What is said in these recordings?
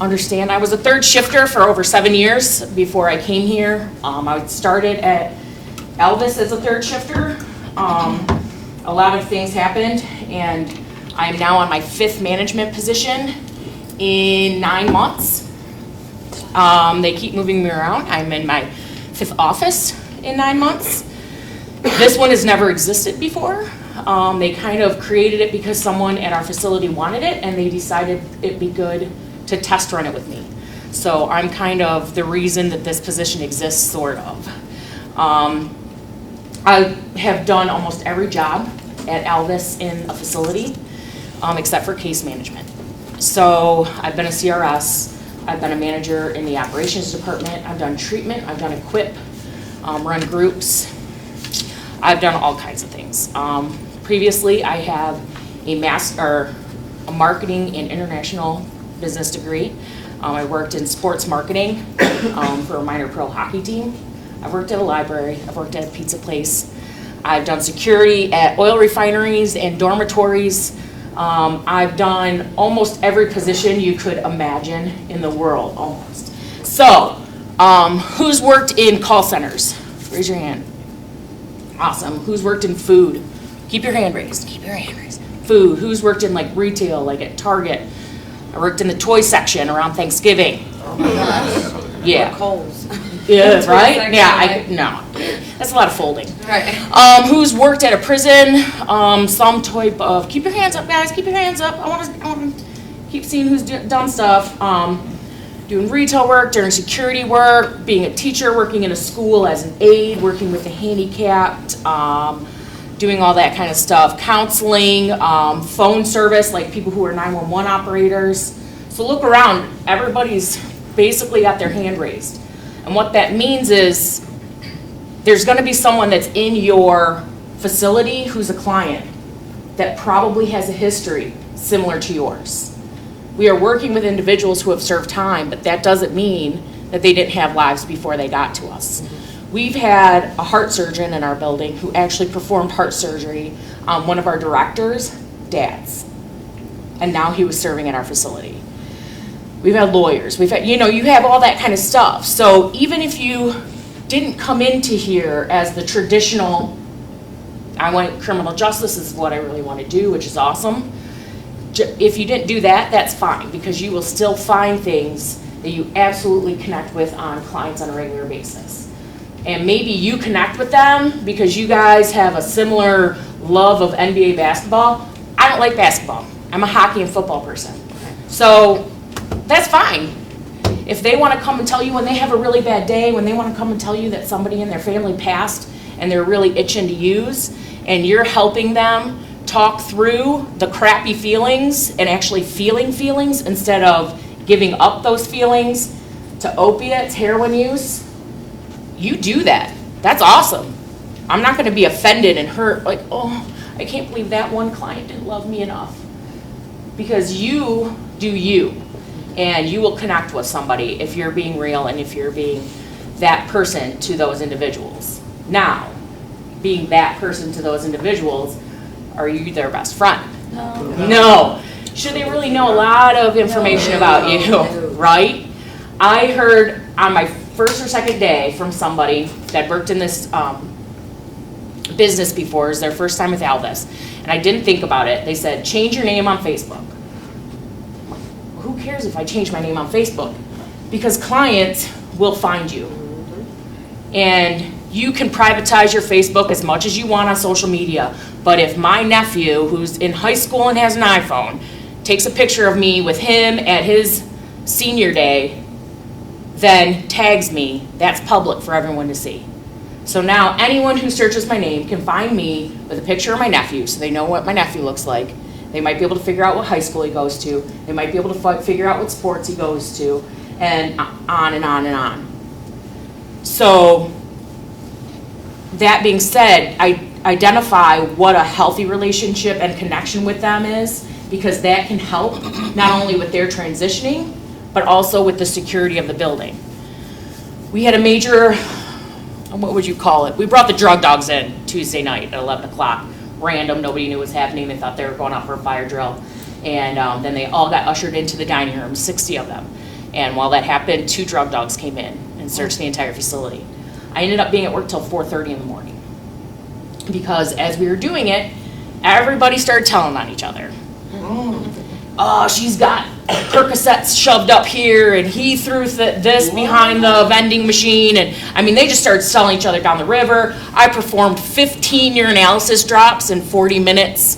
understand. I was a third shifter for over 7 years before I came here. I started at Elvis as a third shifter. A lot of things happened, and I'm now on my 5th management position in 9 months. They keep moving me around. I'm in my 5th office in 9 months. This one has never existed before. They kind of created it because someone at our facility wanted it, and they decided it'd be good to test run it with me. So I'm kind of the reason that this position exists, sort of. I have done almost every job at Elvis in a facility, except for case management. So I've been a CRS, I've been a manager in the operations department, I've done treatment, I've done equip, run groups. I've done all kinds of things. Previously, I have a marketing and international business degree. I worked in sports marketing for a minor pro hockey team. I've worked at a library, I've worked at a pizza place. I've done security at oil refineries and dormitories. I've done almost every position you could imagine in the world, almost. So, who's worked in call centers? Raise your hand. Awesome. Who's worked in food? Keep your hand raised. Keep your hand raised. Food. Who's worked in like retail, like at Target? I worked in the toy section around Thanksgiving. Oh my gosh. Yeah. Coles. Yeah, right? Yeah, no. That's a lot of folding. Right. Who's worked at a prison? Some type of, keep your hands up, guys, keep your hands up. I want to keep seeing who's done stuff. Doing retail work, doing security work, being a teacher, working in a school as an aide, working with the handicapped, doing all that kind of stuff. Counseling, phone service, like people who are 911 operators. So look around, everybody's basically got their hand raised. And what that means is there's going to be someone that's in your facility who's a client that probably has a history similar to yours. We are working with individuals who have served time, but that doesn't mean that they didn't have lives before they got to us. We've had a heart surgeon in our building who actually performed heart surgery on one of our directors' dads. And now he was serving at our facility. We've had lawyers, we've had, you have all that kind of stuff. So even if you didn't come into here as the traditional, I want criminal justice is what I really want to do, which is awesome. If you didn't do that, that's fine, because you will still find things that you absolutely connect with on clients on a regular basis. And maybe you connect with them because you guys have a similar love of NBA basketball. I don't like basketball. I'm a hockey and football person. So that's fine. If they want to come and tell you when they have a really bad day, when they want to come and tell you that somebody in their family passed and they're really itching to use, and you're helping them talk through the crappy feelings and actually feeling feelings instead of giving up those feelings to opiates, heroin use, you do that. That's awesome. I'm not going to be offended and hurt like, oh, I can't believe that one client didn't love me enough. Because you do you. And you will connect with somebody if you're being real and if you're being that person to those individuals. Now, being that person to those individuals, are you their best friend? No. Should they really know a lot of information about you, right? I heard on my first or second day from somebody that worked in this business before, it was their first time with Elvis, and I didn't think about it. They said, change your name on Facebook. Who cares if I change my name on Facebook? Because clients will find you. And you can privatize your Facebook as much as you want on social media, but if my nephew, who's in high school and has an iPhone, takes a picture of me with him at his senior day, then tags me, that's public for everyone to see. So now anyone who searches my name can find me with a picture of my nephew, so they know what my nephew looks like. They might be able to figure out what high school he goes to. They might be able to figure out what sports he goes to, and on and on and on. So that being said, I identify what a healthy relationship and connection with them is, because that can help not only with their transitioning, but also with the security of the building. We had a major, what would you call it? We brought the drug dogs in Tuesday night at 11 o'clock. Random, nobody knew what was happening. They thought they were going out for a fire drill. And then they all got ushered into the dining room, 60 of them. And while that happened, 2 drug dogs came in and searched the entire facility. I ended up being at work till 4:30 in the morning. Because as we were doing it, everybody started telling on each other. Oh, she's got Percocets shoved up here, and he threw this behind the vending machine, and I mean, they just started selling each other down the river. I performed 15 urinalysis drops in 40 minutes.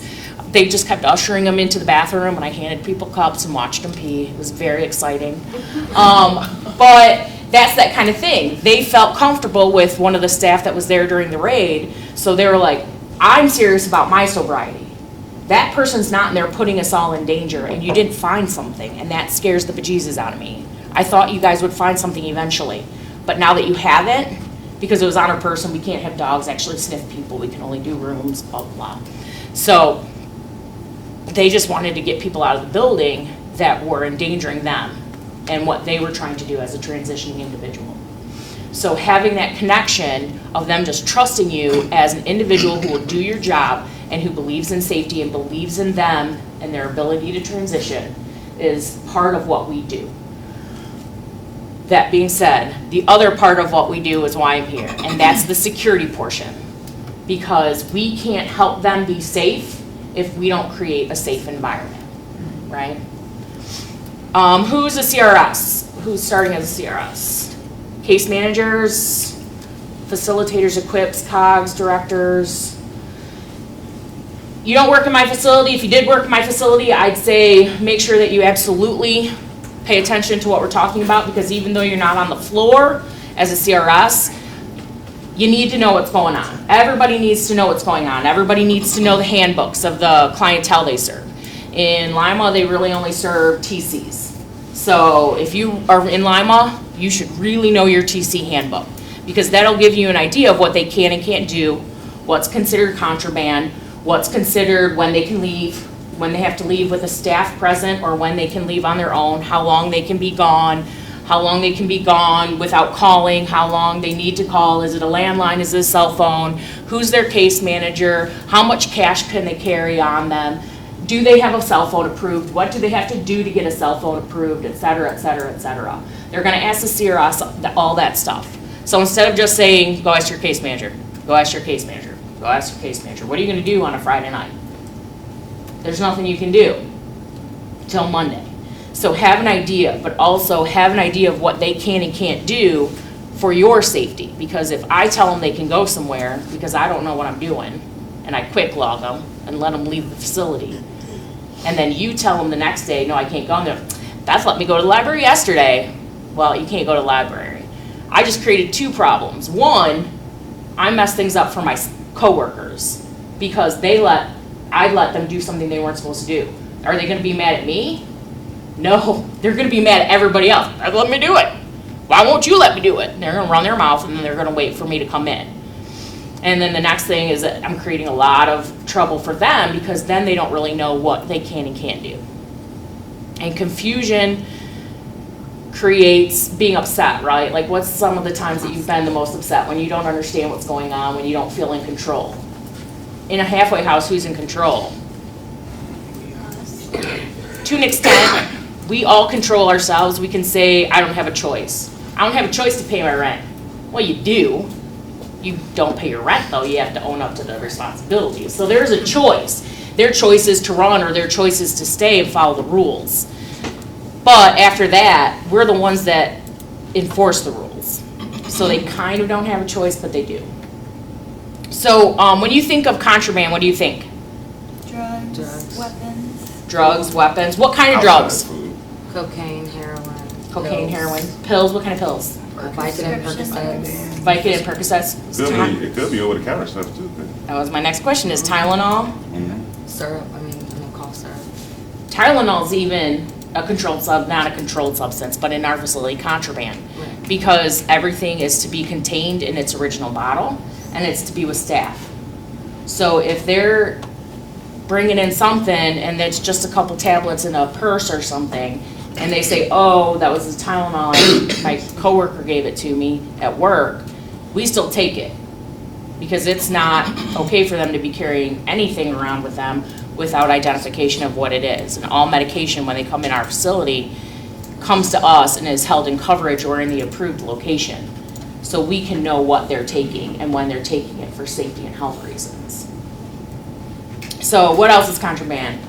They just kept ushering them into the bathroom, and I handed people cups and watched them pee. It was very exciting. But that's that kind of thing. They felt comfortable with one of the staff that was there during the raid, so they were like, I'm serious about my sobriety. That person's not in there putting us all in danger, and you didn't find something, and that scares the bejesus out of me. I thought you guys would find something eventually, but now that you haven't, because it was on our person, we can't have dogs actually sniff people, we can only do rooms, blah, blah, blah. So they just wanted to get people out of the building that were endangering them and what they were trying to do as a transitioning individual. So having that connection of them just trusting you as an individual who will do your job and who believes in safety and believes in them and their ability to transition is part of what we do. That being said, the other part of what we do is why I'm here, and that's the security portion. Because we can't help them be safe if we don't create a safe environment, right? Who's a CRS? Who's starting as a CRS? Case managers, facilitators, equips, COGS, directors. You don't work in my facility. If you did work in my facility, I'd say make sure that you absolutely pay attention to what we're talking about, because even though you're not on the floor as a CRS, you need to know what's going on. Everybody needs to know what's going on. Everybody needs to know the handbooks of the clientele they serve. In Lima, they really only serve TCs. So if you are in Lima, you should really know your TC handbook, because that'll give you an idea of what they can and can't do, what's considered contraband, what's considered when they can leave, when they have to leave with a staff present, or when they can leave on their own, how long they can be gone, how long they can be gone without calling, how long they need to call, is it a landline, is it a cell phone, who's their case manager, how much cash can they carry on them, do they have a cell phone approved, what do they have to do to get a cell phone approved, et cetera, et cetera, et cetera. They're gonna ask the CRS all that stuff. So instead of just saying, go ask your case manager, go ask your case manager, go ask your case manager, what are you gonna do on a Friday night? There's nothing you can do till Monday. So have an idea, but also have an idea of what they can and can't do for your safety. Because if I tell them they can go somewhere because I don't know what I'm doing, and I quick log them and let them leave the facility, and then you tell them the next day, no, I can't go in there. That's let me go to the library yesterday. Well, you can't go to the library. I just created 2 problems. One, I messed things up for my coworkers because I let them do something they weren't supposed to do. Are they gonna be mad at me? No, they're gonna be mad at everybody else. Let me do it. Why won't you let me do it? They're gonna run their mouth, and then they're gonna wait for me to come in. And then the next thing is that I'm creating a lot of trouble for them, because then they don't really know what they can and can't do. And confusion creates being upset, right? Like, what's some of the times that you've been the most upset? When you don't understand what's going on, when you don't feel in control. In a halfway house, who's in control? To an extent, we all control ourselves. We can say, I don't have a choice. I don't have a choice to pay my rent. Well, you do. You don't pay your rent, though. You have to own up to the responsibilities. So there's a choice. Their choice is to run, or their choice is to stay and follow the rules. But after that, we're the ones that enforce the rules. So they kind of don't have a choice, but they do. So when you think of contraband, what do you think? Drugs. Weapons. Drugs, weapons. What kind of drugs? Cocaine, heroin. Cocaine, pills. heroin. Pills, what kind of pills? Vicodin, Percocets. Vicodin, Percocets. It could be over-the-counter stuff too. That was my next question, is Tylenol? Syrup, I mean cough syrup. Tylenol's even a controlled not a controlled substance, but in our facility, contraband. Right. Because everything is to be contained in its original bottle, and it's to be with staff. So if they're bringing in something and it's just a couple tablets in a purse or something, and they say, oh, that was the Tylenol, my coworker gave it to me at work, we still take it. Because it's not okay for them to be carrying anything around with them without identification of what it is. And all medication, when they come in our facility, comes to us and is held in coverage or in the approved location. So we can know what they're taking and when they're taking it for safety and health reasons. So what else is contraband?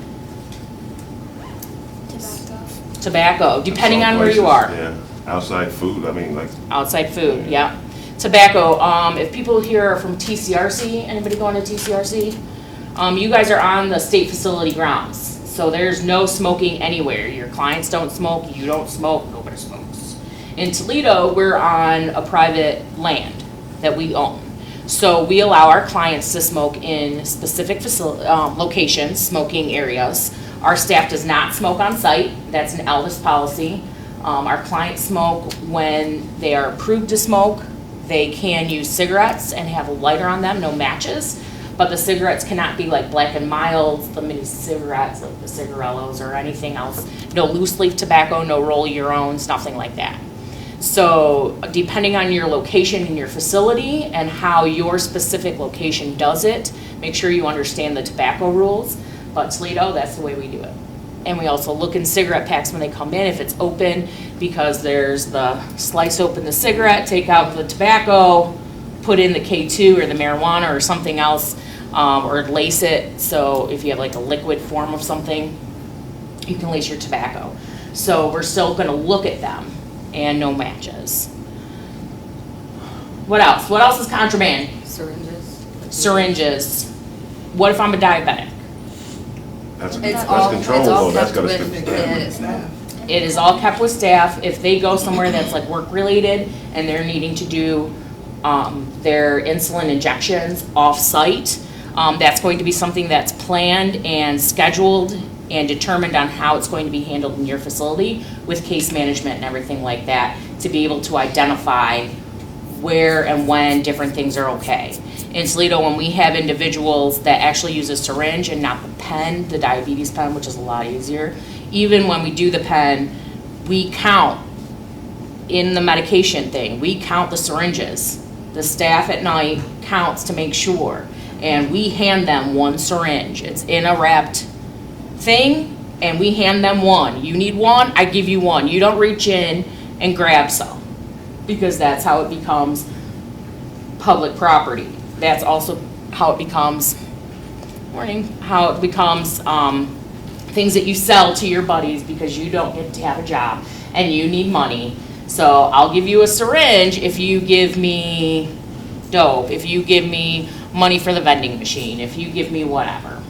Tobacco, depending Some on where you places, are. Yeah, outside food, I mean, like, Outside food, yeah. Tobacco, if people here are from TCRC, anybody going to TCRC? You guys are on the state facility grounds, so there's no smoking anywhere. Your clients don't smoke, you don't smoke, nobody smokes. In Toledo, we're on a private land that we own. So we allow our clients to smoke in specific locations, smoking areas. Our staff does not smoke on site, that's an Elvis policy. Our clients smoke when they are approved to smoke. They can use cigarettes and have a lighter on them, no matches. But the cigarettes cannot be like Black and Milds, the mini cigarettes, like the cigarellos or anything else. No loose leaf tobacco, no roll your owns, nothing like that. So depending on your location in your facility and how your specific location does it, make sure you understand the tobacco rules. But Toledo, that's the way we do it. And we also look in cigarette packs when they come in, if it's open, because there's the slice open the cigarette, take out the tobacco, put in the K2 or the marijuana or something else, or lace it. So if you have like a liquid form of something, you can lace your tobacco. So we're still gonna look at them, and no matches. What else? What else is contraband? Syringes. Syringes. What if I'm a diabetic? that's It's all controllable, that's kept gotta with stay. the, It is all kept with staff. If they go somewhere that's like work related and they're needing to do their insulin injections off-site, that's going to be something that's planned and scheduled and determined on how it's going to be handled in your facility with case management and everything like that to be able to identify where and when different things are okay. In Toledo, when we have individuals that actually use a syringe and not the pen, the diabetes pen, which is a lot easier, even when we do the pen, we count in the medication thing, we count the syringes. The staff at night counts to make sure, and we hand them one syringe. It's in a wrapped thing, and we hand them one. You need one, I give you one. You don't reach in and grab some, because that's how it becomes public property. That's also how it becomes, how it becomes things that you sell to your buddies because you don't get to have a job and you need money. So I'll give you a syringe if you give me dope, if you give me money for the vending machine, if you give me whatever.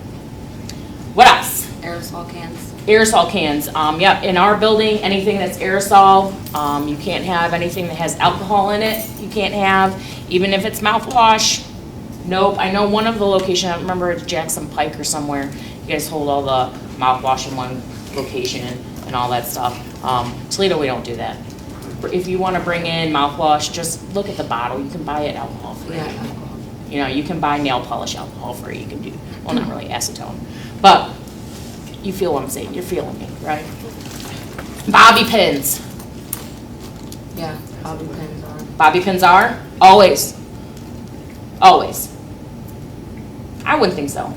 What else? aerosol cans. Aerosol cans, yep, in our building, anything that's aerosol, you can't have anything that has alcohol in it, you can't have, even if it's mouthwash. Nope, I know one of the locations, I remember it's Jackson Pike or somewhere, you guys hold all the mouthwash in one location and all that stuff. Toledo, we don't do that. If you wanna bring in mouthwash, just look at the bottle, you can buy it alcohol-free. Yeah, alcohol. You know, you can buy nail polish alcohol-free, you can do, well, not really acetone, but you feel what I'm saying, you're feeling me, right? Bobby pins. Yeah, bobby pins are. Bobby pins are? Always. Always. I wouldn't think so.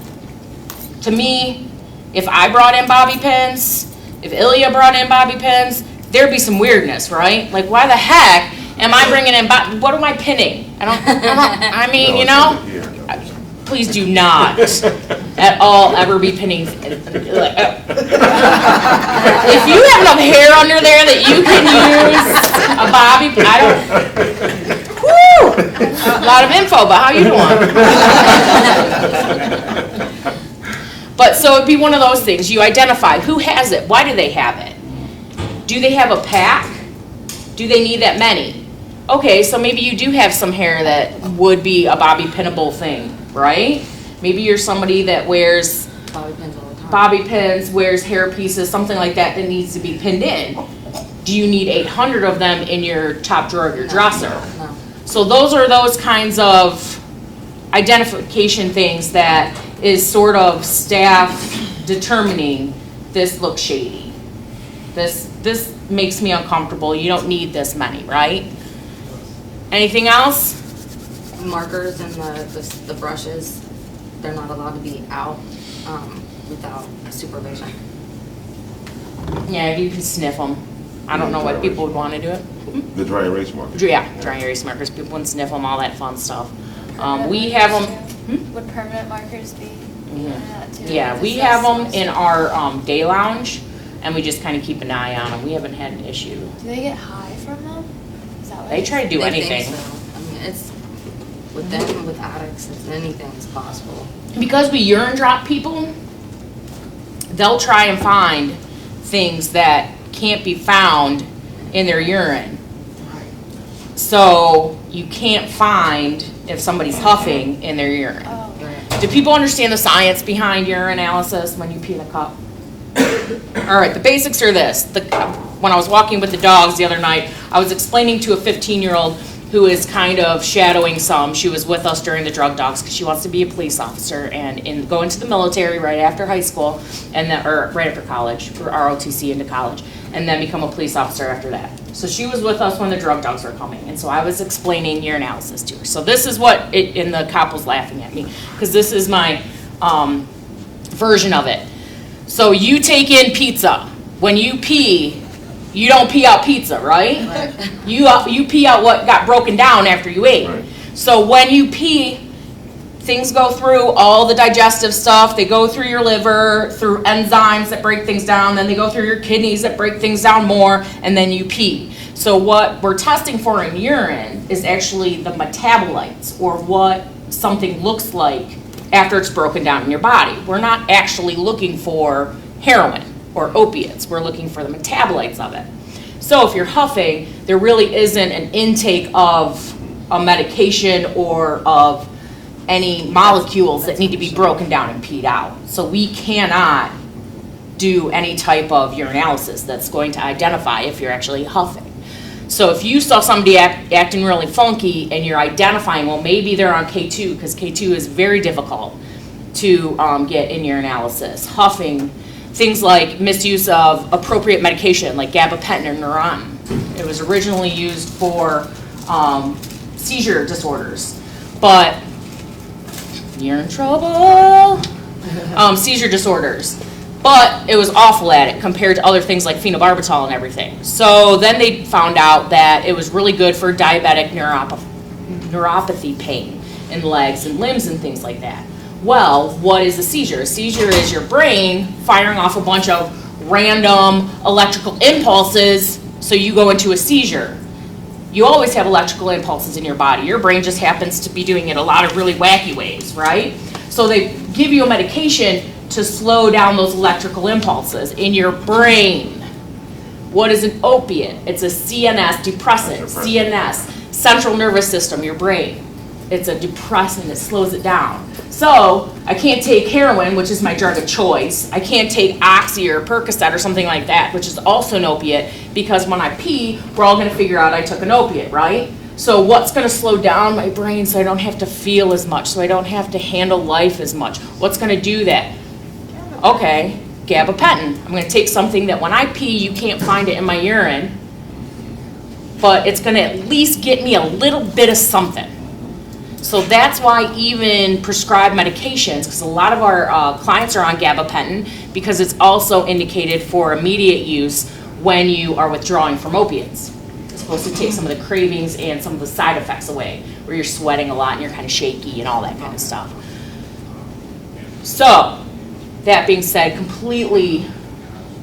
To me, if I brought in bobby pins, if Ilya brought in bobby pins, there'd be some weirdness, right? Like, why the heck am I bringing in what am I pinning? I mean, you know? Please do not at all ever be pinning. If you have enough hair under there that you can use a bobby, a lot of info, but how you doing? But so it'd be one of those things, you identify who has it, why do they have it? Do they have a pack? Do they need that many? Okay, so maybe you do have some hair that would be a bobby pinnable thing, right? Maybe you're somebody that wears Bobby pins all the time. bobby pins, wears hair pieces, something like that that needs to be pinned in. Do you need 800 of them in your top drawer of your dresser? No. So those are those kinds of identification things that is sort of staff determining this looks shady. This makes me uncomfortable. You don't need this many, right? Anything else? Markers and the brushes, they're not allowed to be out without supervision. Yeah, you can sniff them. I don't know why Dry people erase. would want to do it. The dry erase marker. Yeah, dry erase markers, people would sniff them, all that fun stuff. We have them, Would permanent markers be that too? yeah, we have them in our day lounge, and we just kind of keep an eye on them. We haven't had an issue. Do they get high from them? Is that what They try to do They think anything. so. I mean, it's, with them, with addicts, anything is possible. Because we urine drop people, they'll try and find things that can't be found in their urine. So you can't find if somebody's huffing in their urine. Oh, Do people understand the science behind urinalysis when you pee in a cup? All right, the basics are this. When I was walking with the dogs the other night, I was explaining to a 15-year-old who is kind of shadowing some. She was with us during the drug dogs because she wants to be a police officer and go into the military right after high school, and then, or right after college, or ROTC into college, and then become a police officer after that. So she was with us when the drug dogs were coming, and so I was explaining urinalysis to her. So this is what, and the cop was laughing at me, because this is my version of it. So you take in pizza. When you pee, you don't pee out pizza, right? You pee out what got broken down after you ate. Right. So when you pee, things go through all the digestive stuff. They go through your liver, through enzymes that break things down. Then they go through your kidneys that break things down more, and then you pee. So what we're testing for in urine is actually the metabolites, or what something looks like after it's broken down in your body. We're not actually looking for heroin or opiates. We're looking for the metabolites of it. So if you're huffing, there really isn't an intake of a medication or of any molecules that need to be broken down and peed out. So we cannot do any type of urinalysis that's going to identify if you're actually huffing. So if you saw somebody acting really funky and you're identifying, well, maybe they're on K2, because K2 is very difficult to get in urinalysis. Huffing, things like misuse of appropriate medication like gabapentin or Neurontin. It was originally used for seizure disorders, but you're in trouble. Seizure disorders. But it was awful at it compared to other things like phenobarbital and everything. So then they found out that it was really good for diabetic neuropathy pain in legs and limbs and things like that. Well, what is a seizure? A seizure is your brain firing off a bunch of random electrical impulses, so you go into a seizure. You always have electrical impulses in your body. Your brain just happens to be doing it a lot of really wacky ways, right? So they give you a medication to slow down those electrical impulses in your brain. What is an opiate? It's a CNS depressant, CNS, central nervous system, your brain. It's a depressant that slows it down. So I can't take heroin, which is my drug of choice. I can't take Oxy or Percocet or something like that, which is also an opiate, because when I pee, we're all gonna figure out I took an opiate, right? So what's gonna slow down my brain so I don't have to feel as much, so I don't have to handle life as much? What's gonna do that? Okay, gabapentin. I'm gonna take something that when I pee, you can't find it in my urine, but it's gonna at least get me a little bit of something. So that's why even prescribed medications, because a lot of our clients are on gabapentin, because it's also indicated for immediate use when you are withdrawing from opiates. It's supposed to take some of the cravings and some of the side effects away, where you're sweating a lot and you're kind of shaky and all that kind of stuff. So, that being said, completely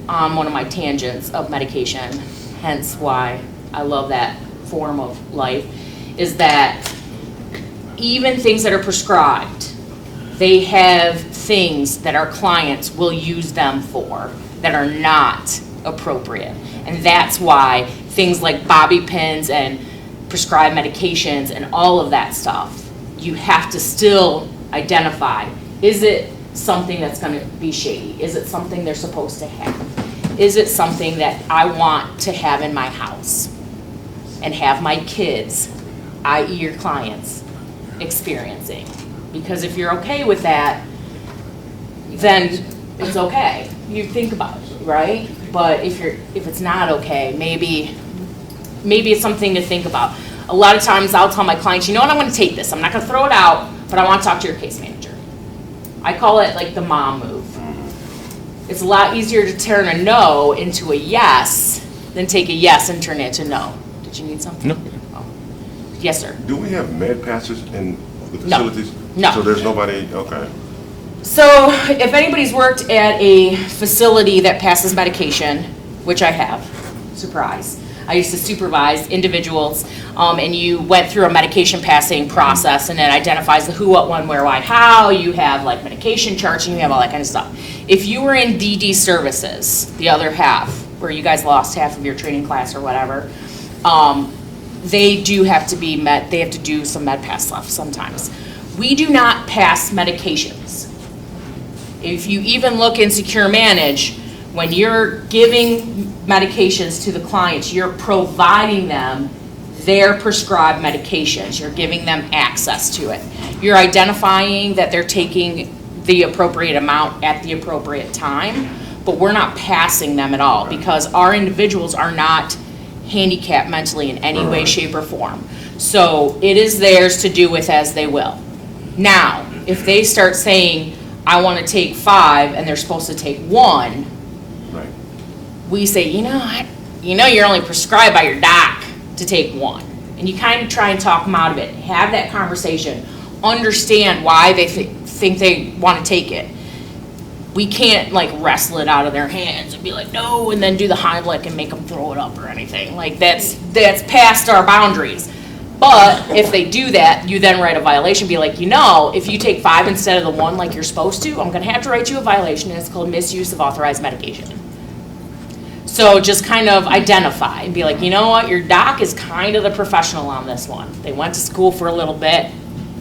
on one of my tangents of medication, hence why I love that form of life, is that even things that are prescribed, they have things that our clients will use them for that are not appropriate. And that's why things like bobby pins and prescribed medications and all of that stuff, you have to still identify, is it something that's going to be shady? Is it something they're supposed to have? Is it something that I want to have in my house and have my kids, i.e. your clients, experiencing? Because if you're okay with that, then it's okay. You think about it, right? But if it's not okay, maybe it's something to think about. A lot of times I'll tell my clients, you know what, I'm going to take this. I'm not going to throw it out, but I want to talk to your case manager. I call it like the mom move. It's a lot easier to turn a no into a yes than take a yes and turn it to no. Did you need something? No. Oh. Yes, sir. Do we have med passes in the No. facilities? No. So there's nobody, okay. So if anybody's worked at a facility that passes medication, which I have, surprise. I used to supervise individuals, and you went through a medication passing process, and it identifies the who, what, when, where, why, how. You have like medication charts, and you have all that kind of stuff. If you were in DD services, the other half, where you guys lost half of your training class or whatever, they do have to be they have to do some med pass stuff sometimes. We do not pass medications. If you even look in Secure Manage, when you're giving medications to the clients, you're providing them their prescribed medications. You're giving them access to it. You're identifying that they're taking the appropriate amount at the appropriate time, but we're not passing them at all because our individuals are not handicapped mentally in any way, shape, or form. So it is theirs to do with as they will. Now, if they start saying, I want to take 5 and they're supposed to take 1, Right. we say, you're only prescribed by your doc to take 1. And you kind of try and talk them out of it. Have that conversation. Understand why they think they want to take it. We can't like wrestle it out of their hands and be like, no, and then do the Heimlich and make them throw it up or anything. Like that's past our boundaries. But if they do that, you then write a violation, be like, if you take 5 instead of the 1 like you're supposed to, I'm gonna have to write you a violation, and it's called misuse of authorized medication. So just kind of identify and be like, you know what, your doc is kind of the professional on this one. They went to school for a little bit.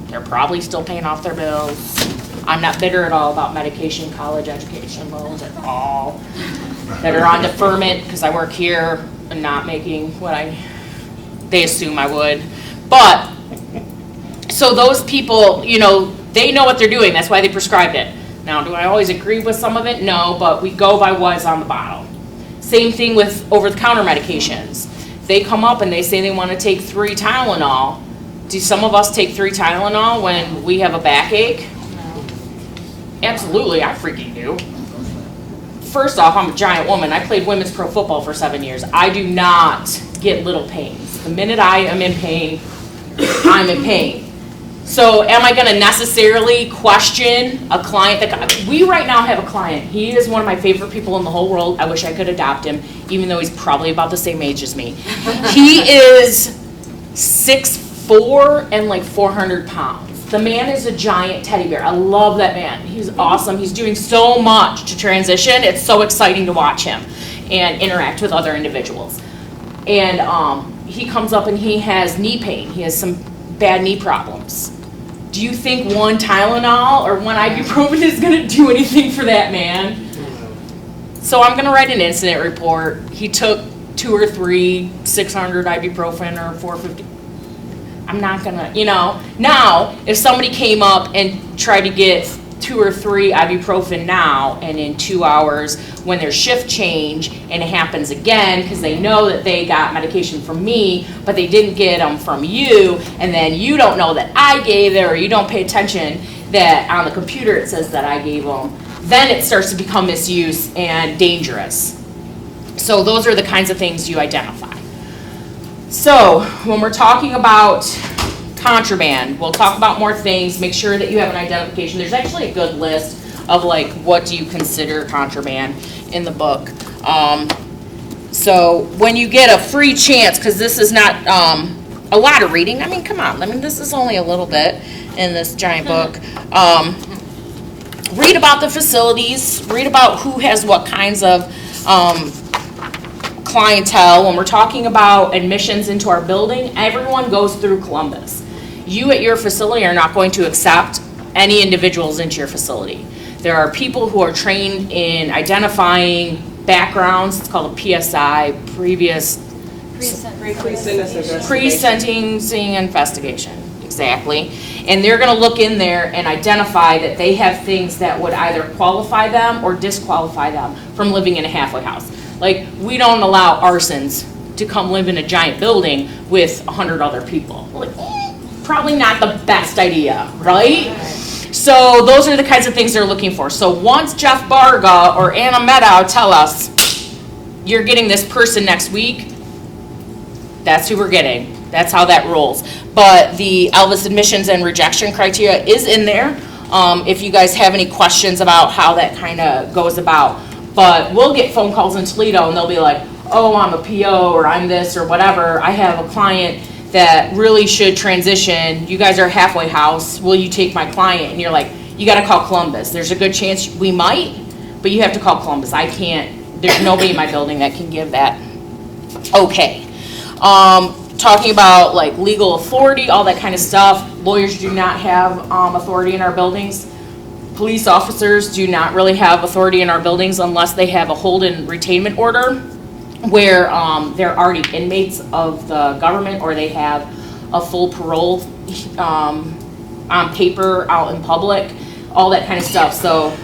They're probably still paying off their bills. I'm not bitter at all about medication, college education loans at all that are on deferment because I work here and not making what they assume I would. But, so those people, they know what they're doing. That's why they prescribed it. Now, do I always agree with some of it? No, but we go by what's on the bottle. Same thing with over-the-counter medications. They come up and they say they want to take 3 Tylenol. Do some of us take 3 Tylenol when we have a backache? Absolutely, I freaking do. First off, I'm a giant woman. I played women's pro football for 7 years. I do not get little pains. The minute I am in pain, I'm in pain. So am I going to necessarily question a client? We right now have a client. He is one of my favorite people in the whole world. I wish I could adopt him, even though he's probably about the same age as me. He is 6'4" and like 400 pounds. The man is a giant teddy bear. I love that man. He's awesome. He's doing so much to transition. It's so exciting to watch him and interact with other individuals. And he comes up and he has knee pain. He has some bad knee problems. Do you think 1 Tylenol or 1 ibuprofen is going to do anything for that man? So I'm going to write an incident report. He took 2 or 3 600 ibuprofen or 450. I'm not going to, Now, if somebody came up and tried to get 2 or 3 ibuprofen now, and in 2 hours when their shift change and it happens again because they know that they got medication from me but they didn't get them from you, and then you don't know that I gave it, or you don't pay attention that on the computer it says that I gave them, then it starts to become misuse and dangerous. So those are the kinds of things you identify. So when we're talking about contraband, we'll talk about more things. Make sure that you have an identification. There's actually a good list of like what do you consider contraband in the book. So when you get a free chance, because this is not a lot of reading. I mean, come on. This is only a little bit in this giant book. Read about the facilities. Read about who has what kinds of clientele. When we're talking about admissions into our building, everyone goes through Columbus. You at your facility are not going to accept any individuals into your facility. There are people who are trained in identifying backgrounds. It's called a PSI, pre-sentencing investigation. Exactly. And they're going to look in there and identify that they have things that would either qualify them or disqualify them from living in a halfway house. Like, we don't allow arsons to come live in a giant building with 100 other people. Like, probably not the best idea, right? So those are the kinds of things they're looking for. So once Jeff Barga or Anna Meadow tell us, you're getting this person next week, that's who we're getting. That's how that rolls. But the Elvis admissions and rejection criteria is in there, if you guys have any questions about how that kind of goes about. But we'll get phone calls in Toledo and they'll be like, oh, I'm a PO or I'm this or whatever. I have a client that really should transition. You guys are a halfway house. Will you take my client? And you're like, you got to call Columbus. There's a good chance we might, but you have to call Columbus. I can't, there's nobody in my building that can give that okay. Talking about like legal authority, all that kind of stuff. Lawyers do not have authority in our buildings. Police officers do not really have authority in our buildings unless they have a hold and retainment order where they're already inmates of the government or they have a full parole on paper out in public, all that kind of stuff. So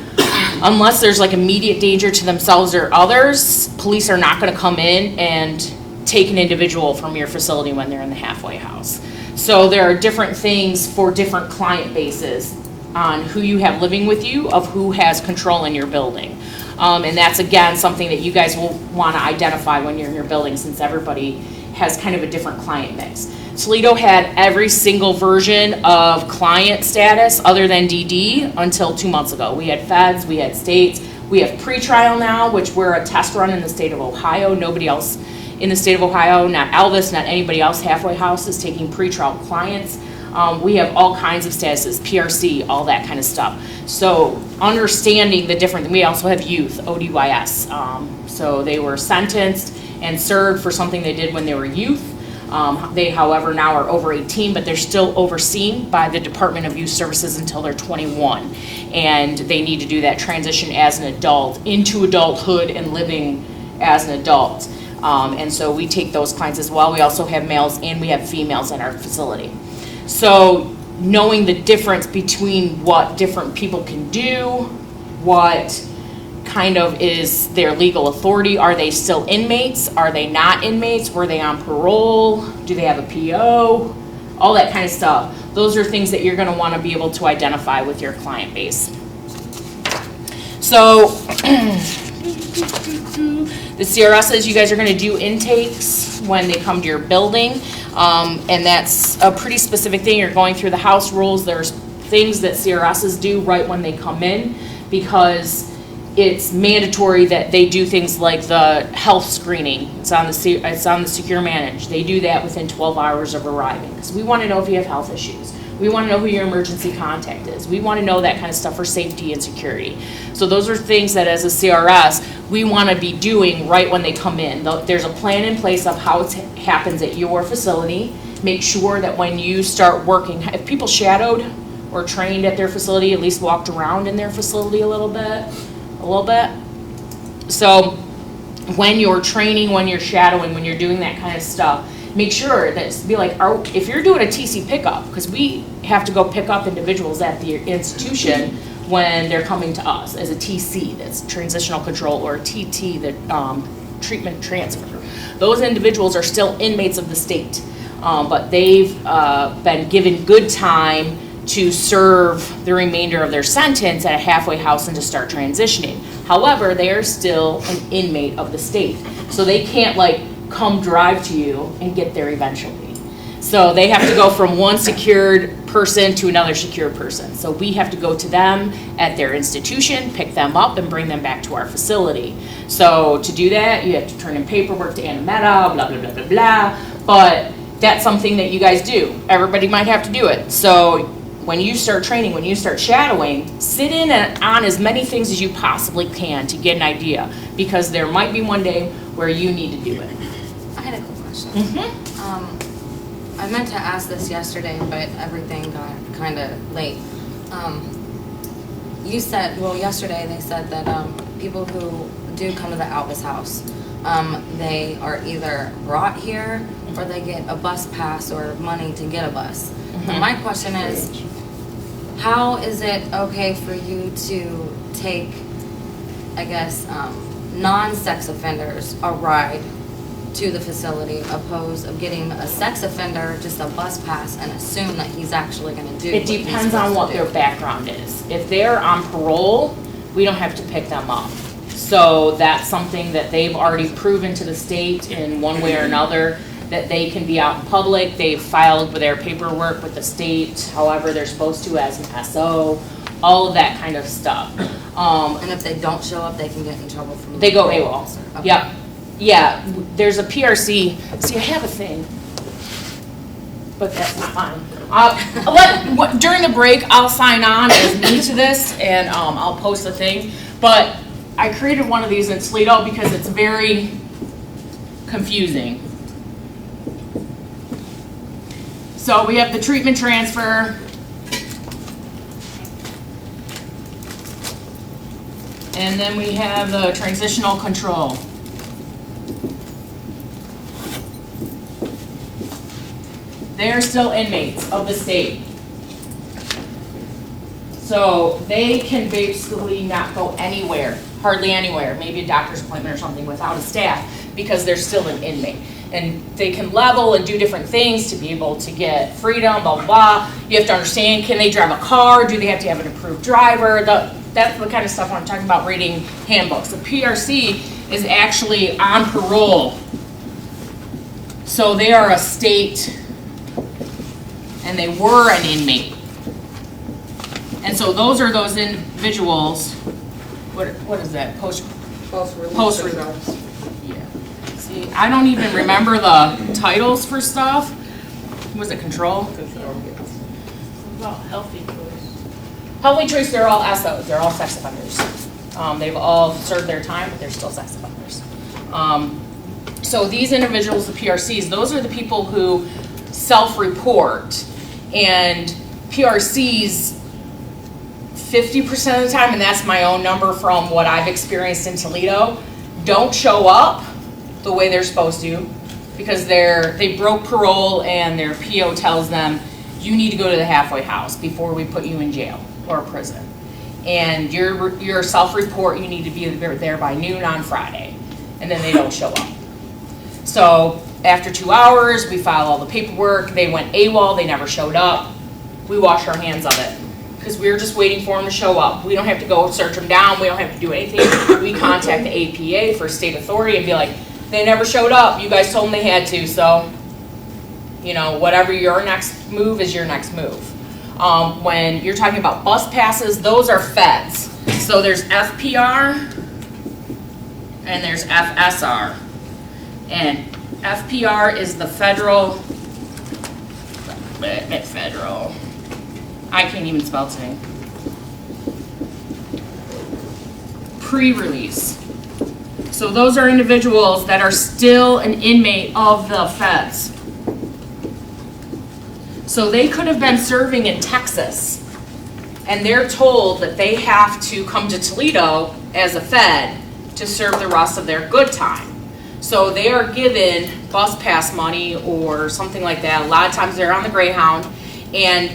unless there's like immediate danger to themselves or others, police are not going to come in and take an individual from your facility when they're in the halfway house. So there are different things for different client bases on who you have living with you, of who has control in your building. And that's, again, something that you guys will want to identify when you're in your building, since everybody has kind of a different client mix. Toledo had every single version of client status other than DD until 2 months ago. We had feds, we had states, we have pretrial now, which we're a test run in the state of Ohio. Nobody else in the state of Ohio, not Elvis, not anybody else, halfway house is taking pretrial clients. We have all kinds of statuses, PRC, all that kind of stuff. So understanding the different, we also have youth, ODYS. So they were sentenced and served for something they did when they were youth. They, however, now are over 18, but they're still overseen by the Department of Youth Services until they're 21. And they need to do that transition as an adult into adulthood and living as an adult. And so we take those clients as well. We also have males and we have females in our facility. So knowing the difference between what different people can do, what kind of is their legal authority, are they still inmates, are they not inmates, were they on parole, do they have a PO, all that kind of stuff. Those are things that you're going to want to be able to identify with your client base. So the CRSs, you guys are going to do intakes when they come to your building. And that's a pretty specific thing. You're going through the house rules. There's things that CRSs do right when they come in, because it's mandatory that they do things like the health screening. It's on the Secure Manage. They do that within 12 hours of arriving, because we want to know if you have health issues. We want to know who your emergency contact is. We want to know that kind of stuff for safety and security. So those are things that as a CRS, we want to be doing right when they come in. There's a plan in place of how it happens at your facility. Make sure that when you start working, if people shadowed or trained at their facility, at least walked around in their facility a little bit. So when you're training, when you're shadowing, when you're doing that kind of stuff, make sure that, be like, if you're doing a TC pickup, because we have to go pick up individuals at the institution when they're coming to us as a TC, that's transitional control, or a TT, the treatment transfer. Those individuals are still inmates of the state, but they've been given good time to serve the remainder of their sentence at a halfway house and to start transitioning. However, they are still an inmate of the state, so they can't like come drive to you and get there eventually. So they have to go from one secured person to another secured person. So we have to go to them at their institution, pick them up, and bring them back to our facility. So to do that, you have to turn in paperwork to Anameta, blah, blah, blah, blah, blah. But that's something that you guys do. Everybody might have to do it. So when you start training, when you start shadowing, sit in on as many things as you possibly can to get an idea, because there might be one day where you need to do it. I had a quick question. I meant to ask this yesterday, but everything got kind of late. You said, well, yesterday they said that people who do come to the Elvis house, they are either brought here or they get a bus pass or money to get a bus. And my question is, how is it okay for you to take, I guess, non-sex offenders a ride to the facility, opposed of getting a sex offender just a bus pass and assume that he's actually going to do It depends on what their background is. If they're on parole, we don't have to pick them up. So that's something that they've already proven to the state in one way or another, that they can be out in public. They've filed their paperwork with the state, however they're supposed to as an SO, all of that kind of stuff. And if they don't show up, they can get in trouble from. They go the parole AWOL. officer. Okay. Yep. Yeah, there's a PRC. See, I have a thing, but that's not mine. During the break, I'll sign on as me to this, and I'll post a thing. But I created one of these in Toledo because it's very confusing. So we have the treatment transfer. And then we have the transitional control. They are still inmates of the state. So they can basically not go anywhere, hardly anywhere, maybe a doctor's appointment or something without a staff, because they're still an inmate. And they can level and do different things to be able to get freedom, blah, blah, blah. You have to understand, can they drive a car? Do they have to have an approved driver? That's the kind of stuff when I'm talking about reading handbooks. The PRC is actually on parole. So they are a state, and they were an inmate. And so those are those individuals, what is that, post-release. Yeah. See, I don't even remember the titles for stuff. Was it control? Well, healthy choice. Healthy choice, they're all SOs, they're all sex offenders. They've all served their time, but they're still sex offenders. So these individuals, the PRCs, those are the people who self-report, and PRCs 50% of the time, and that's my own number from what I've experienced in Toledo, don't show up the way they're supposed to, because they broke parole and their PO tells them, you need to go to the halfway house before we put you in jail or prison. And your self-report, you need to be there by noon on Friday, and then they don't show up. So after 2 hours, we file all the paperwork. They went AWOL, they never showed up. We wash our hands of it, because we were just waiting for them to show up. We don't have to go search them down. We don't have to do anything. We contact the APA for state authority and be like, they never showed up. You guys told them they had to, so, you know, whatever your next move is your next move. When you're talking about bus passes, those are feds. So there's FPR and there's FSR. And FPR is the federal, I can't even spell today. Pre-release. So those are individuals that are still an inmate of the feds. So they could have been serving in Texas, and they're told that they have to come to Toledo as a fed to serve the rest of their good time. So they are given bus pass money or something like that. A lot of times they're on the Greyhound, and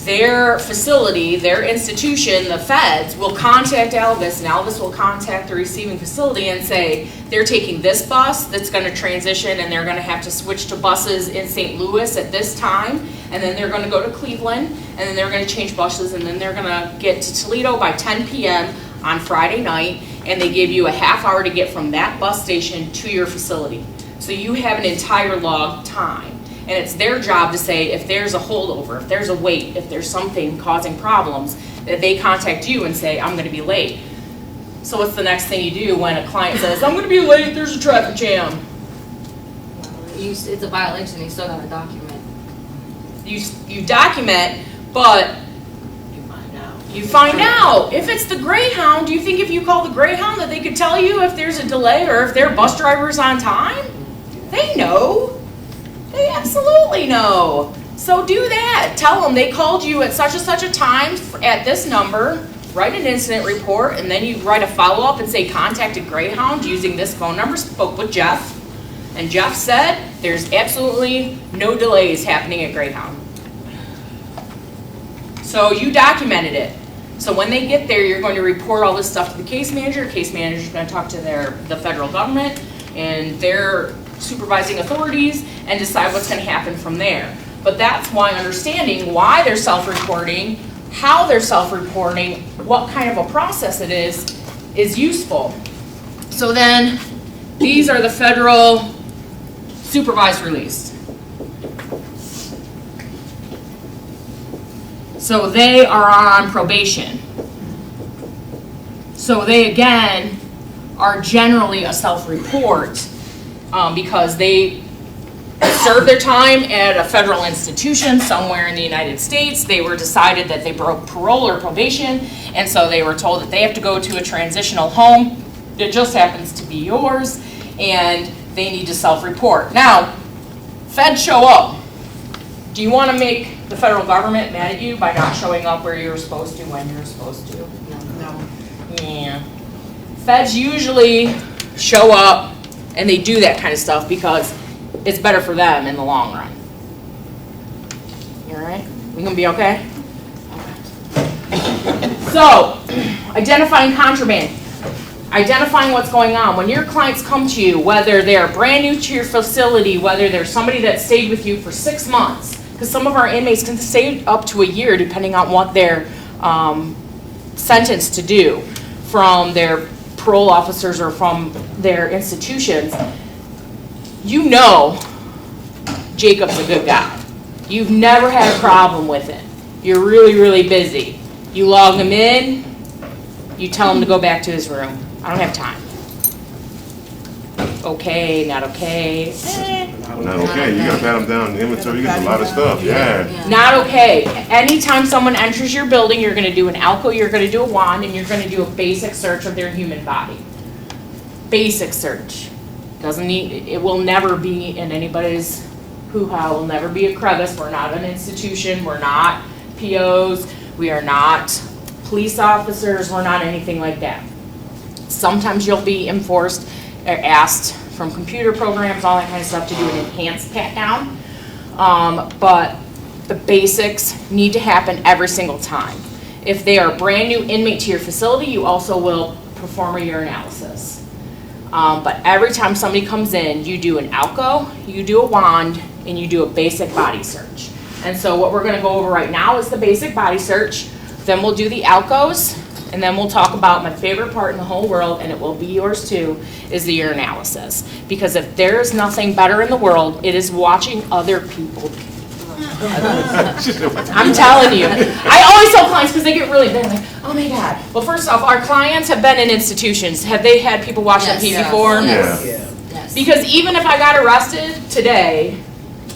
their facility, their institution, the feds, will contact Alvis, and Alvis will contact the receiving facility and say, they're taking this bus that's going to transition, and they're going to have to switch to buses in St. Louis at this time, and then they're going to go to Cleveland, and then they're going to change buses, and then they're going to get to Toledo by 10 p.m. on Friday night, and they give you a half hour to get from that bus station to your facility. So you have an entire log time. And it's their job to say, if there's a holdover, if there's a wait, if there's something causing problems, that they contact you and say, I'm gonna be late. So what's the next thing you do when a client says, I'm gonna be late, there's a traffic jam? It's a violation, you still gotta document. You document, but you find out. If it's the Greyhound, do you think if you call the Greyhound that they could tell you if there's a delay or if their bus driver's on time? They know. They absolutely know. So do that. Tell them they called you at such and such a time at this number. Write an incident report, and then you write a follow-up and say contacted Greyhound using this phone number, spoke with Jeff, and Jeff said there's absolutely no delays happening at Greyhound. So you documented it. So when they get there, you're going to report all this stuff to the case manager. The case manager is going to talk to the federal government and their supervising authorities and decide what's going to happen from there. But that's why understanding why they're self-reporting, how they're self-reporting, what kind of a process it is is useful. So then, these are the federal supervised release. So they are on probation. So they, again, are generally a self-report because they served their time at a federal institution somewhere in the United States. They were decided that they broke parole or probation, and so they were told that they have to go to a transitional home. It just happens to be yours, and they need to self-report. Now, feds show up. Do you want to make the federal government mad at you by not showing up where you're supposed to, when you're supposed to? No. Yeah. Feds usually show up and they do that kind of stuff because it's better for them in the long run. You all right? We gonna be okay? So, identifying contraband. Identifying what's going on. When your clients come to you, whether they're brand new to your facility, whether they're somebody that stayed with you for 6 months, because some of our inmates can stay up to a year depending on what they're sentenced to do from their parole officers or from their institutions. You know Jacob's a good guy. You've never had a problem with it. You're really, really busy. You log him in, you tell him to go back to his room. I don't have time. Okay, not okay. Not okay, you gotta pat them down in the inventory, you get a lot of stuff, yeah. Not okay. Anytime someone enters your building, you're gonna do an ALCO, you're gonna do a wand, and you're gonna do a basic search of their human body. Basic search. Doesn't need, it will never be in anybody's hoo-ha, will never be a crevice. We're not an institution, we're not POs, we are not police officers, we're not anything like that. Sometimes you'll be enforced or asked from computer programs, all that kind of stuff, to do an enhanced pat down. But the basics need to happen every single time. If they are a brand new inmate to your facility, you also will perform a urinalysis. But every time somebody comes in, you do an ALCO, you do a wand, and you do a basic body search. And so what we're gonna go over right now is the basic body search. Then we'll do the ALCOs, and then we'll talk about my favorite part in the whole world, and it will be yours too, is the urinalysis. Because if there is nothing better in the world, it is watching other people. I'm telling you. I always tell clients, because they get really, they're like, oh my God. Well, first off, our clients have been in institutions. Have they had people watch them pee before? Yeah. Yes. Because even if I got arrested today,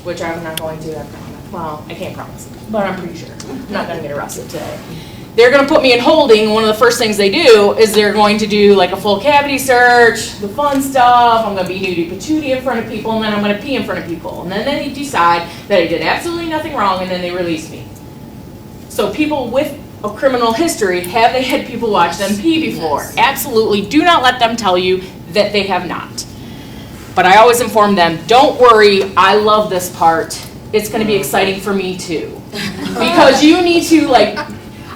which I'm not going to, well, I can't promise, but I'm pretty sure I'm not gonna get arrested today. They're gonna put me in holding, and one of the first things they do is they're going to do like a full cavity search, the fun stuff. I'm gonna be nudie patootie in front of people, and then I'm gonna pee in front of people. And then they decide that I did absolutely nothing wrong, and then they release me. So people with a criminal history, have they had people watch them pee before? Yes. Absolutely. Do not let them tell you that they have not. But I always inform them, don't worry, I love this part. It's gonna be exciting for me too. Because you need to, like,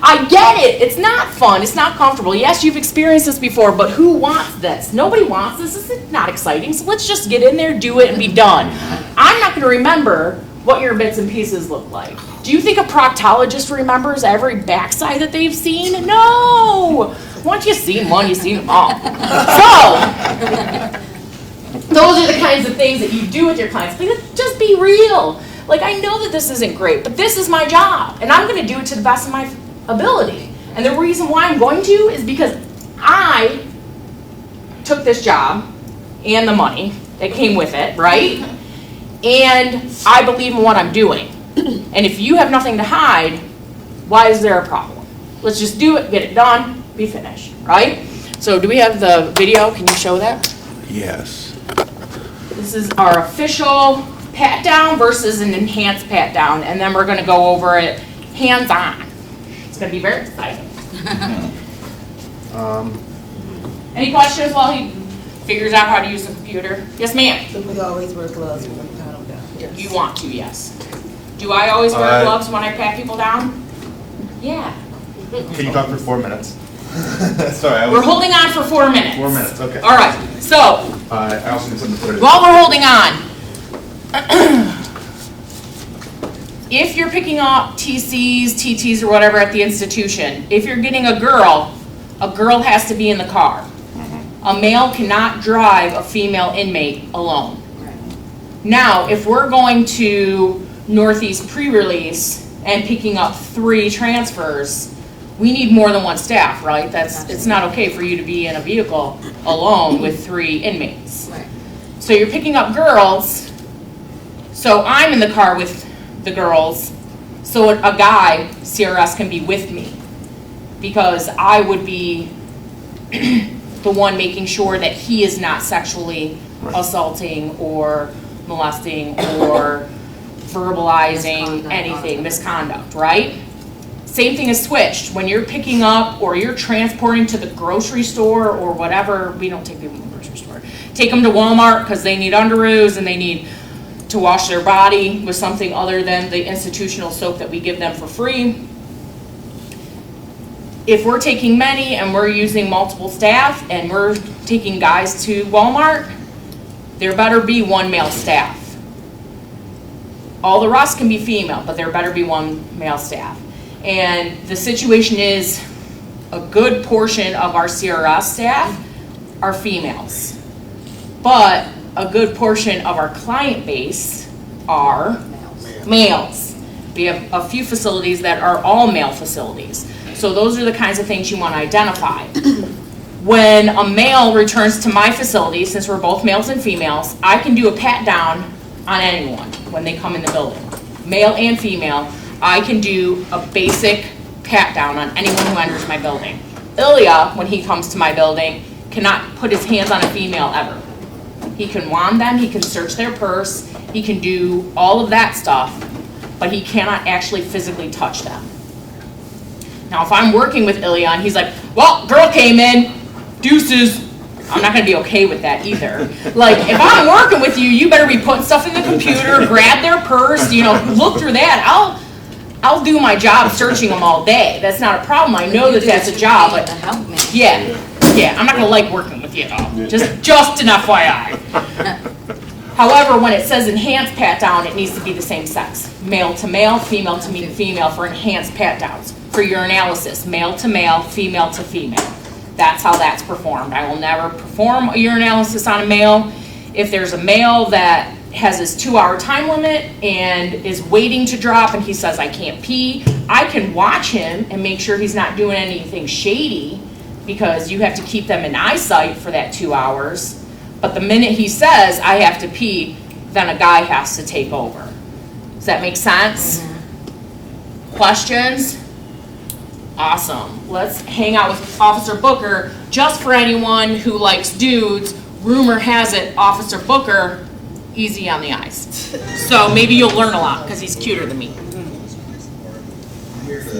I get it, it's not fun, it's not comfortable. Yes, you've experienced this before, but who wants this? Nobody wants this, this is not exciting, so let's just get in there, do it, and be done. I'm not gonna remember what your bits and pieces look like. Do you think a proctologist remembers every backside that they've seen? No! Once you've seen one, you've seen them all. So, those are the kinds of things that you do with your clients. But just be real. Like, I know that this isn't great, but this is my job, and I'm gonna do it to the best of my ability. And the reason why I'm going to is because I took this job and the money that came with it, right? And I believe in what I'm doing. And if you have nothing to hide, why is there a problem? Let's just do it, get it done, be finished, right? So do we have the video? Can you show that? Yes. This is our official pat down versus an enhanced pat down, and then we're gonna go over it hands-on. It's gonna be very exciting. Any questions while he figures out how to use the computer? Yes, ma'am. So we always wear gloves when we pat them down? You want to, yes. Do I always wear gloves when I pat people down? Yeah. Can you talk for 4 minutes? Sorry, We're holding on for 4 minutes. 4 minutes, okay. All right, so I also need something to put it in. while we're holding on, if you're picking up TCs, TTs, or whatever at the institution, if you're getting a girl, a girl has to be in the car. A male cannot drive a female inmate alone. Now, if we're going to Northeast pre-release and picking up 3 transfers, we need more than 1 staff, right? It's not okay for you to be in a vehicle alone with 3 inmates. Right. So you're picking up girls, so I'm in the car with the girls, so a guy, CRS, can be with me. Because I would be the one making sure that he is not sexually assaulting or molesting or verbalizing anything, misconduct, right? Same thing is switched. When you're picking up or you're transporting to the grocery store or whatever, we don't take people to the grocery store. Take them to Walmart because they need underoos and they need to wash their body with something other than the institutional soap that we give them for free. If we're taking many and we're using multiple staff and we're taking guys to Walmart, there better be 1 male staff. All the rest can be female, but there better be 1 male staff. And the situation is a good portion of our CRS staff are females. But a good portion of our client base are males. We have a few facilities that are all male facilities. So those are the kinds of things you want to identify. When a male returns to my facility, since we're both males and females, I can do a pat down on anyone when they come in the building. Male and female, I can do a basic pat down on anyone who enters my building. Ilya, when he comes to my building, cannot put his hands on a female ever. He can wand them, he can search their purse, he can do all of that stuff, but he cannot actually physically touch them. Now, if I'm working with Ilya and he's like, well, girl came in, deuces, I'm not gonna be okay with that either. Like, if I'm working with you, you better be putting stuff in the computer, grab their purse, look through that. I'll do my job searching them all day. That's not a problem. I know that that's a job, but Help me. yeah, I'm not gonna like working with you at all. Just an FYI. However, when it says enhanced pat down, it needs to be the same sex. Male to male, female to female for enhanced pat downs. For urinalysis, male to male, female to female. That's how that's performed. I will never perform a urinalysis on a male. If there's a male that has his 2-hour time limit and is waiting to drop and he says, I can't pee, I can watch him and make sure he's not doing anything shady because you have to keep them in eyesight for that 2 hours. But the minute he says, I have to pee, then a guy has to take over. Does that make sense? Mm-hmm. Questions? Awesome. Let's hang out with Officer Booker. Just for anyone who likes dudes, rumor has it Officer Booker, easy on the eyes. So maybe you'll learn a lot because he's cuter than me.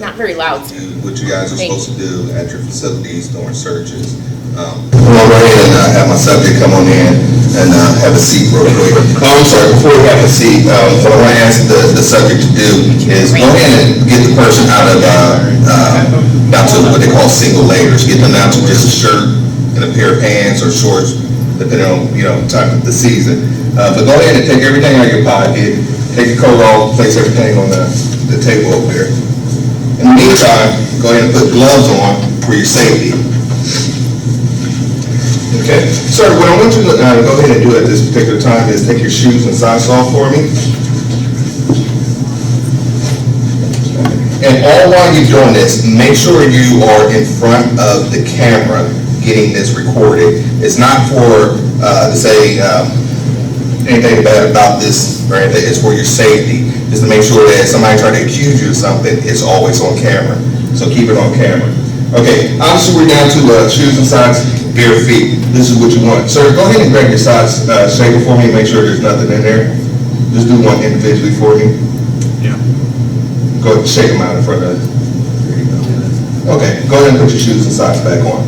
Not very loud. What you guys are supposed to do at your facilities during searches. I'm gonna go ahead and have my subject come on in and have a seat real quick. Oh, I'm sorry, before we have a seat, what I want to ask the subject to do is go ahead and get the person out of, down to what they call single layers. Get them down to just a shirt and a pair of pants or shorts, depending on, time of the season. But go ahead and take everything out of your pocket, take your coat off, place everything on the table over there. In the meantime, go ahead and put gloves on for your safety. Okay, sir, what I want you to go ahead and do at this particular time is take your shoes and socks off for me. And all while you're doing this, make sure you are in front of the camera getting this recorded. It's not for to say anything bad about this or anything. It's for your safety. Just to make sure that if somebody trying to accuse you of something, it's always on camera. So keep it on camera. Okay, obviously we're down to shoes and socks, bare feet. This is what you want. Sir, go ahead and grab your socks, shake it for me, and make sure there's nothing in there. Just do one individually for me. Yeah. Go ahead and shake them out in front of. There you go. Okay, go ahead and put your shoes and socks back on.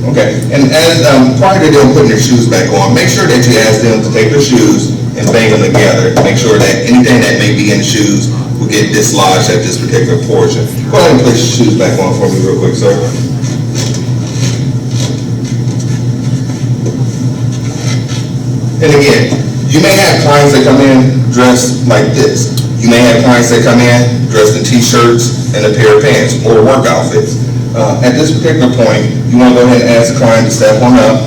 Okay, and as prior to them putting their shoes back on, make sure that you ask them to take their shoes and bang them together. Make sure that anything that may be in the shoes will get dislodged at this particular portion. Go ahead and place your shoes back on for me real quick, sir. And again, you may have clients that come in dressed like this. You may have clients that come in dressed in t-shirts and a pair of pants or work outfits. At this particular point, you want to go ahead and ask the client to stand up,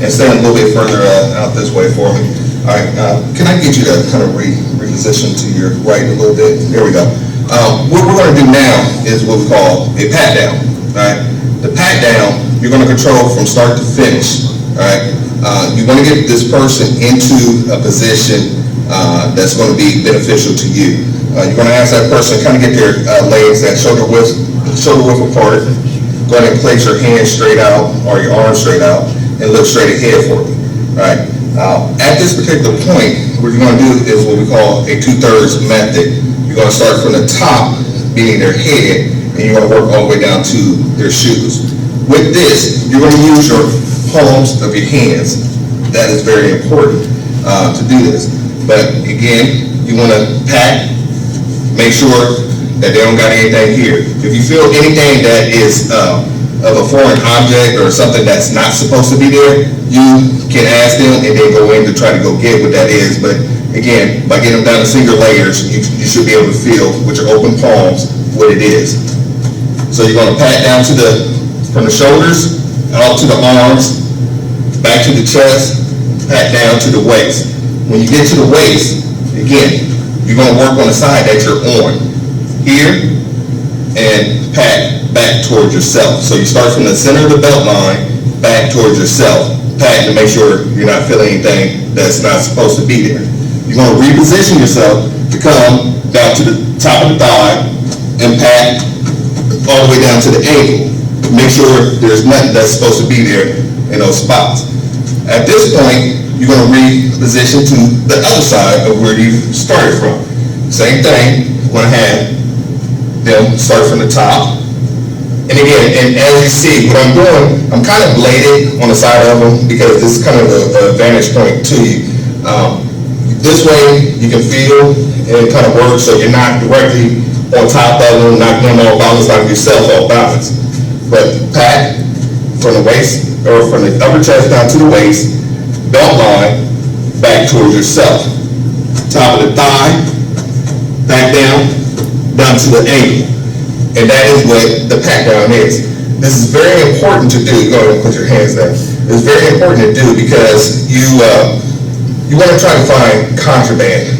and stand a little bit further out this way for me. All right, can I get you to kind of reposition to your right a little bit? There we go. What we're going to do now is what we call a pat down. All right, the pat down you're going to control from start to finish. All right, you're going to get this person into a position that's going to be beneficial to you. You're going to ask that person kind of get their legs at shoulder width apart. Go ahead and place your hands straight out or your arms straight out and look straight ahead for me. All right. At this particular point, what you're going to do is what we call a 2/3 method. You're going to start from the top, meaning their head, and you're going to work all the way down to their shoes. With this, you're going to use your palms of your hands. That is very important to do this. But again, you want to pat, make sure that they don't got anything here. If you feel anything that is of a foreign object or something that's not supposed to be there, you can ask them and then go in to try to go get what that is. But again, by getting them down to single layers, you should be able to feel with your open palms what it is. So you're going to pat down from the shoulders out to the arms, back to the chest, pat down to the waist. When you get to the waist, again, you're going to work on the side that you're on. Here, and pat back towards yourself. So you start from the center of the belt line, back towards yourself. Pat to make sure you're not feeling anything that's not supposed to be there. You're going to reposition yourself to come down to the top of the thigh and pat all the way down to the ankle. Make sure there's nothing that's supposed to be there in those spots. At this point, you're going to reposition to the other side of where you started from. Same thing, you're going to have them start from the top. And again, and as you see, what I'm doing, I'm kind of bladed on the side of them because this is kind of a vantage point to you. This way, you can feel and it kind of works so you're not directly on top of them, not doing all balance like yourself off balance. But pat from the waist, or from the upper chest down to the waist, belt line, back towards yourself. Top of the thigh, back down to the ankle. And that is what the pat down is. This is very important to do. Go ahead and put your hands down. It's very important to do because you want to try to find contraband.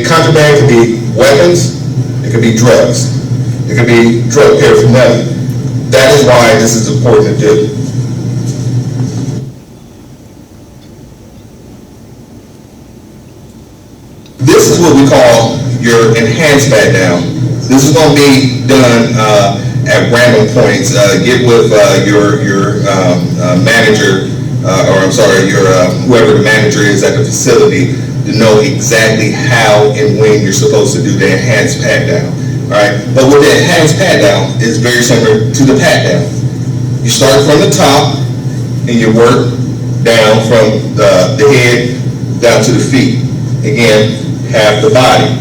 Contraband could be weapons, it could be drugs, it could be drug paraphernalia. That is why this is important to do. This is what we call your enhanced pat down. This is going to be done at random points. Get with your manager, whoever the manager is at the facility, to know exactly how and when you're supposed to do the enhanced pat down. All right, but with the enhanced pat down, it's very similar to the pat down. You start from the top and you work down from the head down to the feet. Again, half the body,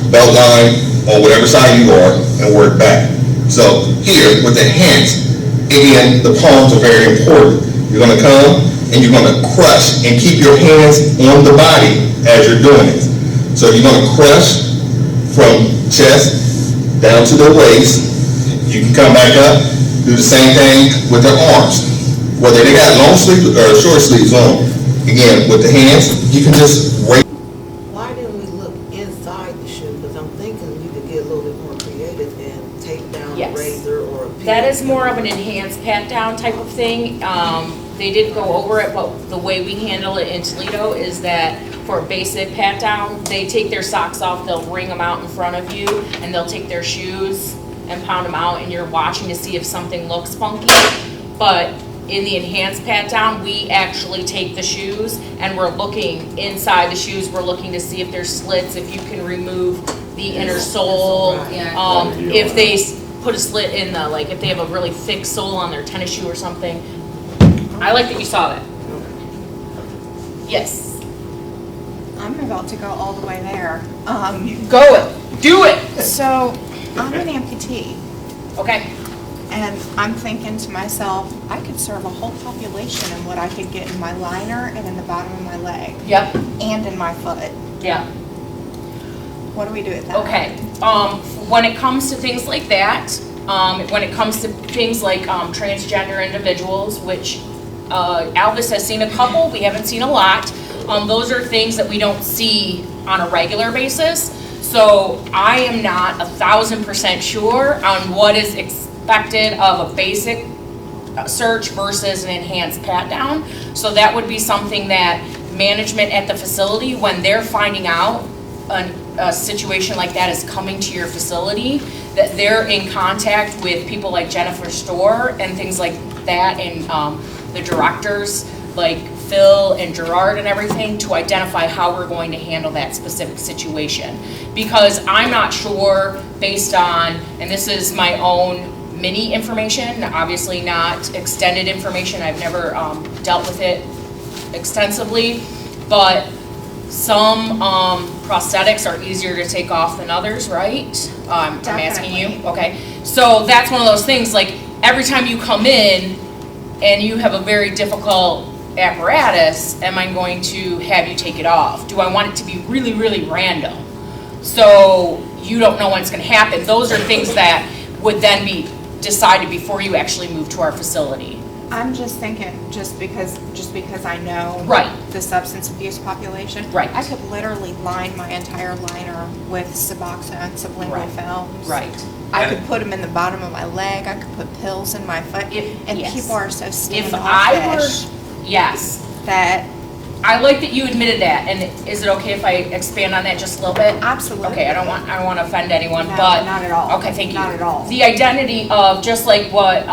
belt line on whatever side you are, and work back. So here with the hands, again, the palms are very important. You're going to come and you're going to crush and keep your hands on the body as you're doing it. So you're going to crush from chest down to the waist. You can come back up, do the same thing with their arms. Whether they got long sleeves or short sleeves on, again, with the hands, you can just raise. Why didn't we look inside the shoe? Because I'm thinking you could get a little bit more creative and take down a Yes. razor or a pin. That is more of an enhanced pat down type of thing. They did go over it, but the way we handle it in Toledo is that for a basic pat down, they take their socks off, they'll wring them out in front of you, and they'll take their shoes and pound them out, and you're watching to see if something looks funky. But in the enhanced pat down, we actually take the shoes and we're looking inside the shoes, we're looking to see if there's slits, if you can remove the inner sole. Yeah. If they put a slit in the, like if they have a really thick sole on their tennis shoe or something. I like that you saw that. Yes. I'm about to go all the way there. Go it. Do it. So I'm an amputee, Okay. and I'm thinking to myself, I could serve a whole population in what I could get in my liner and in the bottom of my leg Yep. and in my foot. Yeah. What do we do with that? Okay. When it comes to things like that, When it comes to things like transgender individuals, which Alvis has seen a couple, we haven't seen a lot. Those are things that we don't see on a regular basis. So I am not 1,000% sure on what is expected of a basic search versus an enhanced pat down. So that would be something that management at the facility, when they're finding out a situation like that is coming to your facility, that they're in contact with people like Jennifer Storr and things like that, and the directors like Phil and Gerard and everything, to identify how we're going to handle that specific situation. Because I'm not sure, based on, and this is my own mini information, obviously not extended information, I've never dealt with it extensively, but some prosthetics are easier to take off than others, right? I'm asking you, okay. So that's one of those things, like every time you come in and you have a very difficult apparatus, am I going to have you take it off? Do I want it to be really, really random? So you don't know when it's gonna happen. Those are things that would then be decided before you actually move to our facility. I'm just thinking, just because I know Right. the substance abuse population, Right. I could literally line my entire liner with Suboxone, sublingual Right. films. Right. I could put them in the bottom of my leg. I could put pills in my foot, and yes. people are so If I were, standoffish yes, that I like that you admitted that, and is it okay if I expand on that just a little bit? absolutely. Okay, I don't want to offend anyone, No, but. not at all. Okay, thank you. Not at all. The identity of, just like what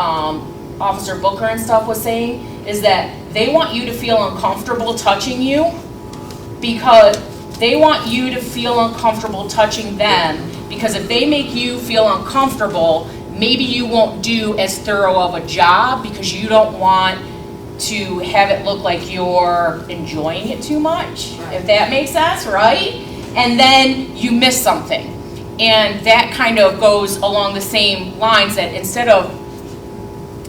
Officer Booker and stuff was saying, is that they want you to feel uncomfortable touching you, because they want you to feel uncomfortable touching them, because if they make you feel uncomfortable, maybe you won't do as thorough of a job, because you don't want to have it look like you're enjoying it too much, if that makes sense, right? And then you miss something. And that kind of goes along the same lines, that instead of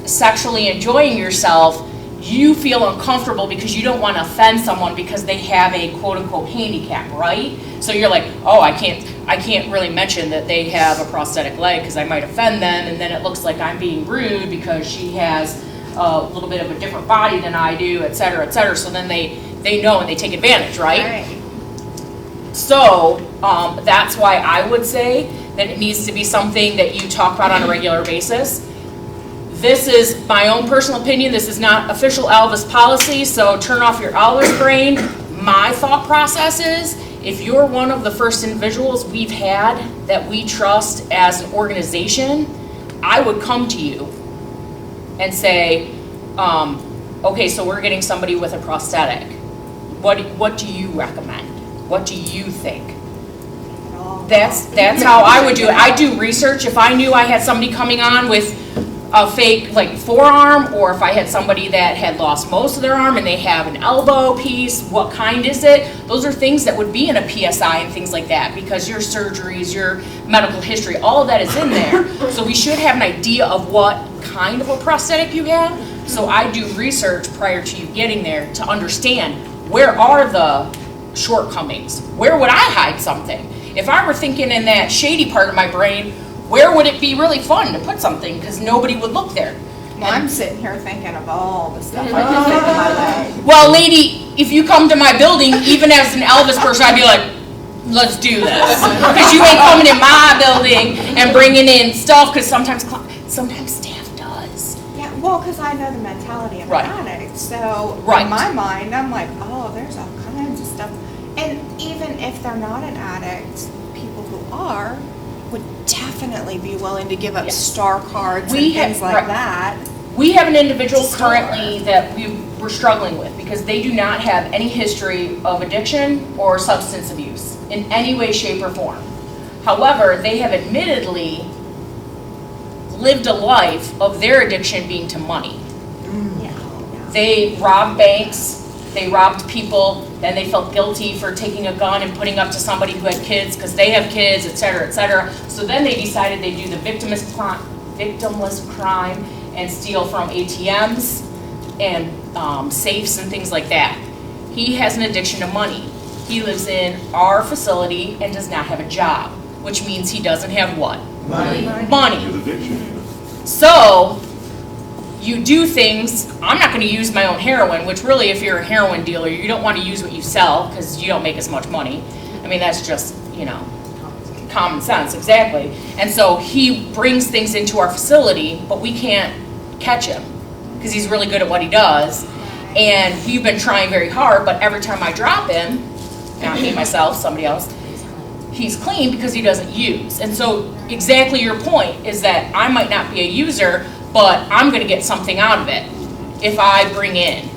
sexually enjoying yourself, you feel uncomfortable because you don't want to offend someone because they have a quote-unquote handicap, right? So you're like, oh, I can't really mention that they have a prosthetic leg because I might offend them, and then it looks like I'm being rude because she has a little bit of a different body than I do, et cetera, et cetera. So then they know and they take advantage, right? So that's why I would say that it needs to be something that you talk about on a regular basis. This is my own personal opinion. This is not official Alvis policy, so turn off your Alvis brain. My thought process is, if you're one of the first individuals we've had that we trust as an organization, I would come to you and say, okay, so we're getting somebody with a prosthetic. What do you recommend? What do you think? That's how I would do it. I do research. If I knew I had somebody coming on with a fake like forearm, or if I had somebody that had lost most of their arm and they have an elbow piece, what kind is it? Those are things that would be in a PSI and things like that, because your surgeries, your medical history, all of that is in there. So we should have an idea of what kind of a prosthetic you have. So I do research prior to you getting there to understand, where are the shortcomings? Where would I hide something? If I were thinking in that shady part of my brain, where would it be really fun to put something, because nobody would look there? Well, I'm sitting here thinking of all the stuff I could fit in my leg. Well, lady, if you come to my building, even as an Elvis person, I'd be like, let's do this. Because you ain't coming in my building and bringing in stuff, because sometimes staff does. Yeah, well, because I know the mentality of Right. an addict, so Right. in my mind, I'm like, oh, there's all kinds of stuff. And even if they're not an addict, people who are would definitely be willing to give up Yes. star cards We and have- things like right. that. We have an individual Sure. currently that we're struggling with, because they do not have any history of addiction or substance abuse in any way, shape, or form. However, they have admittedly lived a life of their addiction being to money. They robbed banks, they robbed people, then they felt guilty for taking a gun and putting up to somebody who had kids because they have kids, et cetera, et cetera. So then they decided they'd do the victimless crime and steal from ATMs and safes and things like that. He has an addiction to money. He lives in our facility and does not have a job, which means he doesn't have what? Money. His addiction. So, you do things, I'm not gonna use my own heroin, which really, if you're a heroin dealer, you don't wanna use what you sell, because you don't make as much money. I mean, that's just, common sense, exactly. And so he brings things into our facility, but we can't catch him, because he's really good at what he does. And we've been trying very hard, but every time I drop him, not me, myself, somebody else, he's clean because he doesn't use. And so exactly your point is that I might not be a user, but I'm gonna get something out of it if I bring in.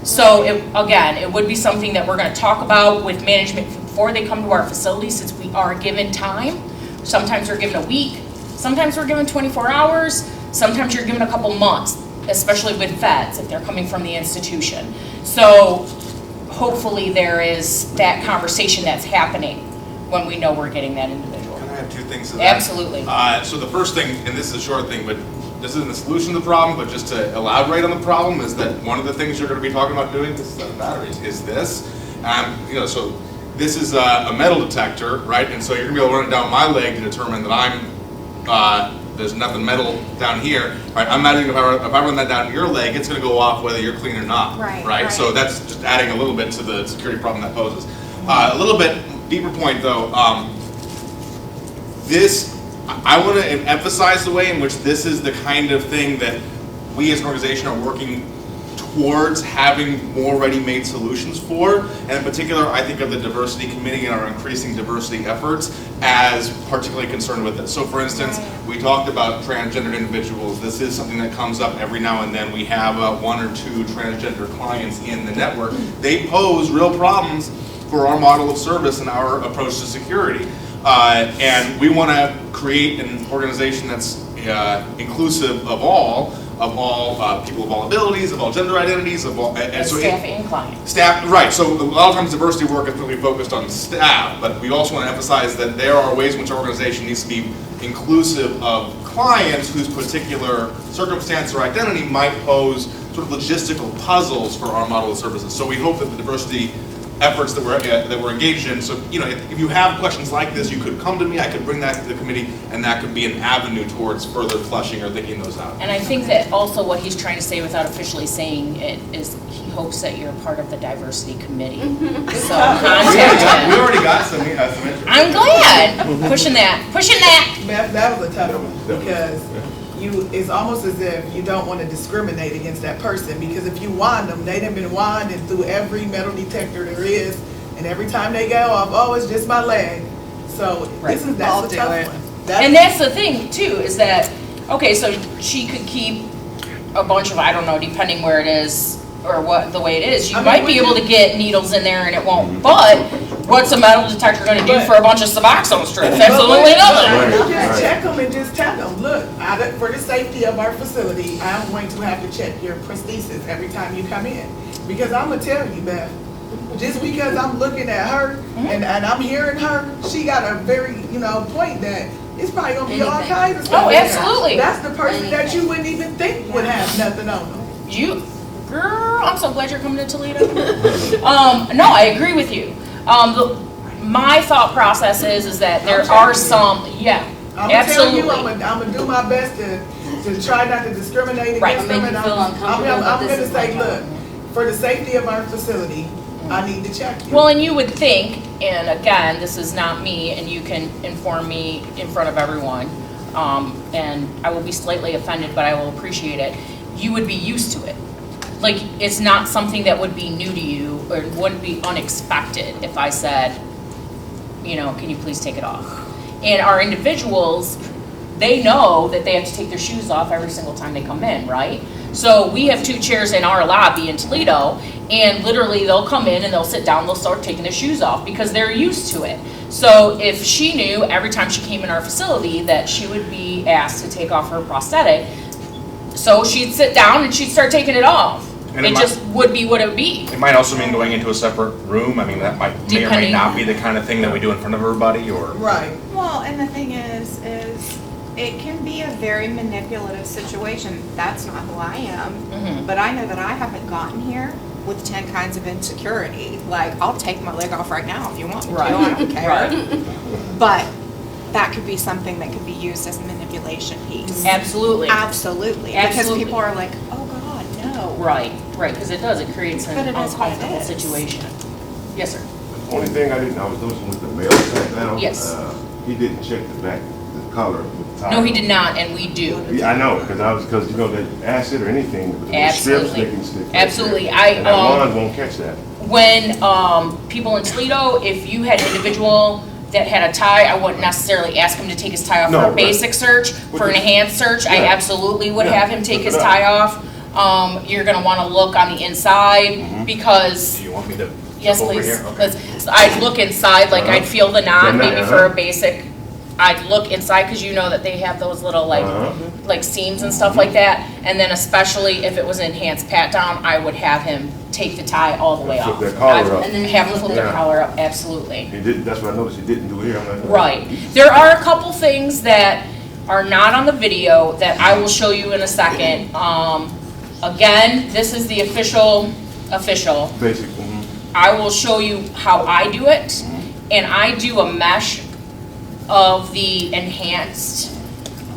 So again, it would be something that we're gonna talk about with management before they come to our facility, since we are given time. Sometimes we're given a week, sometimes we're given 24 hours, sometimes you're given a couple months, especially with feds, if they're coming from the institution. So hopefully there is that conversation that's happening when we know we're getting that individual. Can I add 2 things to that? Absolutely. So the first thing, and this is a short thing, but this isn't the solution to the problem, but just to elaborate on the problem, is that one of the things you're going to be talking about doing with the batteries is this. So this is a metal detector, right? And so you're going to be able to run it down my leg to determine that there's nothing metal down here, right? I'm imagining if I run that down your leg, it's going to go off whether you're clean or not, Right. So that's just adding a little bit to the security problem that poses. A little bit deeper point though, I want to emphasize the way in which this is the kind of thing that we as an organization are working towards having more ready-made solutions for, and in particular, I think of the diversity committee and our increasing diversity efforts as particularly concerned with it. So for instance, we talked about transgendered individuals. This is something that comes up every now and then. We have 1 or 2 transgender clients in the network. They pose real problems for our model of service and our approach to security. And we want to create an organization that's inclusive of all people of all abilities, of all gender identities, of all. And so Staff and client. Staff, right. So a lot of times diversity work is really focused on staff, but we also want to emphasize that there are ways in which our organization needs to be inclusive of clients whose particular circumstance or identity might pose sort of logistical puzzles for our model of services. So we hope that the diversity efforts that we're engaged in. So, if you have questions like this, you could come to me, I could bring that to the committee, and that could be an avenue towards further fleshing or thinking those out. And I think that also what he's trying to say without officially saying it is he hopes that you're part of the diversity committee. So contact We him. already got some interest. I'm glad. Pushing that. Beth, that was a tough one, because it's almost as if you don't want to discriminate against that person, because if you wind them, they done been winding through every metal detector there is, and every time they go off, oh, it's just my leg. So that's a tough one. And that's the thing too, is that, okay, so she could keep a bunch of, I don't know, depending where it is or what the way it is, you might be able to get needles in there and it won't, but what's a metal detector gonna do for a bunch of Suboxone strips? Absolutely nothing. Just check them and just tell them, look, for the safety of our facility, I'm going to have to check your prosthesis every time you come in. Because I'm gonna tell you, Beth, just because I'm looking at her and I'm hearing her, she got a very, point that it's probably gonna be all kinds of stuff. Oh, absolutely. That's the person that you wouldn't even think would have nothing on them. Girl, I'm so glad you're coming to Toledo. No, I agree with you. My thought process is that there are some, I'm absolutely. I'm gonna do my best to try not to discriminate against them. And I'm gonna say, look, for the safety of our facility, I need to check you. Well, and you would think, and again, this is not me, and you can inform me in front of everyone, and I will be slightly offended, but I will appreciate it. You would be used to it. Like, it's not something that would be new to you, or wouldn't be unexpected if I said, can you please take it off? And our individuals, they know that they have to take their shoes off every single time they come in, right? So we have 2 chairs in our lobby in Toledo, and literally they'll come in and they'll sit down, they'll start taking their shoes off because they're used to it. So if she knew every time she came in our facility that she would be asked to take off her prosthetic, so she'd sit down and she'd start taking it off. And it just would be what it would be. It might also mean going into a separate room. I mean, that may or may not be the kind of thing that we do in front of everybody, or. Right. Well, and the thing is it can be a very manipulative situation. That's not who I am. But I know that I haven't gotten here with 10 kinds of insecurity. Like, I'll take my leg off right now if you want me to. I don't care. But that could be something that could be used as a manipulation piece. Absolutely. Absolutely. Because Absolutely. people are like, oh God, no. Right, because it does, it creates But an it is what it uncomfortable is. situation. Yes, sir. Only thing I was noticing with the male sat down. Yes. He didn't check the back, the collar with the tie. No, he did not, and we do. Yeah, I know, because you know, the acid or anything, with the strips, they can stick. right Absolutely. there. I, And that wand won't catch that. When people in Toledo, if you had an individual that had a tie, I wouldn't necessarily ask him to take his tie off No, for a right. basic search. For an enhanced search, I Yeah. absolutely would Yeah, have him take look his it up. tie off. You're gonna wanna look on the inside Mm-hmm. because, Do you want me to? yes, jump over please. here? Okay. 'Cause I'd look inside, like I'd feel the knot, The knot, maybe for a uh-huh. basic. I'd look inside, cause you know that they have those little like seams and stuff like that. And then especially if it was enhanced pat down, I would have him take the tie all the way Flip off. that collar up. And then have him flip the Yeah. collar up, absolutely. He didn't, that's what I noticed, he didn't do here. I'm like, Right. There are a couple things that are not on the video that I will show you in a second. Again, this is the official. Basic, I will show you how I do it, and I do a mesh of the enhanced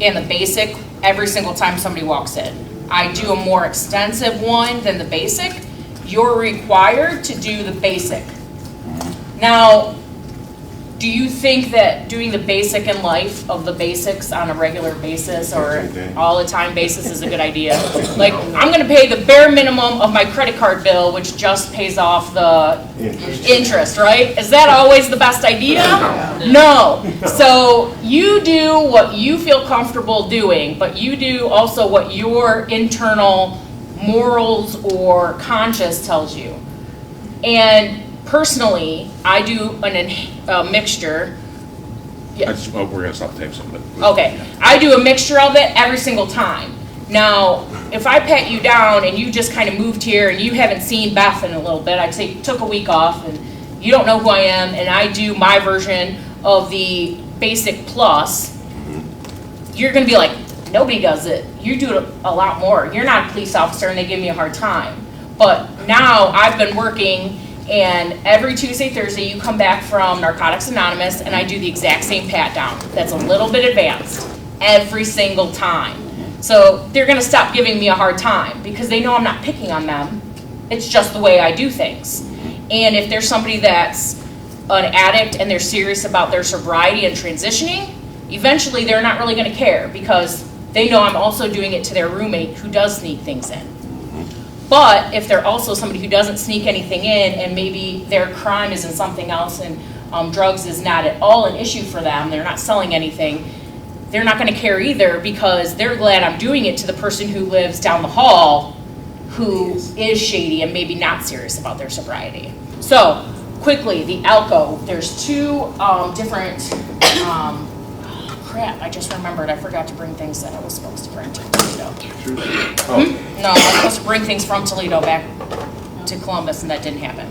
and the basic every single time somebody walks in. I do a more extensive one than the basic. You're required to do the basic. Now, do you think that doing the basic in life of the basics on a regular basis or all the time basis is a good idea? Like, I'm gonna pay the bare minimum of my credit card bill, which just pays off the interest, right? Is that always the best idea? No. So you do what you feel comfortable doing, but you do also what your internal morals or conscience tells you. And personally, I do a mixture. Yeah. We're gonna stop the tape soon, but. Okay, I do a mixture of it every single time. Now, if I pat you down and you just kind of moved here and you haven't seen Beth in a little bit, I'd say took a week off and you don't know who I am, and I do my version of the basic plus, you're gonna be like, nobody does it. You do it a lot more. You're not a police officer and they give me a hard time. But now I've been working, and every Tuesday, Thursday, you come back from Narcotics Anonymous and I do the exact same pat down. That's a little bit advanced every single time. So they're gonna stop giving me a hard time because they know I'm not picking on them. It's just the way I do things. And if there's somebody that's an addict and they're serious about their sobriety and transitioning, eventually they're not really gonna care because they know I'm also doing it to their roommate who does sneak things in. But if they're also somebody who doesn't sneak anything in and maybe their crime is in something else and drugs is not at all an issue for them, they're not selling anything, they're not gonna care either because they're glad I'm doing it to the person who lives down the hall who is shady and maybe not serious about their sobriety. So, quickly, the Alco, there's two different, crap, I just remembered, I forgot to bring things that I was supposed to bring to Toledo. No, I was supposed to bring things from Toledo back to Columbus and that didn't happen.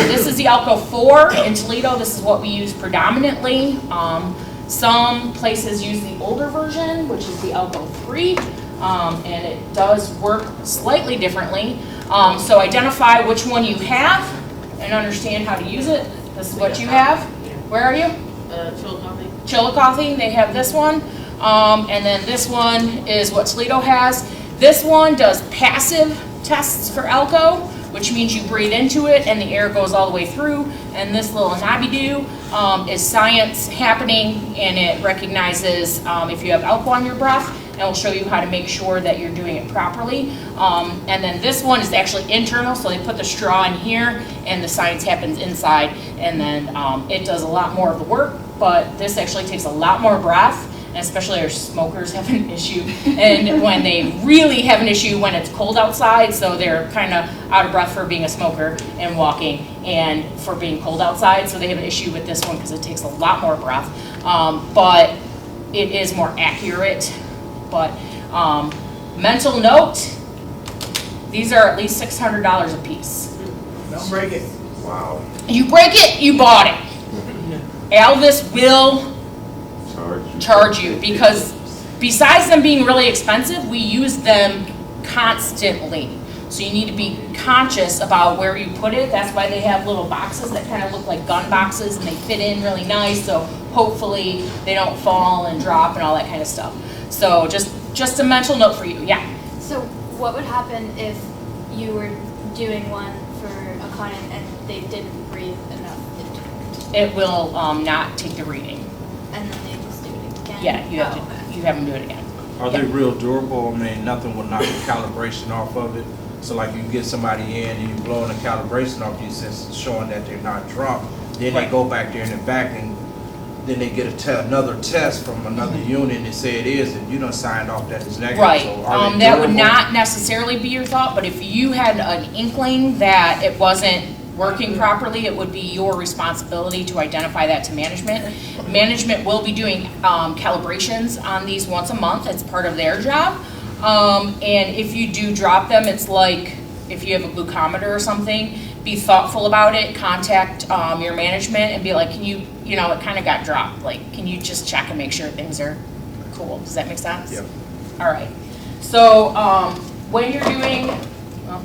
This is the Alco 4 in Toledo, this is what we use predominantly. Some places use the older version, which is the Alco 3, and it does work slightly differently. So identify which one you have and understand how to use it. This is what you have. Where are you? Chillicothe, they have this one. And then this one is what Toledo has. This one does passive tests for Alco, which means you breathe into it and the air goes all the way through. And this little knobby-doo is science happening, and it recognizes if you have Alco on your breath, and will show you how to make sure that you're doing it properly. And then this one is actually internal, so they put the straw in here and the science happens inside, and then it does a lot more of the work, but this actually takes a lot more breath, and especially our smokers have an issue, and when they really have an issue when it's cold outside, so they're kind of out of breath for being a smoker and walking, and for being cold outside, so they have an issue with this one because it takes a lot more breath, but it is more accurate. But mental note, these are at least $600 a piece. Don't break it. Wow. You break it, you bought it. Alvis will charge you because besides them being really expensive, we use them constantly. So you need to be conscious about where you put it. That's why they have little boxes that kind of look like gun boxes and they fit in really nice. So hopefully they don't fall and drop and all that kind of stuff. So just a mental note for you, yeah. So what would happen if you were doing one for a client and they didn't breathe enough into it? It will not take the reading. And then they just do it again? Yeah, you have Oh, to, okay. you have them do it again. Are they real durable? I mean, nothing will knock the calibration off of it. So like you get somebody in and you blowing the calibration off these sensors showing that they're not drunk. Then they go back there and they're back and then they get another test from another unit and they say it is, and you done signed off that it's negative. Right, So are they that would durable? not necessarily be your thought, but if you had an inkling that it wasn't working properly, it would be your responsibility to identify that to management. Management will be doing calibrations on these once a month, it's part of their job. And if you do drop them, it's like if you have a glucometer or something, be thoughtful about it, contact your management and be like, can you, it kind of got dropped, like, can you just check and make sure things are cool? Does that make sense? Yep. All right. So when you're doing,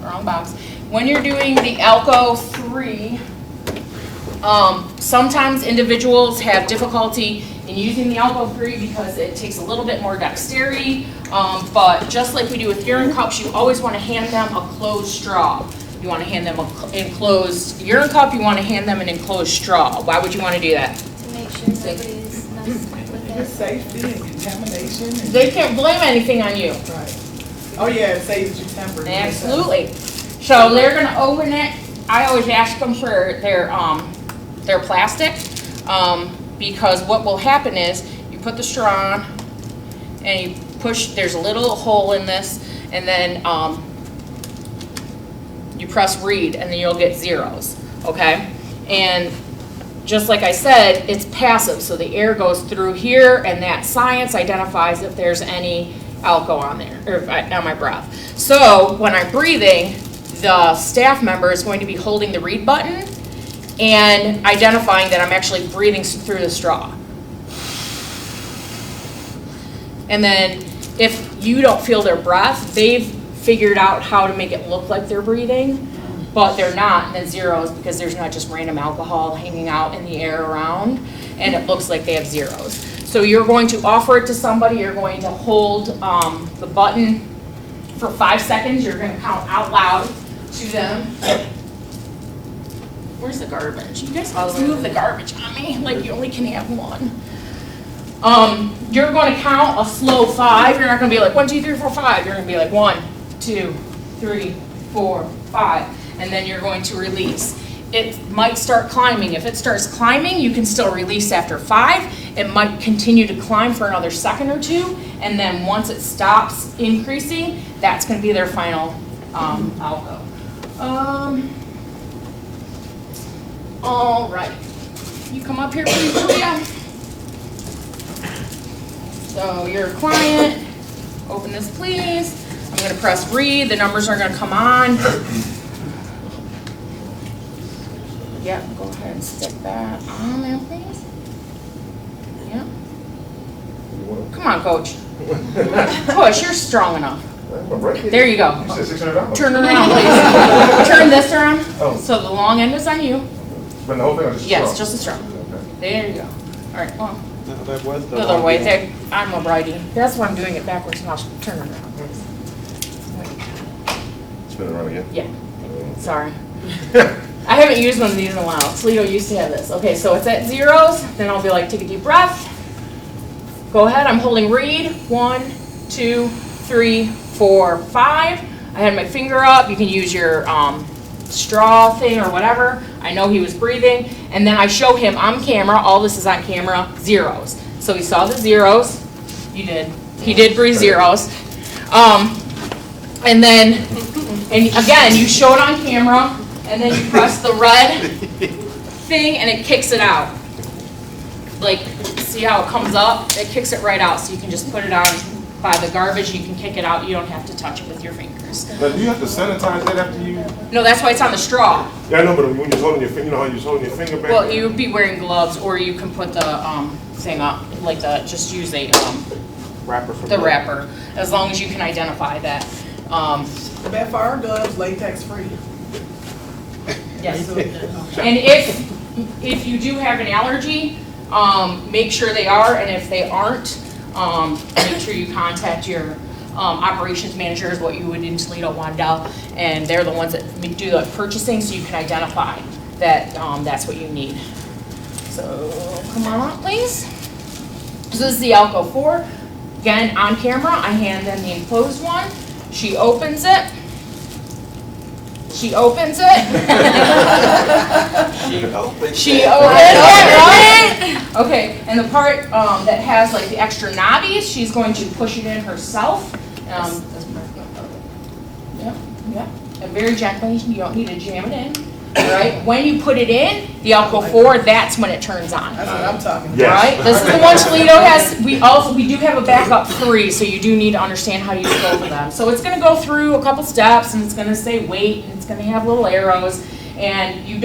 wrong box. When you're doing the Alco 3, sometimes individuals have difficulty in using the Alco 3 because it takes a little bit more dexterity. But just like we do with urine cups, you always want to hand them a closed straw. You want to hand them an enclosed urine cup, you want to hand them an enclosed straw. Why would you want to do that? To make sure nobody's messing with For it. safety and contamination. And, They can't blame anything on you. right. Oh, yeah, it saves you temper. Absolutely. So they're gonna open it. I always ask them for their plastic, because what will happen is you put the straw on and you push, there's a little hole in this, and then you press read and then you'll get zeros, okay? And just like I said, it's passive, so the air goes through here and that science identifies if there's any alcohol on there, or on my breath. So when I'm breathing, the staff member is going to be holding the read button and identifying that I'm actually breathing through the straw. And then if you don't feel their breath, they've figured out how to make it look like they're breathing, but they're not, and then zeros because there's not just random alcohol hanging out in the air around, and it looks like they have zeros. So you're going to offer it to somebody, you're going to hold the button for 5 seconds, you're gonna count out loud to them. Where's the garbage? You guys always move the garbage on me, like you only can have one. You're gonna count a slow 5, you're not gonna be like 1, 2, 3, 4, 5, you're gonna be like 1, 2, 3, 4, 5, and then you're going to release. It might start climbing. If it starts climbing, you can still release after 5. It might continue to climb for another second or 2, and then once it stops increasing, that's going to be their final alco. All right. You come up here, please, Julia. So your client, open this, please. I'm going to press read. The numbers are going to come on. Yeah, go ahead and stick that on there, please. Yeah. Come on, coach. Push, you're strong enough. There you go. You said $600. Turn it around, please. Turn this around. Oh. So the long end is on you. But the whole thing was just Yes, straw. just a straw. Okay. There you go. All right, well, That was the other way. There. I'm a righty. That's why I'm doing it backwards. Now turn it around, please. Spin it around again. Yeah. Sorry. I haven't used one of these in a while. Toledo used to have this. Okay, so it's at zeros. Then I'll be like, take a deep breath. Go ahead. I'm holding read. 1, 2, 3, 4, 5. I had my finger up. You can use your straw thing or whatever. I know he was breathing. And then I show him on camera. All this is on camera. Zeros. So he saw the zeros. You did. He did breathe zeros. And then, and again, you show it on camera. And then you press the red thing and it kicks it out. Like, see how it comes up? It kicks it right out, so you can just put it on by the garbage, you can kick it out, you don't have to touch it with your fingers. But do you have to sanitize that after you? No, that's why it's on the straw. Yeah, I know, but when you're holding your finger, you know how you're holding your finger back? Well, you would be wearing gloves, or you can put the thing up, like just use a Wrapper for the wrapper, as long as you can identify that. Beth, for our gloves, latex free. Yes. And if you do have an allergy, make sure they are, and if they aren't, make sure you contact your operations manager, is what you would in Toledo, Wandell, and they're the ones that do the purchasing, so you can identify that that's what you need. So come on up, please. So this is the Alco 4. Again, on camera, I hand them the enclosed one. She opens it. She opens it. She opens it, right? Okay, and the part that has like the extra knobbies, she's going to push it in herself. Yeah, and very gently. You don't need to jam it in. All right. When you put it in, the Alco 4, that's when it turns on. That's what I'm talking about. Yes. Right? This is the one Toledo has. We do have a backup 3, so you do need to understand how to use both of them. So it's going to go through a couple steps, and it's going to say wait, and it's going to have little arrows, and you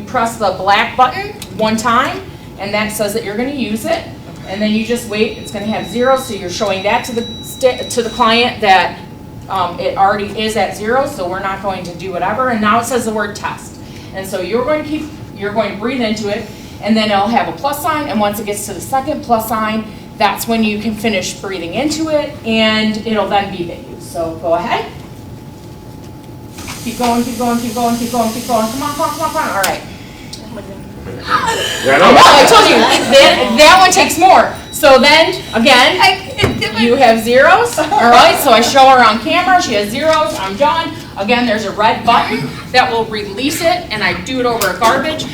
press the black button one time, and that says that you're going to use it, and then you just wait. It's going to have 0, so you're showing that to the client that it already is at 0, so we're not going to do whatever. And now it says the word test. And so you're going to breathe into it, and then it'll have a plus sign, and once it gets to the second plus sign, that's when you can finish breathing into it, and it'll then beep at you. So go ahead. Keep going, keep going, keep going, keep going, keep going. Come on, come on, come on, come on. All right. Yeah, No, I told you, that one takes more. So then, again, you have 0s, all right? So I show her on camera, she has 0s, I'm done. Again, there's a red button that will release it, and I do it over a garbage.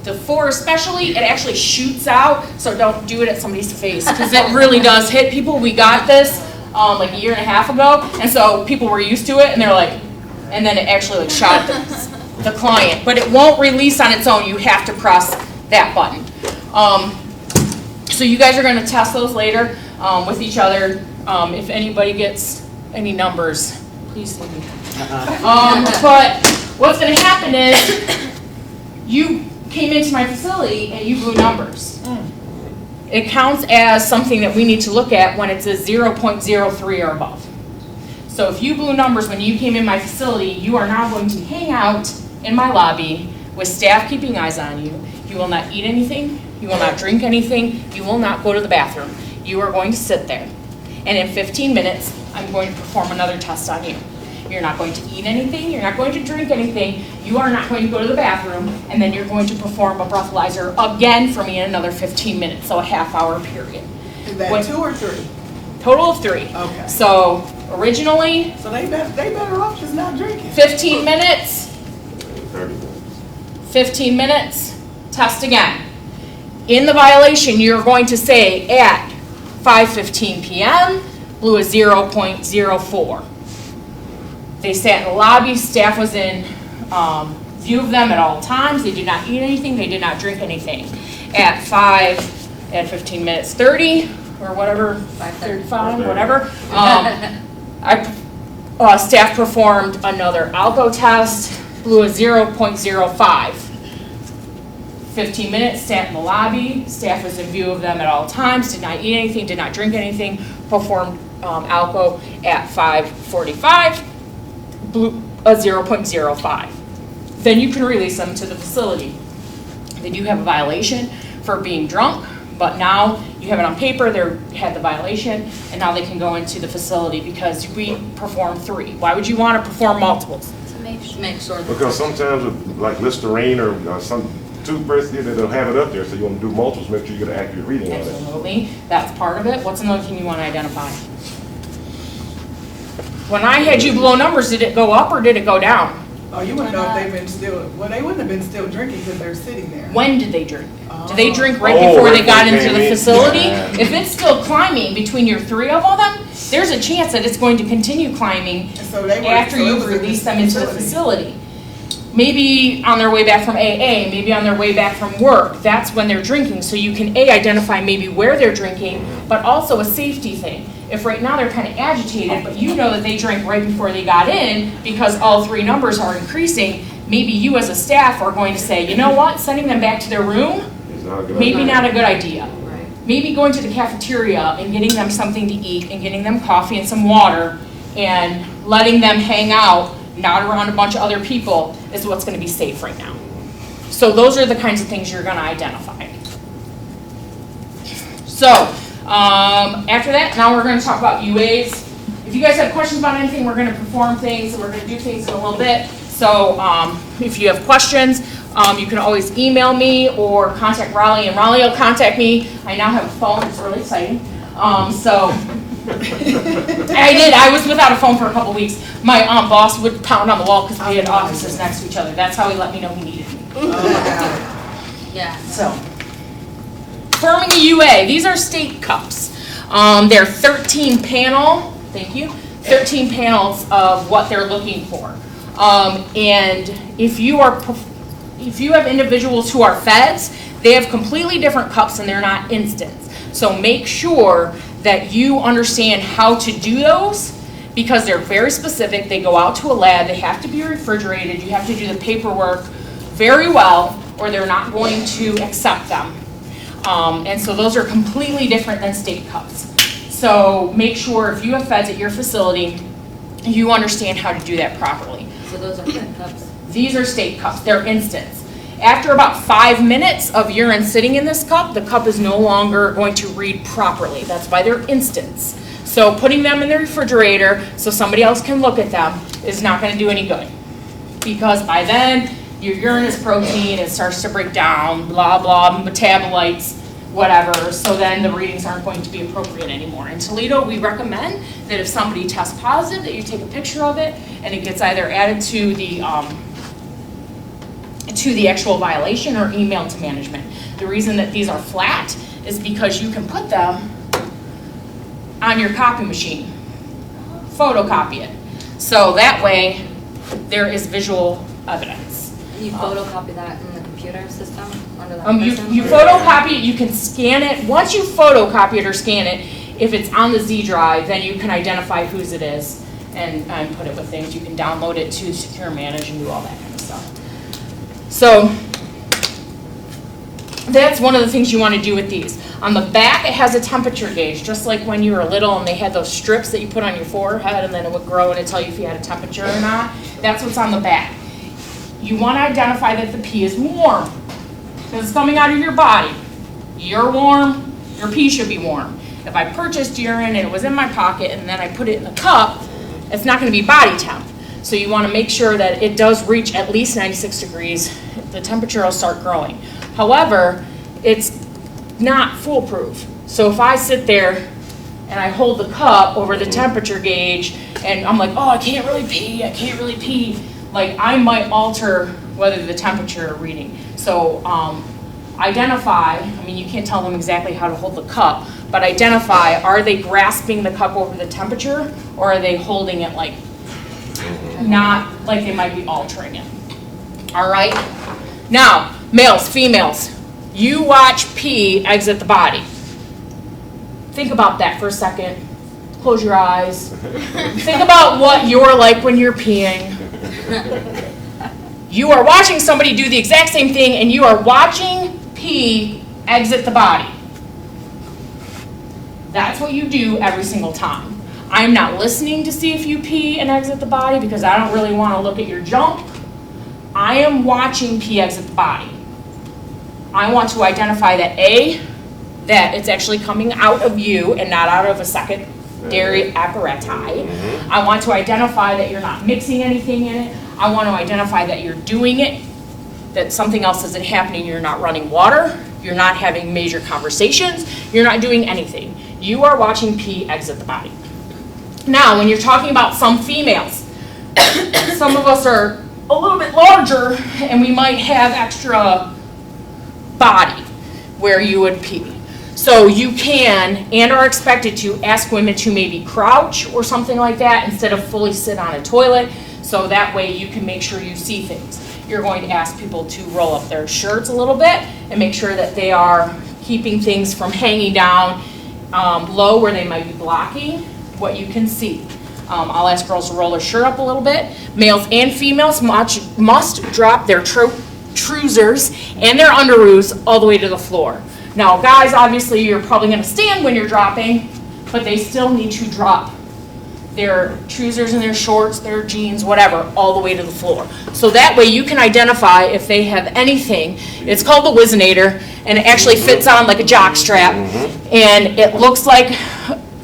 The 4 especially, it actually shoots out, so don't do it at somebody's face, because it really does hit people. We got this like a year and a half ago, and so people were used to it, and they're like, and then it actually like shot the client. But it won't release on its own, you have to press that button. So you guys are going to test those later with each other. If anybody gets any numbers, please leave me. But what's going to happen is you came into my facility and you blew numbers. It counts as something that we need to look at when it's a 0.03 or above. So if you blew numbers when you came in my facility, you are now going to hang out in my lobby with staff keeping eyes on you. You will not eat anything. You will not drink anything. You will not go to the bathroom. You are going to sit there. And in 15 minutes, I'm going to perform another test on you. You're not going to eat anything. You're not going to drink anything. You are not going to go to the bathroom. And then you're going to perform a breathalyzer again for me in another 15 minutes, so a half-hour period. Is that 2 or 3? Total of 3. Okay. So originally, So they better off just not drinking. 15 minutes, 30 minutes. 15 minutes, test again. In the violation, you're going to say at 5:15 p.m., blew a 0.04. They sat in the lobby, staff was in view of them at all times. They did not eat anything, they did not drink anything. At 15 minutes 30, or whatever, 5:35, whatever, staff performed another Alco test, blew a 0.05. 15 minutes, sat in the lobby, staff was in view of them at all times, did not eat anything, did not drink anything, performed Alco at 5:45, blew a 0.05. Then you can release them to the facility. They do have a violation for being drunk, but now you have it on paper, they had the violation, and now they can go into the facility because we perform 3. Why would you want to perform multiples? To make sure. Make sure that. Because sometimes with like Listerine or some toothbrush, they'll have it up there, so you want to do multiples, make sure you get an accurate reading on it. Absolutely, that's part of it. What's another thing you want to identify? When I had you blow numbers, did it go up or did it go down? Oh, you want to know if they've been still, well, they wouldn't have been still drinking because they're sitting there. When did they drink? Did they drink right Oh, before right they got when they into the came in. facility? Yeah. If it's still climbing between your 3 of them, there's a chance that it's going to continue climbing And so they were. after so it you was in release them into the facility. Maybe on their way back from AA, maybe on their way back from work, that's when they're drinking. So you can identify maybe where they're drinking, but also a safety thing. If right now they're kind of agitated, but you know that they drank right before they got in because all 3 numbers are increasing, maybe you as a staff are going to say, you know what, sending them back to their room, It's not a good maybe idea. not a good idea. Right. Maybe going to the cafeteria and getting them something to eat and getting them coffee and some water and letting them hang out, not around a bunch of other people, is what's gonna be safe right now. So those are the kinds of things you're gonna identify. So, after that, now we're gonna talk about UAs. If you guys have questions about anything, we're gonna perform things, and we're gonna do things in a little bit. So, if you have questions, you can always email me or contact Raleigh, and Raleigh will contact me. I now have a phone, it's really exciting. I was without a phone for a couple weeks. My boss would pound on the wall because we had offices next to each other. That's how he let me know he needed me. Yeah. So, forming a UA, these are state cups. They're 13 panel, thank you, 13 panels of what they're looking for. And if you have individuals who are feds, they have completely different cups and they're not instants. So make sure that you understand how to do those because they're very specific. They go out to a lab, they have to be refrigerated, you have to do the paperwork very well or they're not going to accept them. And so those are completely different than state cups. So make sure if you have feds at your facility, you understand how to do that properly. So those are good cups? These are state cups, they're instants. After about 5 minutes of urine sitting in this cup, the cup is no longer going to read properly. That's why they're instants. So putting them in the refrigerator so somebody else can look at them is not going to do any good. Because by then, your urine is protein, it starts to break down, blah, blah, metabolites, whatever. So then the readings aren't going to be appropriate anymore. In Toledo, we recommend that if somebody tests positive, that you take a picture of it and it gets either added to the actual violation or emailed to management. The reason that these are flat is because you can put them on your copy machine, photocopy it. So that way there is visual evidence. You photocopy that in the computer system under that You photocopy it, you can scan it. Once you photocopy it or scan it, if it's on the Z drive, then you can identify whose it is and put it with things. You can download it to Secure Manage and do all that kind of stuff. So that's one of the things you want to do with these. On the back, it has a temperature gauge, just like when you were little and they had those strips that you put on your forehead and then it would grow and it'd tell you if you had a temperature or not. That's what's on the back. You want to identify that the pee is warm because it's coming out of your body. You're warm, your pee should be warm. If I purchased urine and it was in my pocket and then I put it in a cup, it's not going to be body temp. So you want to make sure that it does reach at least 96 degrees. The temperature will start growing. However, it's not foolproof. So if I sit there and I hold the cup over the temperature gauge and I'm like, oh, I can't really pee, like I might alter whether the temperature reading. So identify, I mean, you can't tell them exactly how to hold the cup, but identify, are they grasping the cup over the temperature or are they holding it like, not like they might be altering it. All right? Now, males, females, you watch pee exit the body. Think about that for a second. Close your eyes. Think about what you're like when you're peeing. You are watching somebody do the exact same thing and you are watching pee exit the body. That's what you do every single time. I'm not listening to see if you pee and exit the body because I don't really want to look at your jump. I am watching pee exit the body. I want to identify that that it's actually coming out of you and not out of a secondary apparatus. I want to identify that you're not mixing anything in it. I want to identify that you're doing it, that something else isn't happening. You're not running water. You're not having major conversations. You're not doing anything. You are watching pee exit the body. Now, when you're talking about some females, some of us are a little bit larger and we might have extra body where you would pee. So you can and are expected to ask women to maybe crouch or something like that instead of fully sit on a toilet, so that way you can make sure you see things. You're going to ask people to roll up their shirts a little bit and make sure that they are keeping things from hanging down low where they might be blocking what you can see. I'll ask girls to roll their shirt up a little bit. Males and females must drop their trousers and their underoos all the way to the floor. Now guys, obviously you're probably going to stand when you're dropping, but they still need to drop their trousers and their shorts, their jeans, whatever, all the way to the floor. So that way you can identify if they have anything. It's called the Whizzinator, and it actually fits on like a jock strap, and it looks like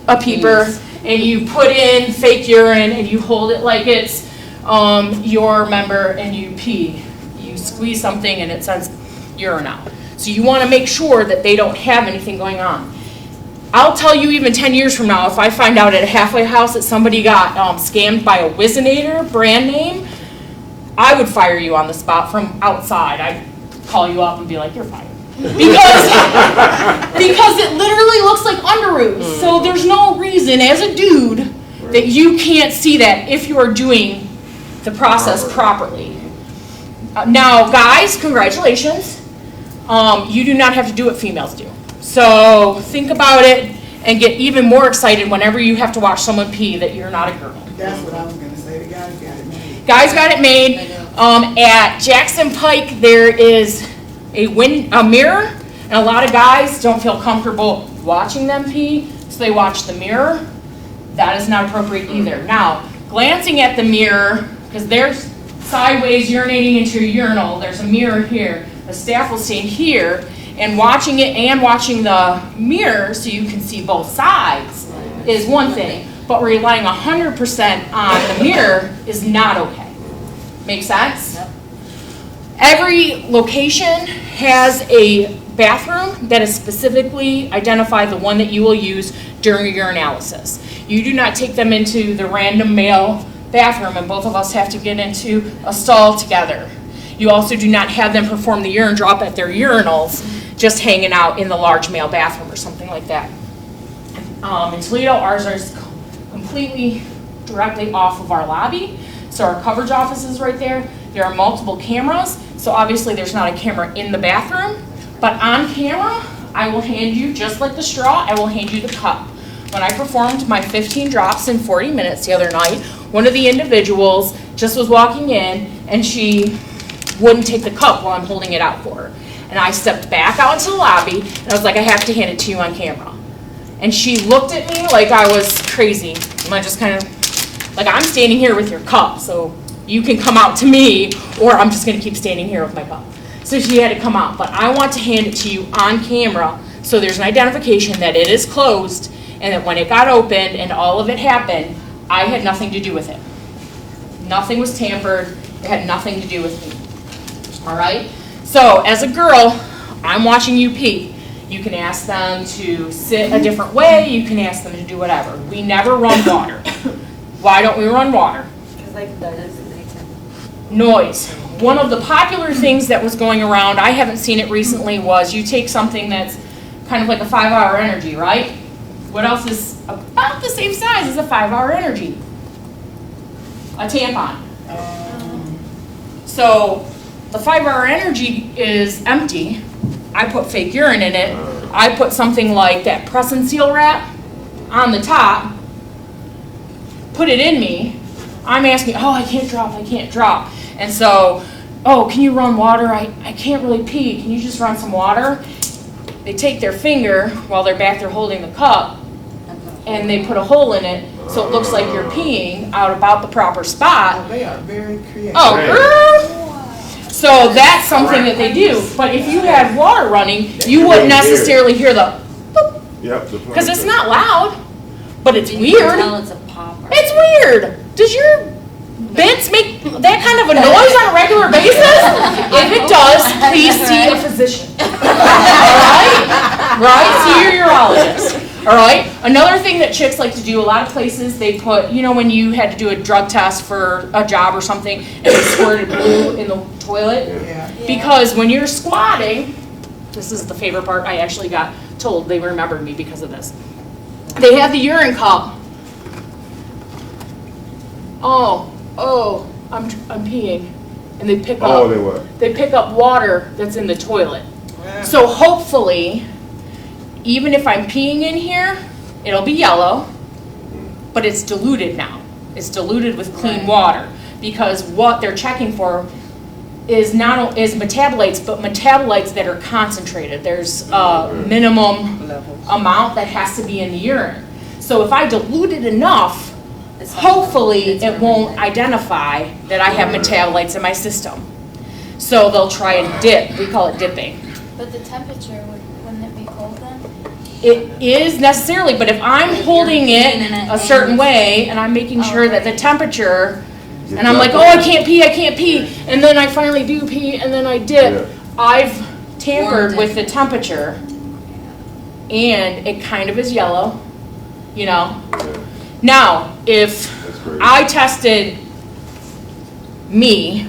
a peeper, and you put in fake urine, and you hold it like it's your member, and you pee. You squeeze something, and it sends urine out. So you want to make sure that they don't have anything going on. I'll tell you even 10 years from now, if I find out at a halfway house that somebody got scammed by a Whizzinator brand name, I would fire you on the spot from outside. I'd call you up and be like, you're fired. Because it literally looks like Underoos. So there's no reason as a dude that you can't see that if you are doing the process properly. Now, guys, congratulations. You do not have to do what females do. So think about it and get even more excited whenever you have to watch someone pee that you're not a girl. That's what I was gonna say, the guys got it made. Guys got it made. At Jackson Pike, there is a mirror, and a lot of guys don't feel comfortable watching them pee, so they watch the mirror. That is not appropriate either. Now, glancing at the mirror, because they're sideways urinating into your urinal, there's a mirror here. The staff will stand here, and watching it and watching the mirror so you can see both sides is one thing, but relying 100% on the mirror is not okay. Make sense? Yep. Every location has a bathroom that is specifically identified, the one that you will use during your urinalysis. You do not take them into the random male bathroom, and both of us have to get into a stall together. You also do not have them perform the urine drop at their urinals, just hanging out in the large male bathroom or something like that. In Toledo, ours is completely directly off of our lobby, so our coverage office is right there. There are multiple cameras, so obviously there's not a camera in the bathroom, but on camera, I will hand you, just like the straw, I will hand you the cup. When I performed my 15 drops in 40 minutes the other night, one of the individuals just was walking in, and she wouldn't take the cup while I'm holding it out for her. And I stepped back out into the lobby, and I was like, I have to hand it to you on camera. And she looked at me like I was crazy. And I just kind of, like, I'm standing here with your cup, so you can come out to me, or I'm just going to keep standing here with my cup. So she had to come out. But I want to hand it to you on camera, so there's an identification that it is closed, and that when it got opened and all of it happened, I had nothing to do with it. Nothing was tampered. It had nothing to do with me. All right? So, as a girl, I'm watching you pee. You can ask them to sit a different way. You can ask them to do whatever. We never run water. Why don't we run water? Because like noise. Noise. One of the popular things that was going around, I haven't seen it recently, was you take something that's kind of like a 5-hour energy, right? What else is about the same size as a 5-hour energy? A tampon. So, the 5-hour energy is empty. I put fake urine in it. I put something like that press and seal wrap on the top, put it in me. I'm asking, oh, I can't drop. And so, oh, can you run water? I can't really pee. Can you just run some water? They take their finger while they're back there holding the cup, and they put a hole in it so it looks like you're peeing out about the proper spot. Oh, they are very creative. Oh, girl! So that's something that they do. But if you had water running, you wouldn't necessarily hear the boop. Yep. Because it's not loud, but it's You weird. can tell it's a popper. It's weird. Does your bits make that kind of a noise on a regular basis? If it does, please see a physician. Right? See your urologist. All right? Another thing that chicks like to do, a lot of places, they put, you know when you had to do a drug test for a job or something, and they squirted blue in the toilet? Yeah. Because when you're squatting, this is the favorite part, I actually got told, they remembered me because of this. They have the urine cup. I'm peeing. And they pick up. Oh, they what? They pick up water that's in the toilet. So hopefully, even if I'm peeing in here, it'll be yellow, but it's diluted now. It's diluted with clean water, because what they're checking for is metabolites, but metabolites that are concentrated. There's a minimum amount that has to be in the urine. So if I dilute it enough, hopefully it won't identify that I have metabolites in my system. So they'll try and dip, we call it dipping. But the temperature, wouldn't it be cold then? It is necessarily, but if I'm holding it a certain way and I'm making sure that the temperature, and I'm like, oh, I can't pee, and then I finally do pee, and then I dip, I've tampered with the temperature, and it kind of is yellow, you know? Now, if I tested me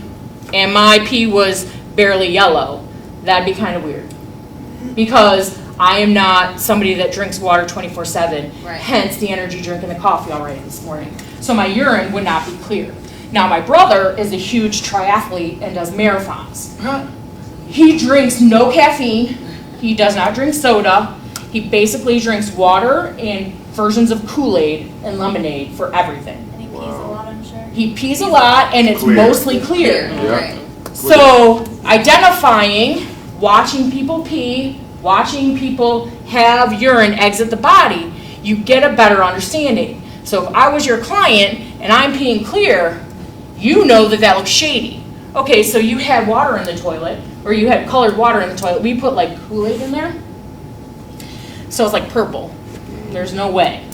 and my pee was barely yellow, that'd be kind of weird. Because I am not somebody that drinks water 24/7, hence the energy drink and the coffee already this morning. So my urine would not be clear. Now my brother is a huge triathlete and does marathons. He drinks no caffeine, he does not drink soda, he basically drinks water and versions of Kool-Aid and lemonade for everything. And he pees a lot, I'm sure. He pees a lot and it's mostly clear. Right. So identifying, watching people pee, watching people have urine exit the body, you get a better understanding. So if I was your client and I'm peeing clear, you know that that looks shady. Okay, so you had water in the toilet, or you had colored water in the toilet. We put like Kool-Aid in there. So it's like purple. There's no way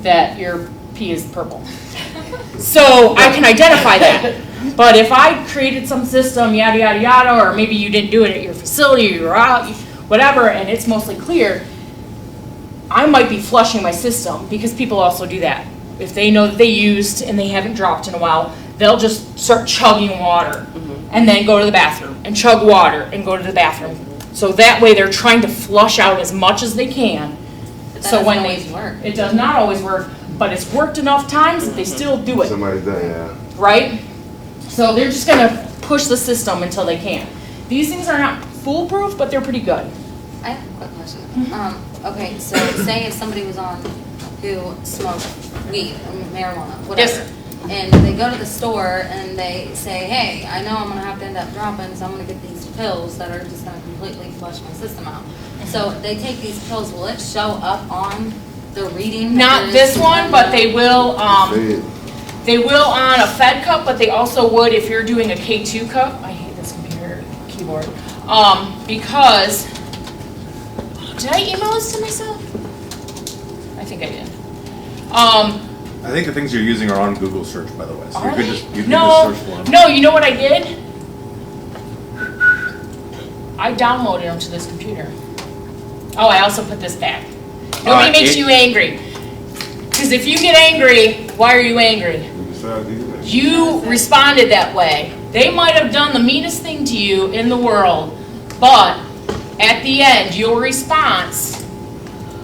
that your pee is purple. So I can identify that. But if I created some system, yada, yada, yada, or maybe you didn't do it at your facility, or you're out, whatever, and it's mostly clear, I might be flushing my system, because people also do that. If they know that they used and they haven't dropped in a while, they'll just start chugging water and then go to the bathroom and chug water and go to the bathroom. So that way they're trying to flush out as much as they can. But that So doesn't when always work. it does not always work, but it's worked enough times that they still do it, Somebody's done, yeah. right? So they're just gonna push the system until they can. These things are not foolproof, but they're pretty good. I have a quick question. Okay, so say if somebody was on who smoked weed, marijuana, whatever. Yes. And they go to the store and they say, hey, I know I'm gonna have to end up dropping, so I'm gonna get these pills that are just gonna completely flush my system out. So they take these pills, will it show up on the reading? Not this one, but they will, they will on a Fed cup, but they also would if you're doing a K2 cup. I hate this computer keyboard. Because, did I email this to myself? I think I did. I think the things you're using are on Google search, by the way, so you could just search for them. No, you know what I did? I downloaded them to this computer. Oh, I also put this back. Nobody makes you angry. Because if you get angry, why are you angry? You responded that way. They might have done the meanest thing to you in the world, but at the end, your response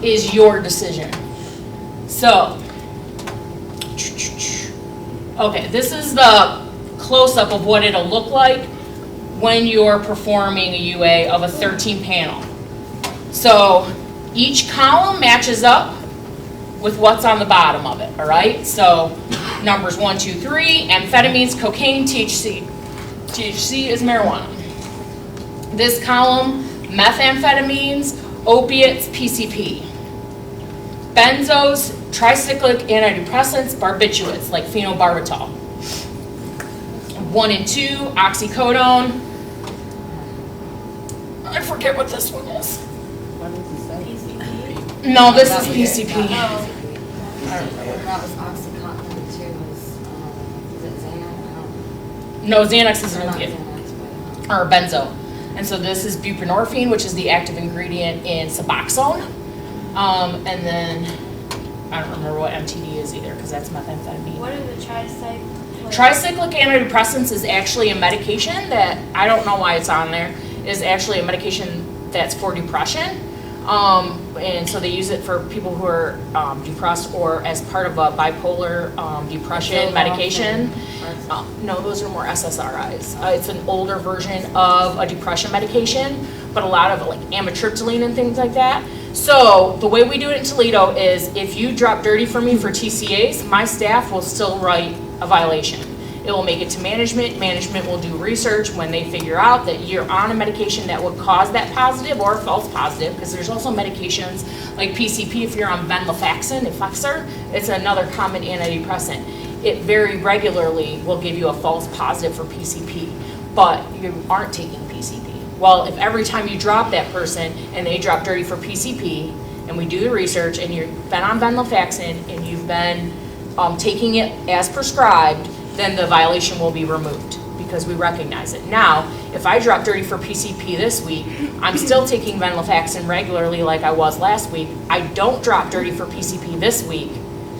is your decision. So, okay, this is the close-up of what it'll look like when you're performing a UA of a 13 panel. So each column matches up with what's on the bottom of it, all right? So numbers 1, 2, 3, amphetamines, cocaine, THC. THC is marijuana. This column, methamphetamines, opiates, PCP. Benzos, tricyclic antidepressants, barbiturates like phenobarbital. 1 and 2, oxycodone. I forget what this one is. No, this is PCP. That was Oxycontin too, is it Xanax? No, Xanax is an Not opiate, Xanax, but, or benzo. And so this is buprenorphine, which is the active ingredient in Suboxone. And then, I don't remember what MTD is either, because that's methamphetamine. What are the tricyclic? Tricyclic antidepressants is actually a medication that, I don't know why it's on there, is actually a medication that's for depression. And so they use it for people who are depressed or as part of a bipolar depression medication. No, those are more SSRIs. It's an older version of a depression medication, but a lot of like amitriptyline and things like that. So the way we do it in Toledo is if you drop dirty for me for TCAs, my staff will still write a violation. It will make it to management. Management will do research when they figure out that you're on a medication that would cause that positive or false positive, because there's also medications like PCP. If you're on venlafaxine, Effexor, it's another common antidepressant. It very regularly will give you a false positive for PCP, but you aren't taking PCP. Well, if every time you drop that person and they drop dirty for PCP, and we do the research, and you've been on venlafaxine and you've been taking it as prescribed, then the violation will be removed because we recognize it. Now, if I drop dirty for PCP this week, I'm still taking venlafaxine regularly like I was last week. I don't drop dirty for PCP this week,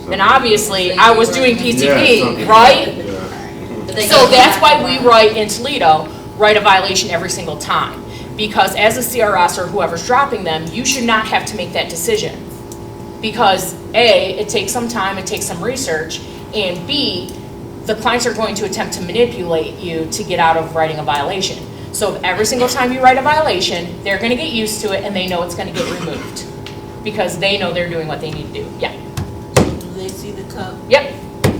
then obviously I was doing PCP, right? So that's why we write in Toledo, write a violation every single time. Because as a CRS or whoever's dropping them, you should not have to make that decision. Because A, it takes some time, it takes some research, and B, the clients are going to attempt to manipulate you to get out of writing a violation. So every single time you write a violation, they're gonna get used to it and they know it's gonna get removed. Because they know they're doing what they need to do, yeah. Do they see the cup? Yep,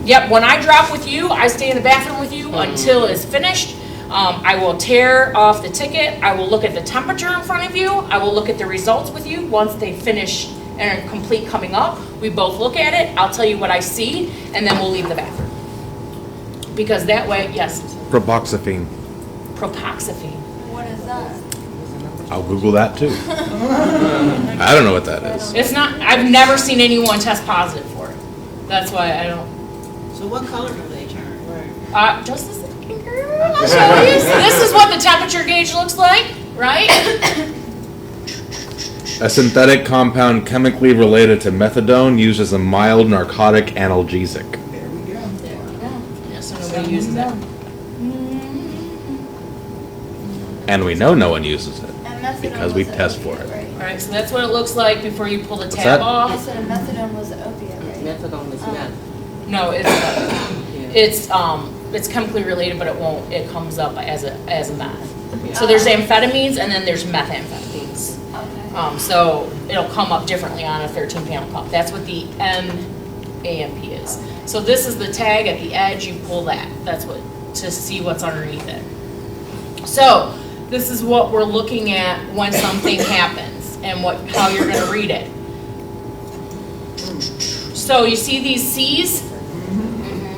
yep, when I drop with you, I stay in the bathroom with you until it's finished. I will tear off the ticket, I will look at the temperature in front of you, I will look at the results with you once they finish and are complete coming up. We both look at it, I'll tell you what I see, and then we'll leave the bathroom. Because that way, yes, Propoxyphene. propoxyphene. What is that? I'll Google that too. I don't know what that is. It's not, I've never seen anyone test positive for it. That's why I don't, So what color do they turn? just a second, girl, I'll show you. So this is what the temperature gauge looks like, right? A synthetic compound chemically related to methadone used as a mild narcotic analgesic. There we go. Yeah, so nobody uses that. And we know no one uses it And methadone because we was an test for opiate, it. right? Alright, so that's what it looks like before you pull the What's tab that? I off. said a methadone was an opiate, right? Methadone is meth. No, it's chemically related, but it comes up as a meth. So there's amphetamines and then there's methamphetamines. Okay. So it'll come up differently on a 13-panel cup. That's what the MAMP is. So this is the tag at the edge, you pull that. That's what, to see what's underneath it. So this is what we're looking at when something happens and how you're gonna read it. So you see these C's?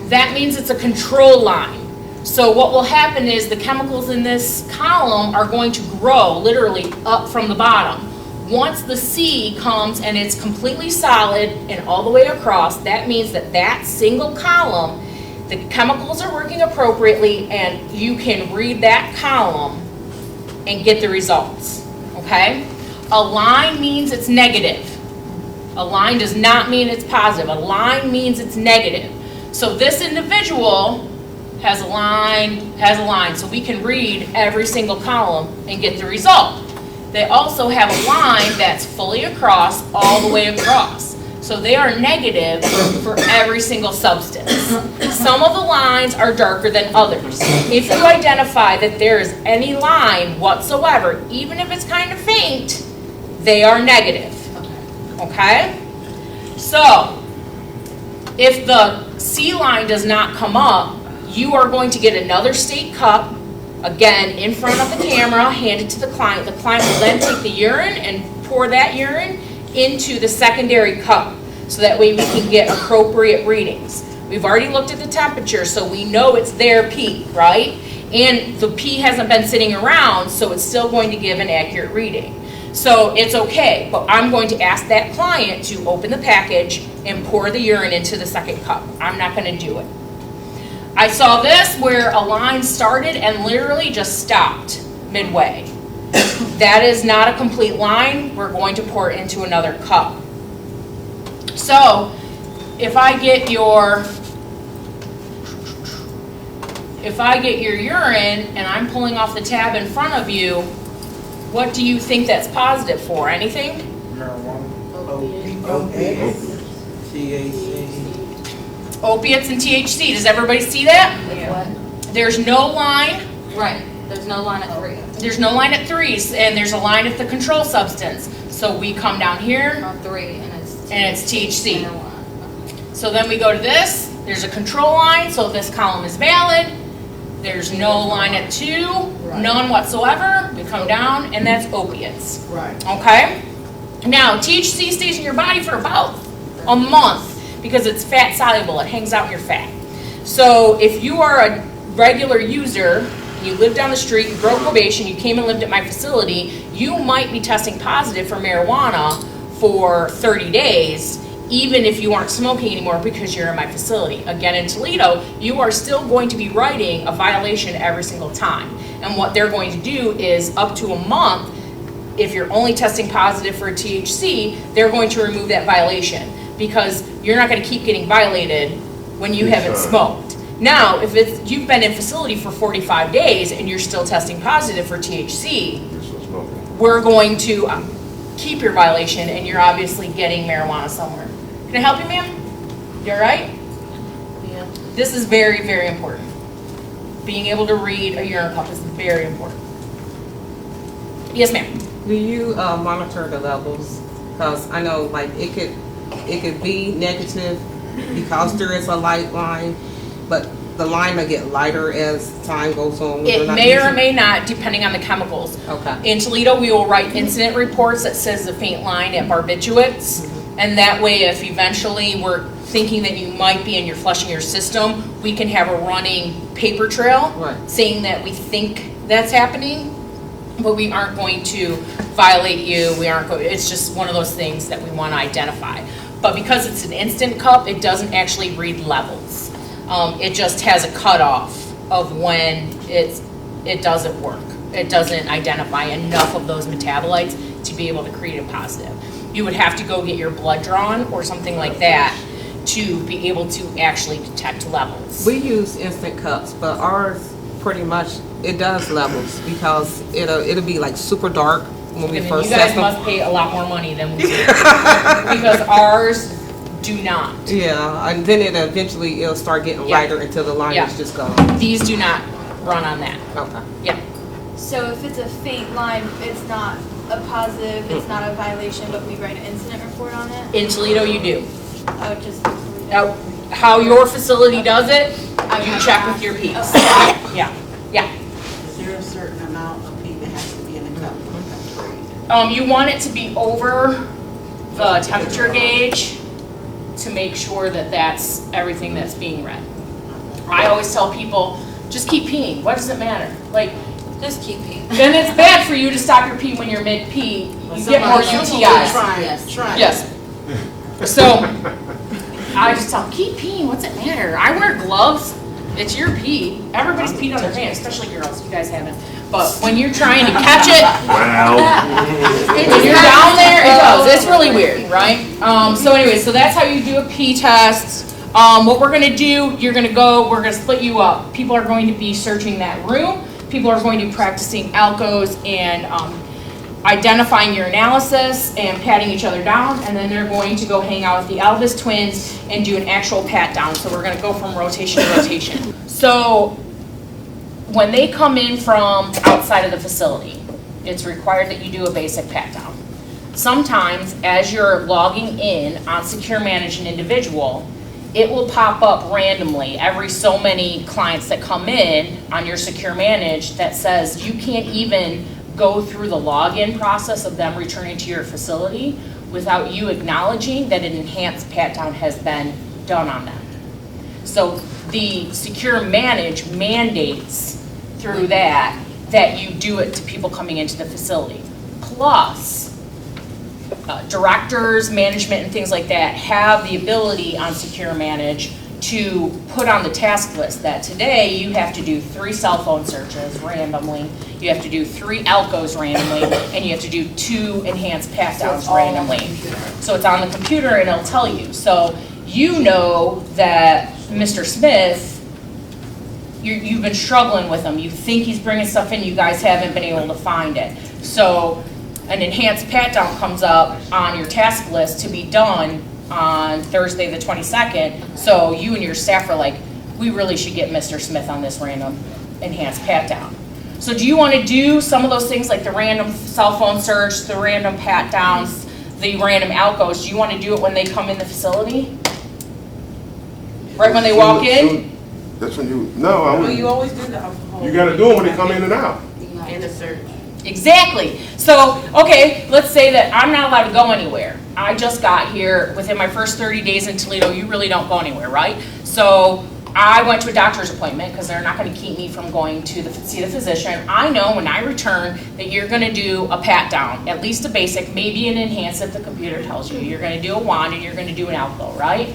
That means it's a control line. So what will happen is the chemicals in this column are going to grow literally up from the bottom. Once the C comes and it's completely solid and all the way across, that means that that single column, the chemicals are working appropriately and you can read that column and get the results, okay? A line means it's negative. A line does not mean it's positive. A line means it's negative. So this individual has a line, so we can read every single column and get the result. They also have a line that's fully across, all the way across. So they are negative for every single substance. Some of the lines are darker than others. If you identify that there is any line whatsoever, even if it's kind of faint, they are negative. Okay? So, if the C line does not come up, you are going to get another state cup, again, in front of the camera, hand it to the client. The client will then take the urine and pour that urine into the secondary cup, so that way we can get appropriate readings. We've already looked at the temperature, so we know it's their pee, right? And the pee hasn't been sitting around, so it's still going to give an accurate reading. So it's okay, but I'm going to ask that client to open the package and pour the urine into the second cup. I'm not going to do it. I saw this where a line started and literally just stopped midway. That is not a complete line. We're going to pour it into another cup. So if I get your urine and I'm pulling off the tab in front of you, what do you think that's positive for? Anything? Marijuana. Opiates and THC. Does everybody see that? What? There's no line. Right, there's no line at 3. There's no line at 3, and there's a line at the control substance. So we come down here, On 3, and it's and it's THC. marijuana. So then we go to this, There's a control line, so this column is valid. There's no line at 2, none whatsoever. We come down, and that's opiates. Right. Okay? Now, THC stays in your body for about a month because it's fat soluble. It hangs out in your fat. So if you are a regular user, you live down the street, you broke probation, you came and lived at my facility, you might be testing positive for marijuana for 30 days, even if you aren't smoking anymore because you're in my facility. Again, in Toledo, you are still going to be writing a violation every single time. And what they're going to do is up to a month, if you're only testing positive for THC, they're going to remove that violation because you're not going to keep getting violated when you haven't smoked. Now, if you've been in facility for 45 days and you're still testing positive for THC, we're going to keep your violation and you're obviously getting marijuana somewhere. Can I help you, ma'am? You all right? Yeah. This is very, very important. Being able to read a urine cup is very important. Yes, ma'am. Do you monitor the levels? Because I know, like, it could be negative because there is a light line, but the line may get lighter as time goes on. It may or may not, depending on the chemicals. Okay. In Toledo, we will write incident reports that says the faint line at barbiturates, and that way, if eventually we're thinking that you might be and you're flushing your system, we can have a running paper trail saying that we think that's happening, but we aren't going to violate you. We aren't going. It's just one of those things that we want to identify. But because it's an instant cup, it doesn't actually read levels. It just has a cutoff of when it doesn't work. It doesn't identify enough of those metabolites to be able to create a positive. You would have to go get your blood drawn or something like that to be able to actually detect levels. We use instant cups, but ours pretty much, it does levels because it'll be like super dark when we first test them. You guys must pay a lot more money than we do because ours do not. Yeah, and then it'll start getting lighter until the line is just gone. These do not run on that. Okay. Yeah. So if it's a faint line, it's not a positive, it's not a violation, but we write an incident report on it? In Toledo, you do. Oh, just how your facility does it, you check with your peeps. Yeah. Yeah. Is there a certain amount of pee that has to be in the cup? You want it to be over the temperature gauge to make sure that that's everything that's being read. I always tell people, just keep peeing. What does it matter? Like, just keep peeing. Then it's bad for you to stop your pee when you're mid-pee. You get more UTIs. Yes. So, I just tell them, keep peeing. What's it matter? I wear gloves. It's your pee. Everybody's peed on their hands, especially girls. You guys haven't. But when you're trying to catch it, when you're down there, it does. It's really weird, right? So anyway, so that's how you do a pee test. What we're going to do, we're going to split you up. People are going to be searching that room. People are going to be practicing ALCOs and identifying your analysis and patting each other down, and then they're going to go hang out with the Elvis twins and do an actual pat down. So we're going to go from rotation to rotation. So when they come in from outside of the facility, it's required that you do a basic pat down. Sometimes as you're logging in on Secure Manage an individual, it will pop up randomly every so many clients that come in on your Secure Manage that says you can't even go through the login process of them returning to your facility without you acknowledging that an enhanced pat down has been done on them. So the Secure Manage mandates through that you do it to people coming into the facility. Plus, directors, management, and things like that have the ability on Secure Manage to put on the task list that today you have to do 3 cell phone searches randomly, you have to do 3 ALCOs randomly, and you have to do 2 enhanced pat downs randomly. So it's on the computer and it'll tell you. So you know that Mr. Smith, you've been struggling with him. You think he's bringing stuff in, you guys haven't been able to find it. So an enhanced pat down comes up on your task list to be done on Thursday the 22nd, so you and your staff are like, we really should get Mr. Smith on this random enhanced pat down. So do you want to do some of those things like the random cell phone search, the random pat downs, the random ALCOs? Do you want to do it when they come in the facility? Right when they walk in? That's when you, no, I Well, wouldn't. you always do the alcohol. You gotta do it when they come in and out. And the search. Exactly. So, okay, let's say that I'm not allowed to go anywhere. I just got here within my first 30 days in Toledo. You really don't go anywhere, right? So I went to a doctor's appointment because they're not going to keep me from going to see the physician. I know when I return that you're going to do a pat down, at least a basic, maybe an enhanced if the computer tells you. You're going to do a wand and you're going to do an alco, right?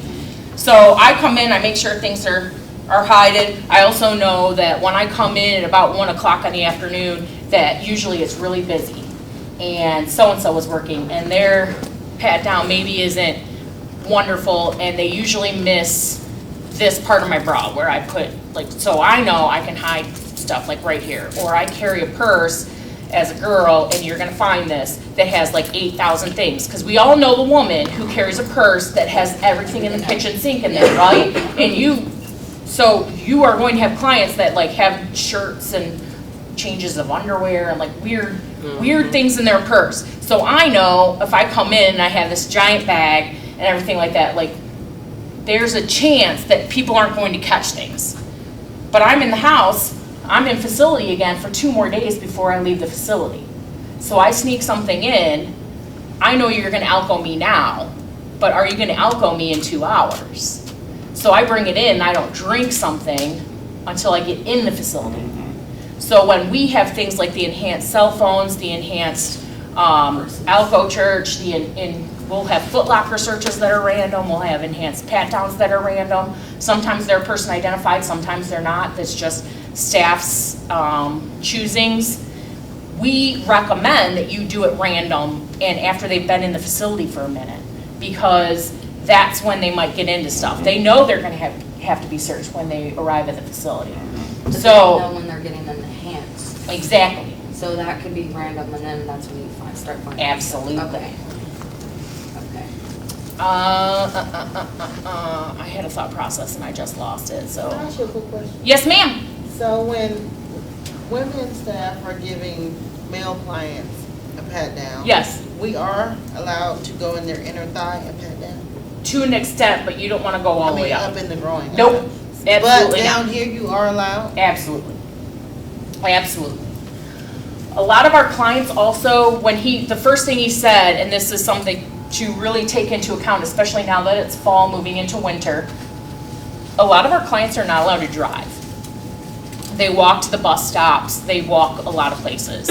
So I come in, I make sure things are hidden. I also know that when I come in at about 1 o'clock in the afternoon, that usually it's really busy. And so-and-so is working and their pat down maybe isn't wonderful and they usually miss this part of my bra where I put, like, so I know I can hide stuff like right here. Or I carry a purse as a girl, and you're gonna find this, that has like 8,000 things. Because we all know the woman who carries a purse that has everything in the kitchen sink in there, right? And so you are going to have clients that like have shirts and changes of underwear and like weird things in their purse. So I know if I come in and I have this giant bag and everything like that, like, there's a chance that people aren't going to catch things. But I'm in the house, I'm in facility again for 2 more days before I leave the facility. So I sneak something in, I know you're gonna alco me now, but are you gonna alco me in 2 hours? So I bring it in, I don't drink something until I get in the facility. So when we have things like the enhanced cell phones, the enhanced alco church, we'll have Foot Locker searches that are random, we'll have enhanced pat downs that are random. Sometimes they're person identified, sometimes they're not. That's just staff's choosings. We recommend that you do it random and after they've been in the facility for a minute, because that's when they might get into stuff. They know they're gonna have to be searched when they arrive at the facility. But So, they know when they're getting enhanced. exactly, So that could be random, and then that's when you start finding. absolutely. Okay. Okay. I had a thought process and I just lost it, Can I so. ask you a quick question? Yes, ma'am. So when women staff are giving male clients a pat down? Yes. We are allowed to go in their inner thigh and pat down? To an extent, but you don't wanna go all the way up up. in the groin? Nope, But absolutely down not. here you are allowed? Absolutely. Absolutely. A lot of our clients also, the first thing he said, and this is something to really take into account, especially now that it's fall, moving into winter, a lot of our clients are not allowed to drive. They walk to the bus stops, they walk a lot of places.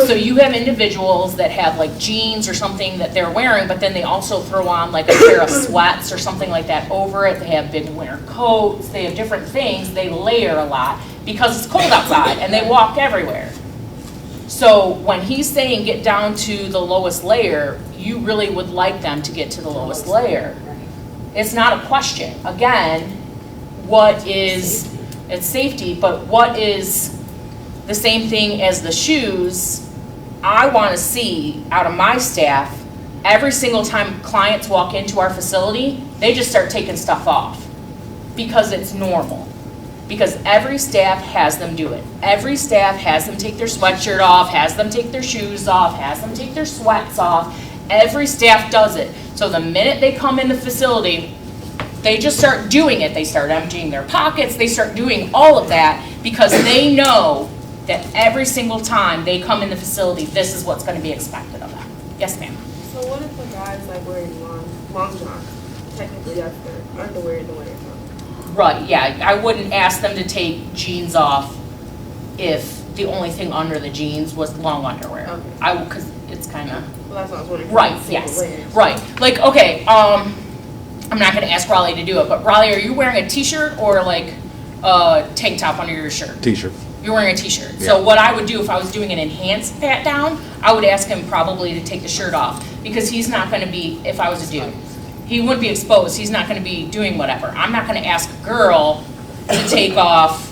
So you have individuals that have like jeans or something that they're wearing, but then they also throw on like a pair of sweats or something like that over it. They have big winter coats, they have different things, they layer a lot because it's cold outside and they walk everywhere. So when he's saying get down to the lowest layer, you really would like them to get to the lowest layer. It's not a question. Again, it's safety, but what is the same thing as the shoes? I want to see out of my staff, every single time clients walk into our facility, they just start taking stuff off because it's normal. Because every staff has them do it. Every staff has them take their sweatshirt off, has them take their shoes off, has them take their sweats off. Every staff does it. So the minute they come in the facility, they just start doing it. They start emptying their pockets, they start doing all of that because they know that every single time they come in the facility, this is what's gonna be expected of them. Yes, ma'am. So what if a guy's like wearing long johns? Technically that's their underwear in the winter time. Right, yeah, I wouldn't ask them to take jeans off if the only thing under the jeans was long underwear. Okay. Cause it's kinda, Well, that's what I was wondering. right, yes, right. Like, okay, I'm not gonna ask Raleigh to do it, but Raleigh, are you wearing a t-shirt or like a tank top under your shirt? T-shirt. You're wearing a t-shirt. So what I would do if I was doing an enhanced pat down, I would ask him probably to take the shirt off because he's not gonna be, if I was a dude, he wouldn't be exposed, he's not gonna be doing whatever. I'm not gonna ask a girl to take off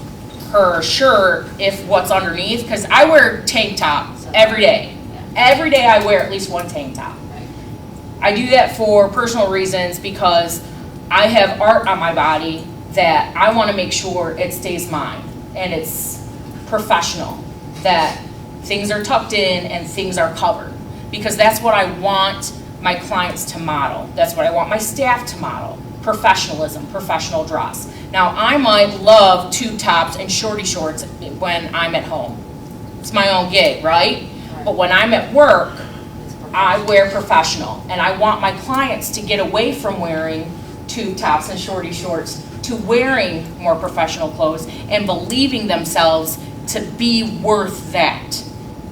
her shirt if what's underneath, because I wear tank top every day. Every day I wear at least one tank top. I do that for personal reasons because I have art on my body that I wanna make sure it stays mine and it's professional, that things are tucked in and things are covered. Because that's what I want my clients to model. That's what I want my staff to model. professionalism, professional dress. Now, I might love tube tops and shorty shorts when I'm at home. It's my own gig, right? But when I'm at work, I wear professional, and I want my clients to get away from wearing tube tops and shorty shorts to wearing more professional clothes and believing themselves to be worth that.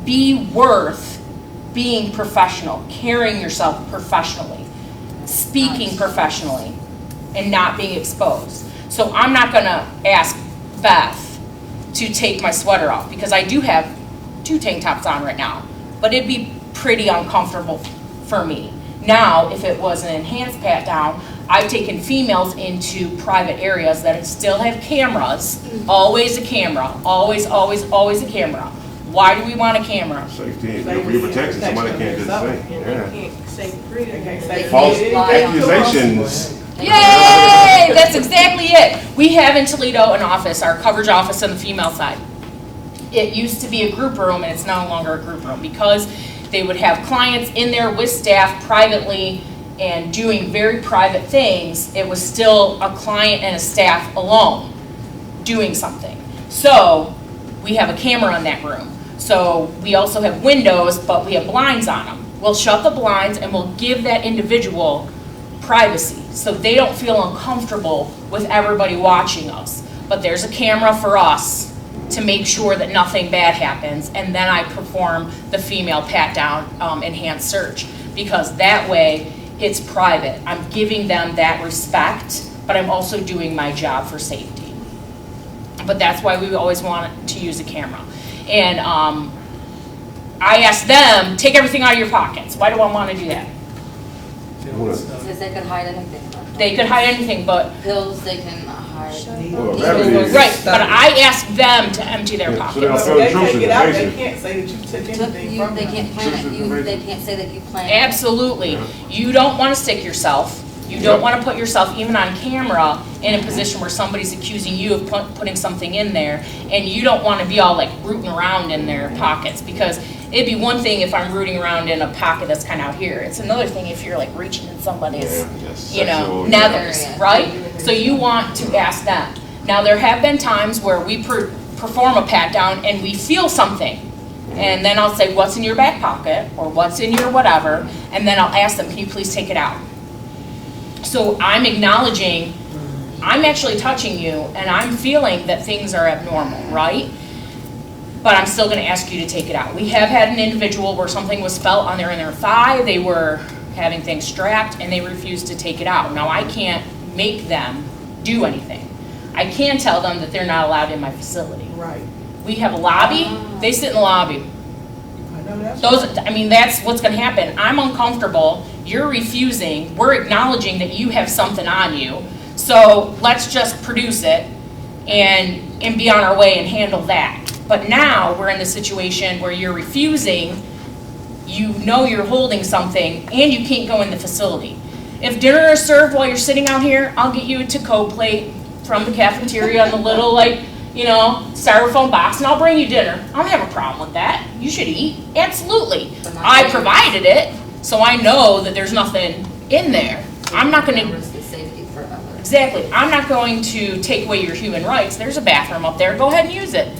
Be worth being professional, carrying yourself professionally, speaking professionally, and not being exposed. So I'm not gonna ask Beth to take my sweater off, because I do have 2 tank tops on right now, but it'd be pretty uncomfortable for me. Now, if it was an enhanced pat down, I've taken females into private areas that still have cameras, always a camera, always, always, always a camera. Why do we want a camera? Safety, you're protecting somebody can't do the same. Yeah. False False accusations. Yay! That's exactly it. We have in Toledo an office, our coverage office on the female side. It used to be a group room, and it's no longer a group room, because they would have clients in there with staff privately and doing very private things. It was still a client and a staff alone doing something. So we have a camera in that room. So we also have windows, but we have blinds on them. We'll shut the blinds and we'll give that individual privacy, so they don't feel uncomfortable with everybody watching us. But there's a camera for us to make sure that nothing bad happens, and then I perform the female pat down enhanced search, because that way it's private. I'm giving them that respect, but I'm also doing my job for safety. But that's why we always want to use a camera. And I asked them, take everything out of your pockets. Why do I want to do that? Because they could hide anything. They could hide anything, but Pills, they can hide. Well, that is- right. But I asked them to empty their Yeah, so pockets. they'll So tell they the truth take in it the out, they patient. can't say that you took anything You, from they them. can't plan it, they can't say that you planned it. Absolutely. You don't want to stick yourself. You don't want to put yourself, even on camera, in a position where somebody's accusing you of putting something in there, and you don't want to be all like rooting around in their pockets, because it'd be one thing if I'm rooting around in a pocket that's kind of out here. It's another thing if you're like reaching in somebody's, you know, nethers, right? So you want to ask them. Now, there have been times where we perform a pat down and we feel something. And then I'll say, what's in your back pocket, or what's in your whatever, and then I'll ask them, can you please take it out? So I'm acknowledging, I'm actually touching you, and I'm feeling that things are abnormal, right? But I'm still gonna ask you to take it out. We have had an individual where something was felt on their inner thigh, they were having things strapped, and they refused to take it out. Now, I can't make them do anything. I can tell them that they're not allowed in my facility. Right. We have a lobby, they sit in the lobby. I know that's. Those, I mean, that's what's gonna happen. I'm uncomfortable, you're refusing, we're acknowledging that you have something on you. So let's just produce it and be on our way and handle that. But now we're in the situation where you're refusing, you know you're holding something, and you can't go in the facility. If dinner is served while you're sitting out here, I'll get you a to-go plate from the cafeteria on the little, like, you know, styrofoam box, and I'll bring you dinner. I don't have a problem with that. You should eat. Absolutely. I provided it, so I know that there's nothing in there. I'm not gonna, Risk the safety for others. exactly, I'm not going to take away your human rights. There's a bathroom up there, go ahead and use it.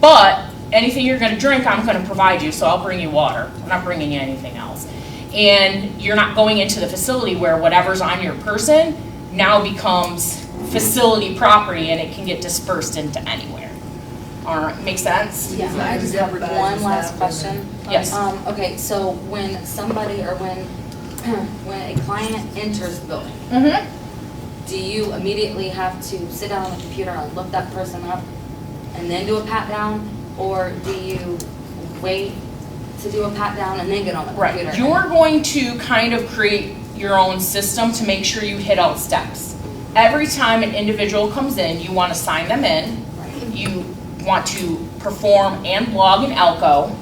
But anything you're gonna drink, I'm gonna provide you, so I'll bring you water. I'm not bringing you anything else. And you're not going into the facility where whatever's on your person now becomes facility property, and it can get dispersed into anywhere. All right, make sense? Yeah, I just have one last question. Yes. Okay, so when somebody, or when a client enters the building, Mm-hmm. do you immediately have to sit down on the computer and look that person up and then do a pat down? Or do you wait to do a pat down and then get on the computer? Right, you're going to kind of create your own system to make sure you hit all steps. Every time an individual comes in, you want to sign them in. You want to perform and log an ELCO,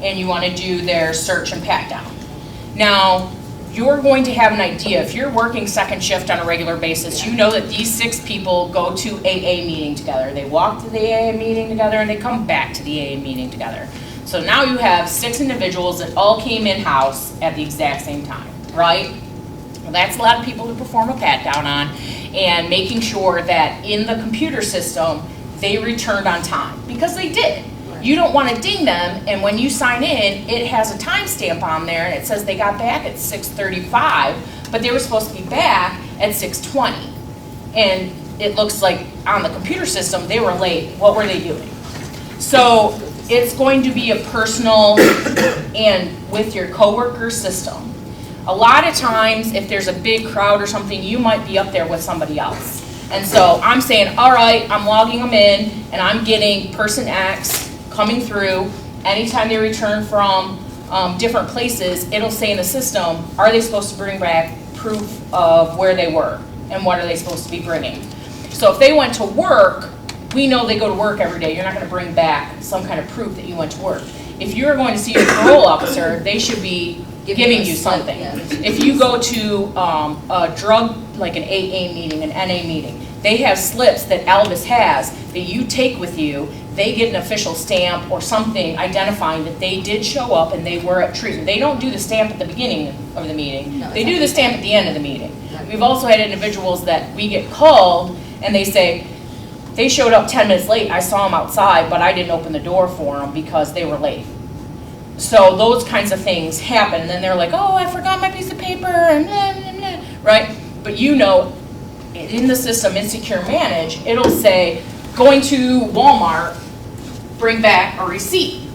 and you want to do their search and pat down. Now, you're going to have an idea. If you're working second shift on a regular basis, you know that these 6 people go to AA meeting together. They walk to the AA meeting together, and they come back to the AA meeting together. So now you have 6 individuals that all came in-house at the exact same time, right? Well, that's a lot of people to perform a pat down on, and making sure that in the computer system, they returned on time, because they did. You don't want to ding them, and when you sign in, it has a timestamp on there, and it says they got back at 6:35, but they were supposed to be back at 6:20. And it looks like on the computer system, they were late. What were they doing? So it's going to be a personal and with your coworker system. A lot of times, if there's a big crowd or something, you might be up there with somebody else. And so I'm saying, all right, I'm logging them in, and I'm getting person X coming through. Anytime they return from different places, it'll say in the system, are they supposed to bring back proof of where they were? And what are they supposed to be bringing? So if they went to work, we know they go to work every day. You're not going to bring back some kind of proof that you went to work. If you're going to see your parole officer, they should be giving you something. If you go to a drug, like an AA meeting, an NA meeting, they have slips that Elvis has that you take with you. They get an official stamp or something identifying that they did show up and they were at treatment. They don't do the stamp at the beginning of the meeting. They do the stamp at the end of the meeting. We've also had individuals that we get called and they say, they showed up 10 minutes late, I saw them outside, but I didn't open the door for them because they were late. So those kinds of things happen, and then they're like, oh, I forgot my piece of paper, and blah, blah, blah, right? But you know, in the system, in Secure Manage, it'll say, going to Walmart, bring back a receipt.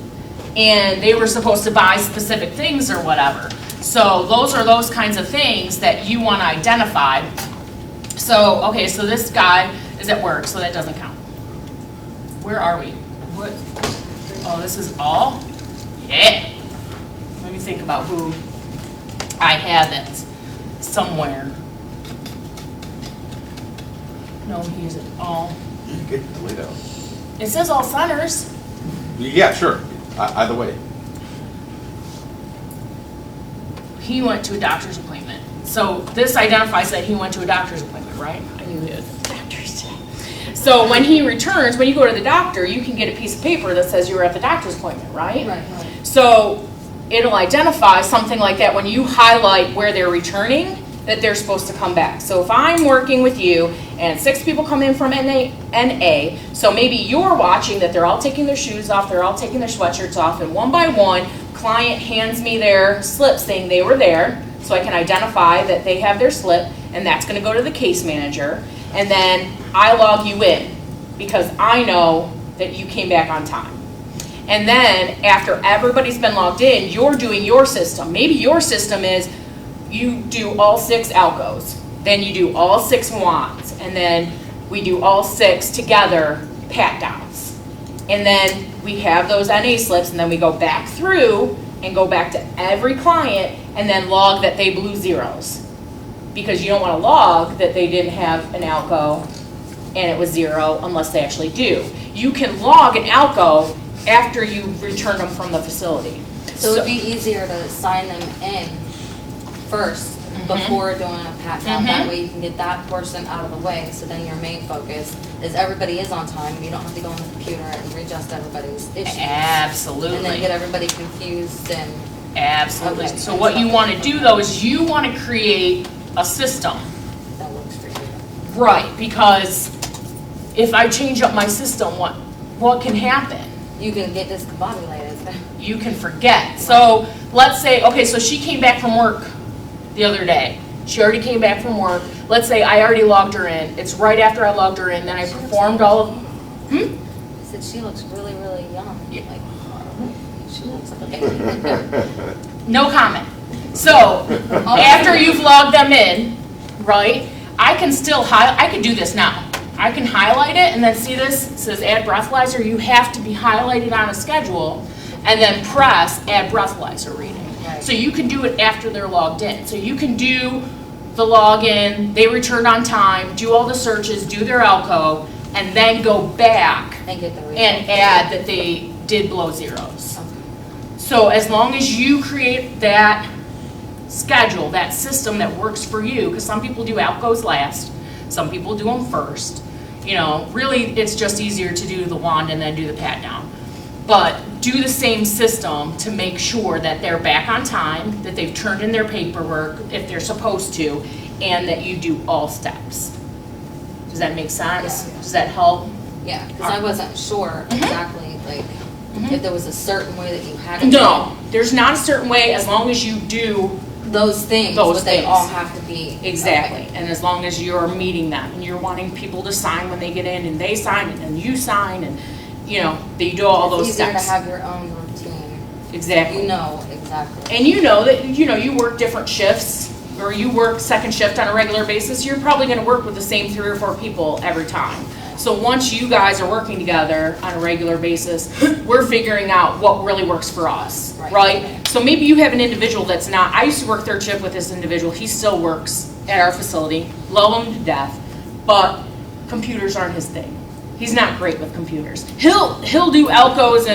And they were supposed to buy specific things or whatever. So those are those kinds of things that you want to identify. So, okay, so this guy is at work, so that doesn't count. Where are we? What? Oh, this is all? Yeah. Let me think about who I have it somewhere. No, he's at all. You get delete out. It says all centers. Yeah, sure. Either way. He went to a doctor's appointment. So this identifies that he went to a doctor's appointment, right? I knew it was doctor's today. So when he returns, when you go to the doctor, you can get a piece of paper that says you were at the doctor's appointment, right? Right. So it'll identify something like that when you highlight where they're returning, that they're supposed to come back. So if I'm working with you and 6 people come in from NA, so maybe you're watching that they're all taking their shoes off, they're all taking their sweatshirts off, and one by one, client hands me their slip saying they were there, so I can identify that they have their slip, and that's gonna go to the case manager, and then I log you in, because I know that you came back on time. And then, after everybody's been logged in, you're doing your system. Maybe your system is, you do all 6 ALCOs, then you do all 6 WANs, and then we do all 6 together pat downs. And then we have those NA slips, and then we go back through and go back to every client and then log that they blew zeros. Because you don't want to log that they didn't have an ALCO and it was 0 unless they actually do. You can log an ALCO after you return them from the facility. So it'd be easier to sign them in first before doing a pat down. That way you can get that portion out of the way, so then your main focus is everybody is on time. You don't have to go on the computer and readjust everybody's issues. Absolutely. And then get everybody confused and... Absolutely. Okay. So what you want to do though is you want to create a system. That works for you. Right, because if I change up my system, what can happen? You can get discombobulated. You can forget. So let's say, okay, so she came back from work the other day. She already came back from work. Let's say I already logged her in. It's right after I logged her in, then I performed all of... I said she looks really, really young. Yeah. Like, she looks like No comment. So after you've logged them in, right, I can still I can do this now. I can highlight it and then see this, it says add breathalyzer. You have to be highlighted on a schedule and then press add breathalyzer reading. Right. So you can do it after they're logged in. So you can do the login, they returned on time, do all the searches, do their ALCO, and then go back and get the and add that they did blow zeros. Okay. So as long as you create that schedule, that system that works for you, because some people do ALCOs last, some people do them first. You know, really it's just easier to do the wand and then do the pat down. But do the same system to make sure that they're back on time, that they've turned in their paperwork if they're supposed to, and that you do all steps. Does that make sense? Does that help? Yeah, because I wasn't sure exactly, like, if there was a certain way that you had to. No, there's not a certain way as long as you do those things, those but they things. all have to be. Exactly, Okay. and as long as you're meeting them, and you're wanting people to sign when they get in, and they sign, and then you sign, and, you know, that you do all those It's easier to steps. have your own routine. Exactly. You know exactly. And you know that, you know, you work different shifts, or you work second shift on a regular basis, you're probably gonna work with the same 3 or 4 people every time. So once you guys are working together on a regular basis, we're figuring out what really works for us, right? So maybe you have an individual that's not, I used to work third shift with this individual, he still works at our facility, love him to death, but computers aren't his thing. He's not great with computers. He'll do Elcos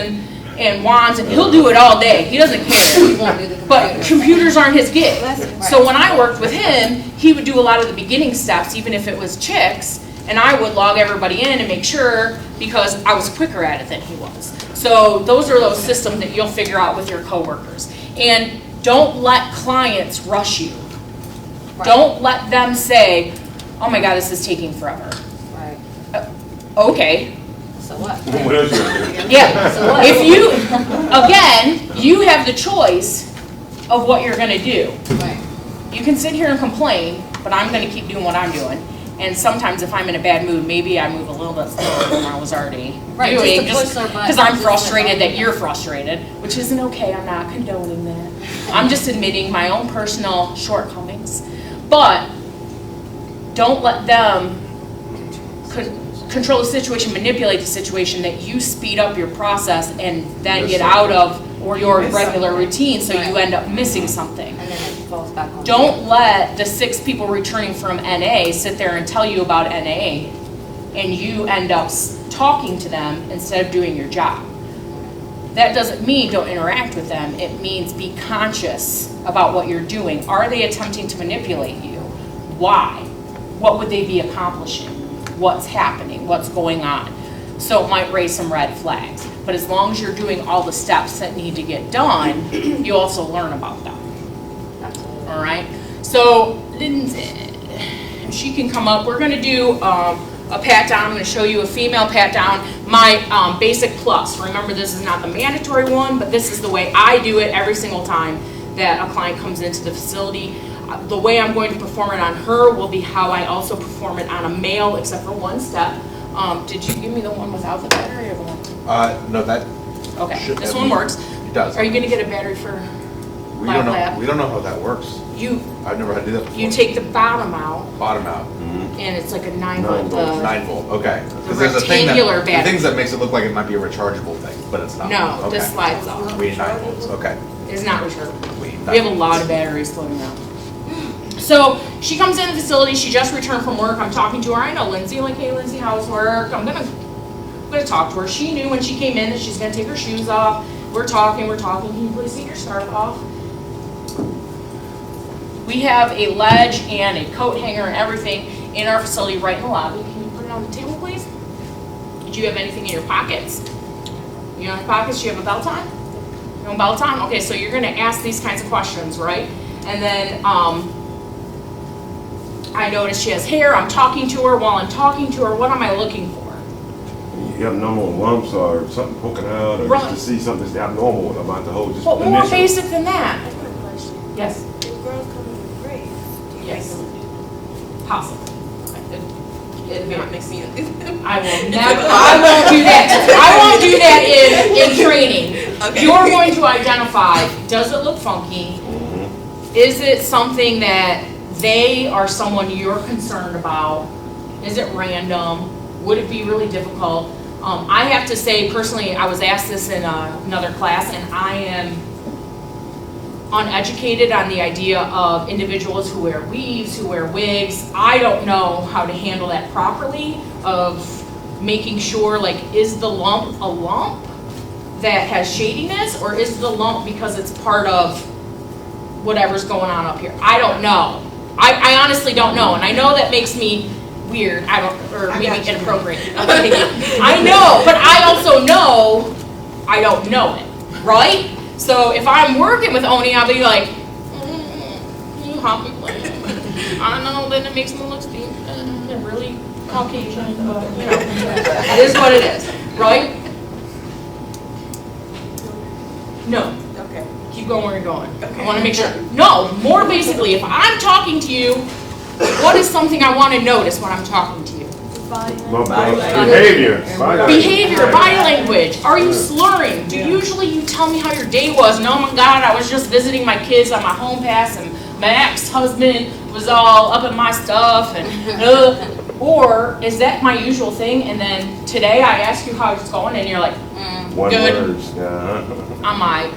and wands, and he'll do it all day, he doesn't care. But computers aren't his gig. So when I worked with him, he would do a lot of the beginning steps, even if it was chicks, and I would log everybody in and make sure, because I was quicker at it than he was. So those are those systems that you'll figure out with your coworkers. And don't let clients rush you. Don't let them say, oh my God, this is taking forever. Right. Okay. So what? What else you gonna do? Yeah. So what? If you, again, you have the choice of what you're gonna do. Right. You can sit here and complain, but I'm gonna keep doing what I'm doing. And sometimes if I'm in a bad mood, maybe I move a little bit slower than I was already Right, just doing. to push their buttons, Because I'm just to frustrated that button. you're frustrated, which isn't okay, I'm not condoning that. I'm just admitting my own personal shortcomings. But don't let them control the situation, manipulate the situation, that you speed up your process and then get out of your regular routine, so you end up missing something. And then it falls back on. Don't let the 6 people returning from NA sit there and tell you about NA, and you end up talking to them instead of doing your job. That doesn't mean don't interact with them. It means be conscious about what you're doing. Are they attempting to manipulate you? Why? What would they be accomplishing? What's happening? What's going on? So it might raise some red flags. But as long as you're doing all the steps that need to get done, you also learn about them. All right? So she can come up. We're going to do a pat down. I'm going to show you a female pat down. My basic plus. Remember, this is not the mandatory one, but this is the way I do it every single time that a client comes into the facility. The way I'm going to perform it on her will be how I also perform it on a male, except for one step. Did you give me the one without the battery or the one? No, that. Okay, should- this one works. It does. Are you going to get a battery for We my don't know, lab? we don't know how that works. You I've never had to do that before. you take the bottom out, Bottom out. and it's like a 9 9 volt. volts. 9 volt, okay. 'Cause there's a thing that, rectangular the battery. things that makes it look like it might be a rechargeable thing, but it's not. No, Okay. this slides off. We need 9 volts, okay. It's not rechargeable. We need We have a 9 lot volts. of batteries floating around. So she comes in the facility. She just returned from work. I'm talking to her. I know Lindsay. Like, hey, Lindsay, how's work? I'm gonna talk to her. She knew when she came in that she's gonna take her shoes off. We're talking. Can you please take your scarf off? We have a ledge and a coat hanger and everything in our facility right in the lobby. Can you put it on the table, please? Do you have anything in your pockets? You have pockets? Do you have a belt on? No belt on? Okay, so you're gonna ask these kinds of questions, right? And then, I noticed she has hair. I'm talking to her. While I'm talking to her, what am I looking for? You have normal lumps or something poking out, or Right. just to see something that's abnormal about the whole, just But more initial. basic than that. I got a question. Yes, If girls come in with braids, do you Yes. make them do possible. it? It makes me. I will never, I won't do that. I won't do that in training. Okay. You're going to identify, does it look funky? Is it something that they are someone you're concerned about? Is it random? Would it be really difficult? I have to say personally, I was asked this in another class, and I am uneducated on the idea of individuals who wear weaves, who wear wigs. I don't know how to handle that properly, of making sure, like, is the lump a lump that has shadiness, or is the lump because it's part of whatever's going on up here? I don't know. I honestly don't know, and I know that makes me weird, or maybe inappropriate. I know, but I also know I I don't know it, right? So if I'm working with Oni, I'll be like, you hoppy plant. I don't know, then it makes me look really Caucasian, but you know, it is what it is, right? No. Okay. Keep going where you're going. I want to make sure. No, more basically, if I'm talking to you, what is something I want to notice when I'm talking to you? Behavior. Behavior, body language. Are you slurring? Do usually you tell me how your day was? And oh my God, I was just visiting my kids on my home pass, and my ex-husband was all up in my stuff, and or is that my usual thing? And then today I ask you how it's going, and you're like, One good. words. Am I?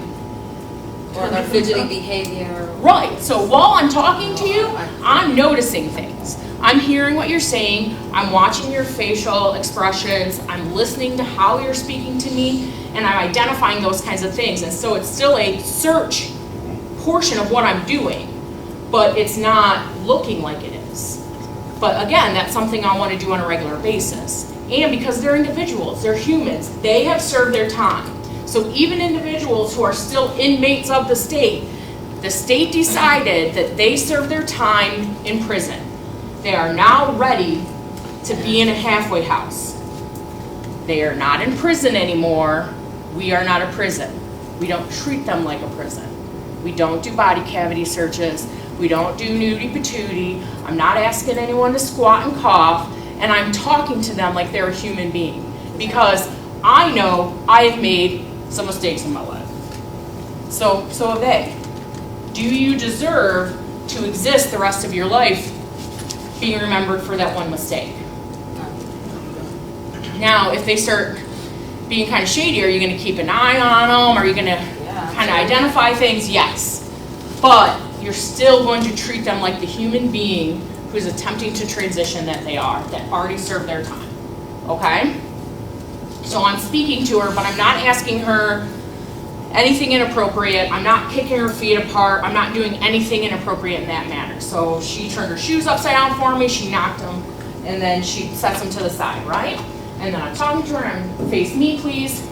Or their fidgety behavior. Right, so while I'm talking to you, I'm noticing things. I'm hearing what you're saying, I'm watching your facial expressions, I'm listening to how you're speaking to me, and I'm identifying those kinds of things. And so it's still a search portion of what I'm doing, but it's not looking like it is. But again, that's something I want to do on a regular basis. And because they're individuals, they're humans, they have served their time. So even individuals who are still inmates of the state decided that they served their time in prison. They are now ready to be in a halfway house. They are not in prison anymore. We are not a prison. We don't treat them like a prison. We don't do body cavity searches. We don't do nudie patootie. I'm not asking anyone to squat and cough, and I'm talking to them like they're a human being. Because I know I have made some mistakes in my life. So have they. Do you deserve to exist the rest of your life being remembered for that one mistake? Now, if they start being kind of shady, are you going to keep an eye on them? Are you going to kind of identify things? Yes. But you're still going to treat them like the human being who's attempting to transition that they are, that already served their time. Okay? So I'm speaking to her, but I'm not asking her anything inappropriate. I'm not kicking her feet apart. I'm not doing anything inappropriate in that manner. So she turned her shoes upside down for me, she knocked them, and then she sets them to the side, right? And then I'm talking to her, and face me, please.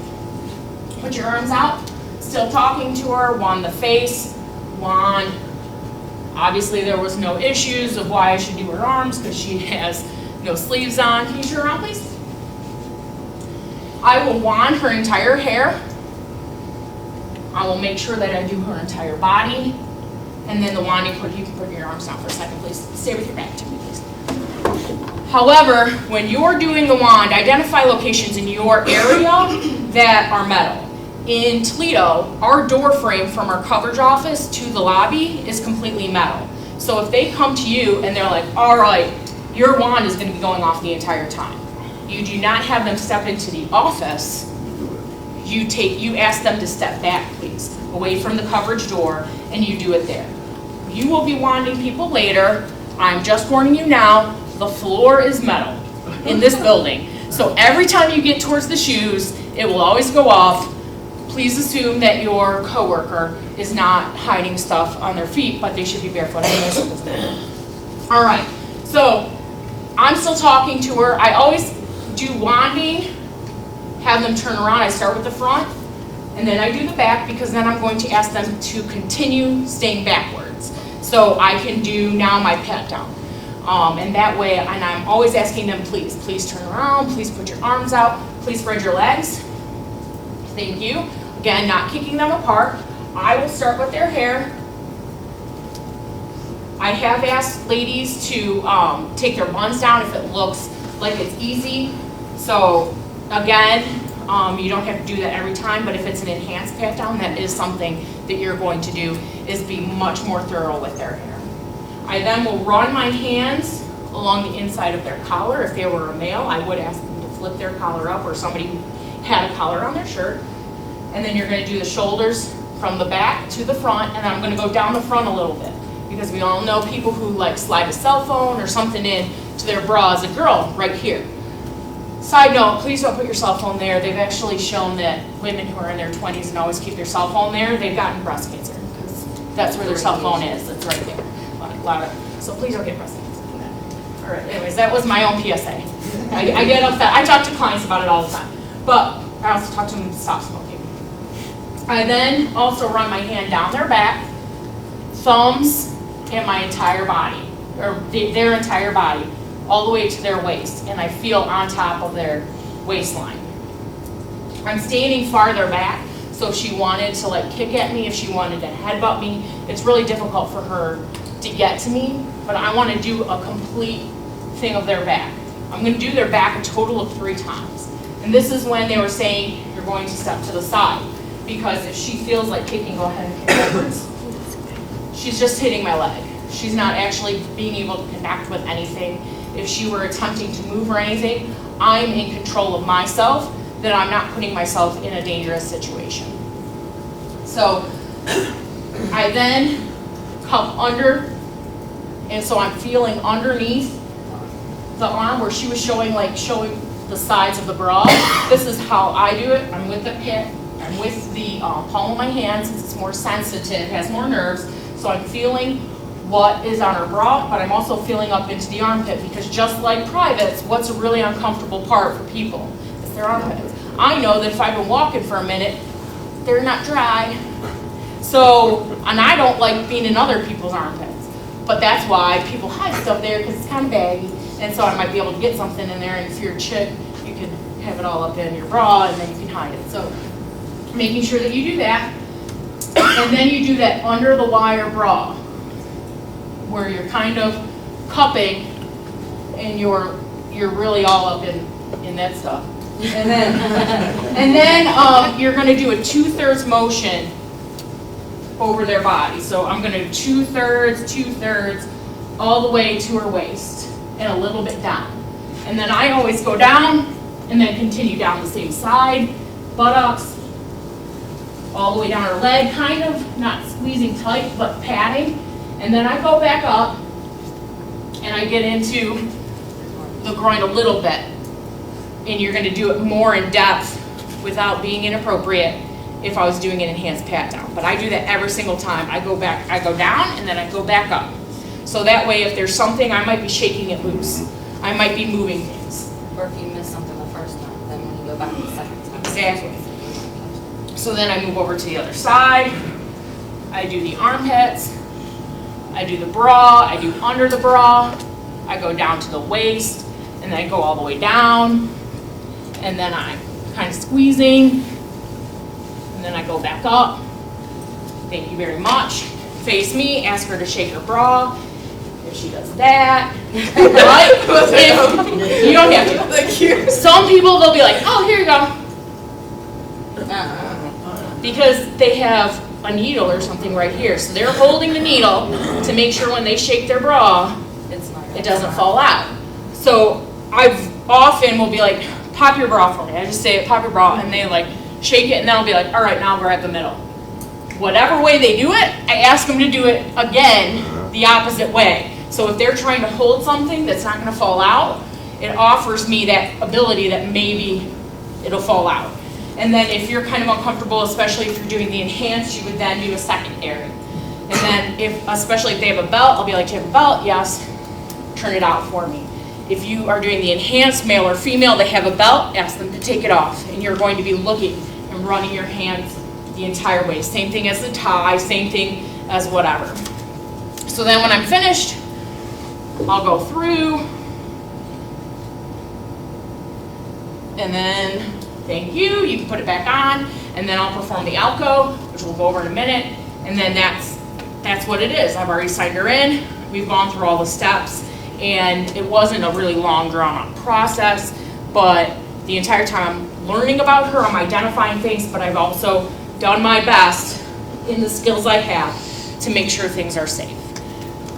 Put your arms out. Still talking to her, wand the face, wand. Obviously there was no issues of why I should do her arms because she has no sleeves on. Can you turn around, please? I will wand her entire hair. I will make sure that I do her entire body. And then the wanding, you can put your arms down for a second, please. Stay with your back to me, please. However, when you're doing the wand, identify locations in your area that are metal. In Toledo, our door frame from our coverage office to the lobby is completely metal. So if they come to you and they're like, all right, your wand is going to be going off the entire time. You do not have them step into the office. You ask them to step back, please, away from the coverage door, and you do it there. You will be wanding people later. I'm just warning you now, the floor is metal in this building. So every time you get towards the shoes, it will always go off. Please assume that your coworker is not hiding stuff on their feet, but they should be barefoot anyways. All right, so I'm still talking to her. I always do wanding, have them turn around. I start with the front, and then I do the back because then I'm going to ask them to continue staying backwards. So I can do now my pat down. And that way, and I'm always asking them, please turn around, please put your arms out, please spread your legs. Thank you. Again, not kicking them apart. I will start with their hair. I have asked ladies to take their buns down if it looks like it's easy. So again, you don't have to do that every time, but if it's an enhanced pat down, that is something that you're going to do, is be much more thorough with their hair. I then will run my hands along the inside of their collar. If they were a male, I would ask them to flip their collar up, or somebody who had a collar on their shirt. And then you're going to do the shoulders from the back to the front, and then I'm going to go down the front a little bit, because we all know people who like slide a cell phone or something in to their bra. As a girl, right here. Side note, please don't put your cell phone there. They've actually shown that women who are in their 20s and always keep their cell phone there, they've gotten breast cancer, because that's where their cell phone is. It's right there. So please don't get breast cancer from that. All right, anyways, that was my own PSA. I get upset. I talk to clients about it all the time. But I also talk to them about stop smoking. I then also run my hand down their back, thumbs, and my entire body, or their entire body, all the way to their waist, and I feel on top of their waistline. I'm standing farther back, so if she wanted to like kick at me, if she wanted to headbutt me, it's really difficult for her to get to me, but I want to do a complete thing of their back. I'm going to do their back a total of 3 times. And this is when they were saying you're going to step to the side, because if she feels like kicking, go ahead and kick backwards. She's just hitting my leg. She's not actually being able to connect with anything. If she were attempting to move or anything, I'm in control of myself, that I'm not putting myself in a dangerous situation. So I then come under, and so I'm feeling underneath the arm where she was showing the sides of the bra. This is how I do it. I'm with the pit, I'm with the palm of my hand, since it's more sensitive, has more nerves. So I'm feeling what is on her bra, but I'm also feeling up into the armpit, because just like privates, what's a really uncomfortable part for people? It's their armpits. I know that if I've been walking for a minute, they're not dry. So, and I don't like being in other people's armpits. But that's why people hide stuff there, because it's kind of baggy. And so I might be able to get something in there, and if you're a chick, you can have it all up in your bra, and then you can hide it. So making sure that you do that. And then you do that under the wire bra, where you're kind of cupping, and you're really all up in that stuff. And then you're going to do a 2/3 motion over their body. So I'm going to do 2/3, all the way to her waist, and a little bit down. And then I always go down, and then continue down the same side, buttocks, all the way down her leg, kind of, not squeezing tight, but padding. And then I go back up, and I get into the groin a little bit. And you're gonna do it more in depth without being inappropriate if I was doing an enhanced pat down. But I do that every single time. I go down, and then I go back up. So that way, if there's something, I might be shaking it loose. I might be moving things. Or if you miss something the first time, then when you go back the second time. Exactly. So then I move over to the other side. I do the armpits. I do the bra. I do under the bra. I go down to the waist, and then I go all the way down. And then I'm kind of squeezing. And then I go back up. Thank you very much. Face me. Ask her to shake her bra. If she does that, right? You don't have to. Some people, they'll be like, oh, here you go. Because they have a needle or something right here. So they're holding the needle to make sure when they shake their bra, it doesn't fall out. So I've often will be like, pop your bra for me. I just say, pop your bra, and they like shake it, and then I'll be like, all right, now grab the middle. Whatever way they do it, I ask them to do it again the opposite way. So if they're trying to hold something that's not going to fall out, it offers me that ability that maybe it'll fall out. And then if you're kind of uncomfortable, especially if you're doing the enhanced, you would then do a secondary. And then especially if they have a belt, I'll be like, do you have a belt? Yes. Turn it out for me. If you are doing the enhanced, male or female, they have a belt, ask them to take it off. And you're going to be looking and running your hands the entire way. Same thing as the tie, same thing as whatever. So then when I'm finished, I'll go through. And then, thank you, you can put it back on. And then I'll perform the Alco, which we'll go over in a minute. And then that's what it is. I've already signed her in. We've gone through all the steps. And it wasn't a really long, drawn-out process, but the entire time I'm learning about her, I'm identifying things, but I've also done my best in the skills I have to make sure things are safe.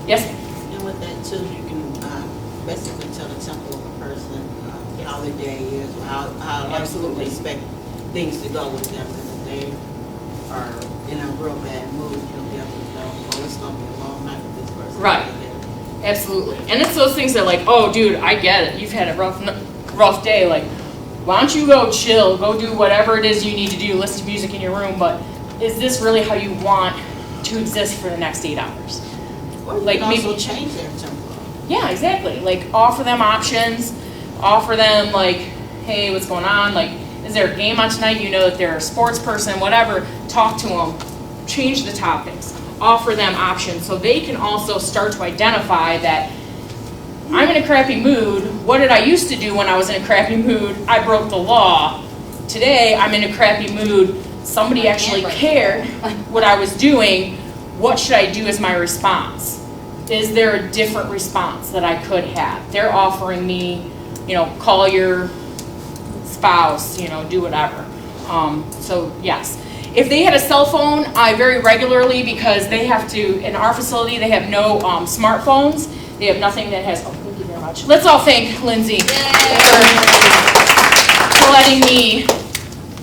Yes? And with that too, you can basically tell the tempo of a person how their day is, how you would expect things to go with them. Because if they are in a real bad mood, you'll be able to know, oh, it's going to be a long night with this person. Right. Absolutely. And it's those things that are like, oh, dude, I get it. You've had a rough day. Like, why don't you go chill, go do whatever it is you need to do, listen to music in your room, but is this really how you want to exist for the next 8 hours? Or you can also change their tempo. Yeah, exactly. Like, offer them options, offer them, like, hey, what's going on? Like, Is there a game on tonight? You know that they're a sports person, whatever. Talk to them, change the topics, offer them options so they can also start to identify that I'm in a crappy mood. What did I used to do when I was in a crappy mood? I broke the law. Today, I'm in a crappy mood. Somebody actually cared what I was doing. What should I do as my response? Is there a different response that I could have? They're offering me, call your spouse, do whatever. So yes. If they had a cell phone, I very regularly, because they have to, in our facility, they have no smartphones. They have nothing that has, thank you very much. Let's all thank Lindsay for letting me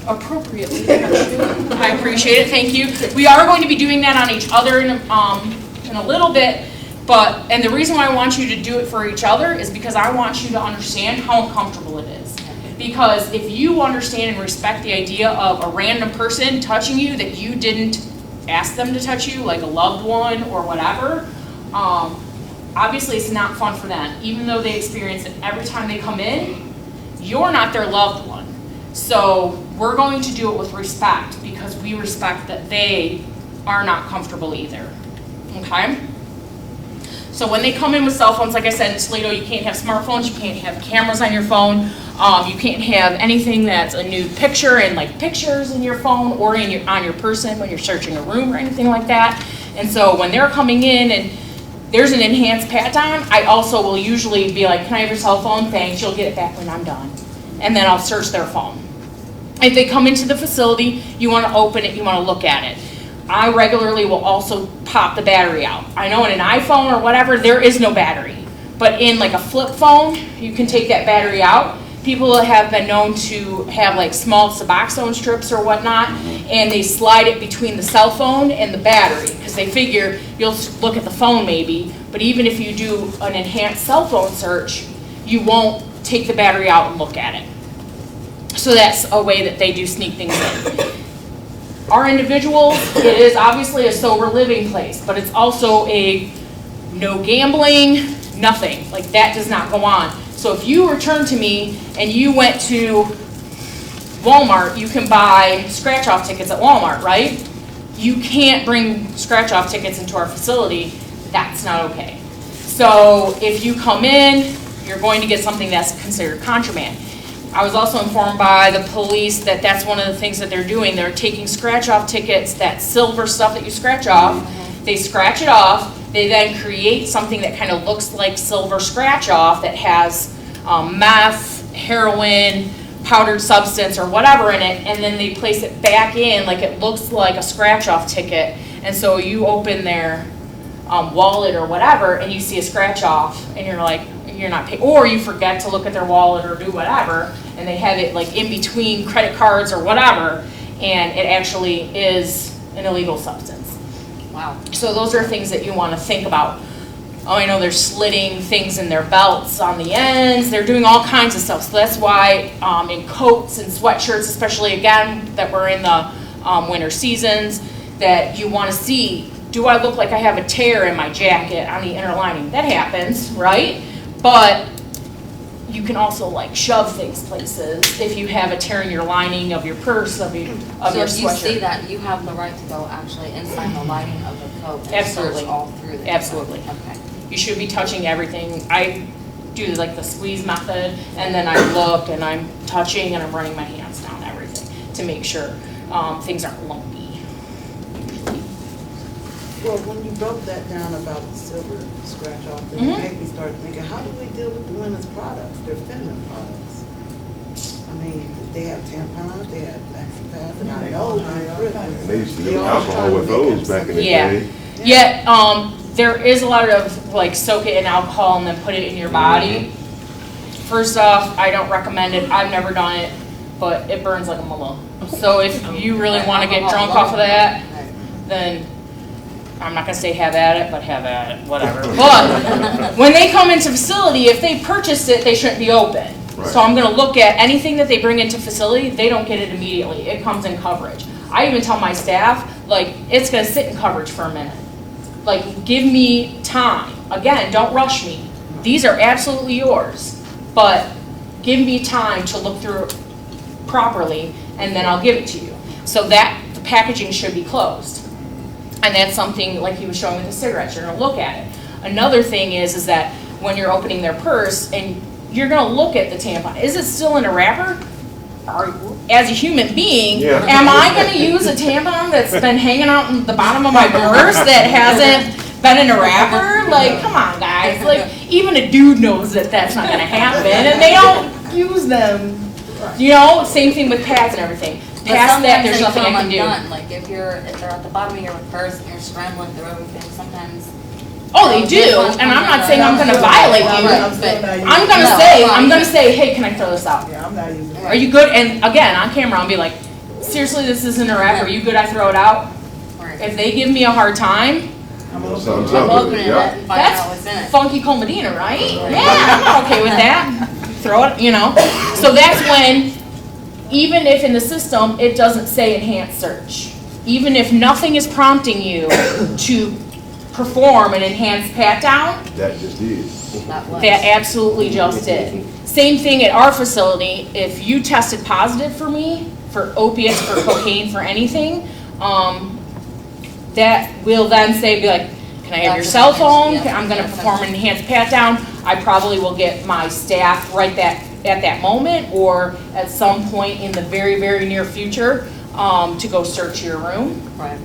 appropriately. I appreciate it, thank you. We are going to be doing that on each other in a little bit, and the reason why I want you to do it for each other is because I want you to understand how uncomfortable it is. Because if you understand and respect the idea of a random person touching you that you didn't ask them to touch you, like a loved one or whatever, obviously it's not fun for them. Even though they experience it every time they come in, you're not their loved one. So we're going to do it with respect because we respect that they are not comfortable either, okay? So when they come in with cell phones, like I said, in Toledo, you can't have smartphones, you can't have cameras on your phone, you can't have anything that's a nude picture and like pictures in your phone or on your person when you're searching a room or anything like that. And so when they're coming in and there's an enhanced pat-down, I also will usually be like, can I have your cell phone? Thanks, you'll get it back when I'm done. And then I'll search their phone. If they come into the facility, you want to open it, you want to look at it. I regularly will also pop the battery out. I know in an iPhone or whatever, there is no battery. But in like a flip phone, you can take that battery out. People have been known to have like small Suboxone strips or whatnot, and they slide it between the cell phone and the battery because they figure you'll look at the phone maybe, but even if you do an enhanced cell phone search, you won't take the battery out and look at it. So that's a way that they do sneak things in. Our individuals, it is obviously a sober living place, but it's also a no gambling, nothing. Like that does not go on. So if you return to me and you went to Walmart, you can buy scratch-off tickets at Walmart, right? You can't bring scratch-off tickets into our facility. That's not okay. So if you come in, you're going to get something that's considered contraband. I was also informed by the police that that's one of the things that they're doing. They're taking scratch-off tickets, that silver stuff that you scratch off. They scratch it off. They then create something that kind of looks like silver scratch-off that has meth, heroin, powdered substance, or whatever in it, and then they place it back in like it looks like a scratch-off ticket. And so you open their wallet or whatever, and you see a scratch-off, and you're like, you're not paying, or you forget to look at their wallet or do whatever, and they have it like in between credit cards or whatever, and it actually is an illegal substance. Wow. So those are things that you want to think about. Oh, I know they're slitting things in their belts on the ends. They're doing all kinds of stuff. So that's why in coats and sweatshirts, especially again, that we're in the winter seasons, that you want to see, do I look like I have a tear in my jacket on the inner lining? That happens, right? But you can also like shove things places if you have a tear in your lining of your purse, of your So your if you sweatshirt. see that, you have the right to go actually inside the lining of the coat and Absolutely. search all through the Absolutely. Okay. You should be touching everything. I do like the squeeze method, and then I look and I'm touching and I'm running my hands down everything to make sure things aren't lumpy. Well, when you broke that down about the silver scratch off, it made me start thinking, how do we deal with the women's products, their feminine products? I mean, they have tampons, they have Maxi-Pads, and I know And they used to give alcohol with those back in the day. Yeah, there is a lot of like soak it in alcohol and then put it in your body. First off, I don't recommend it. I've never done it, but it burns like a mullah. So if you really want to get drunk off of that, then I'm not gonna say have at it, but have at it, whatever. But when they come into facility, if they purchased it, they shouldn't be open. Right. So I'm gonna look at anything that they bring into facility, they don't get it immediately. It comes in coverage. I even tell my staff, like, it's gonna sit in coverage for a minute. Like, give me time. Again, don't rush me. These are absolutely yours, but give me time to look through properly, and then I'll give it to you. So that, the packaging should be closed. And that's something, like he was showing with the cigarettes, you're gonna look at it. Another thing is that when you're opening their purse, and you're gonna look at the tampon, is it still in a wrapper? Or, as a human being, Yeah. am I gonna use a tampon that's been hanging out in the bottom of my purse that hasn't been in a wrapper? Like, come on, guys, like, even a dude knows that that's not gonna happen, and they don't use them. You know, same thing with pads and everything. But Past that, sometimes there's they nothing I come can do. undone. Like if they're at the bottom of your purse and you're scrambling through everything, sometimes. Oh, they do, and I'm not saying I'm gonna violate you. I'm gonna say, hey, can I throw this out? Yeah, I'm not using it. Are you good? And again, on camera, I'll be like, seriously, this isn't a wrap, are you good I throw it out? If they give me a hard time, I'm opening it and find out what's in that's it. funky Comadina, right? Yeah, I'm not okay with that. Throw it, you know? So that's when, even if in the system, it doesn't say enhanced search, even if nothing is prompting you to perform an enhanced pat down, That just did. that absolutely just did. Same thing at our facility, if you tested positive for me, for opiates, for cocaine, for anything, that will then say, be like, can I have your cell phone? I'm gonna perform an enhanced pat down. I probably will get my staff right at that moment, or at some point in the very, very near future, to go search your room. Right.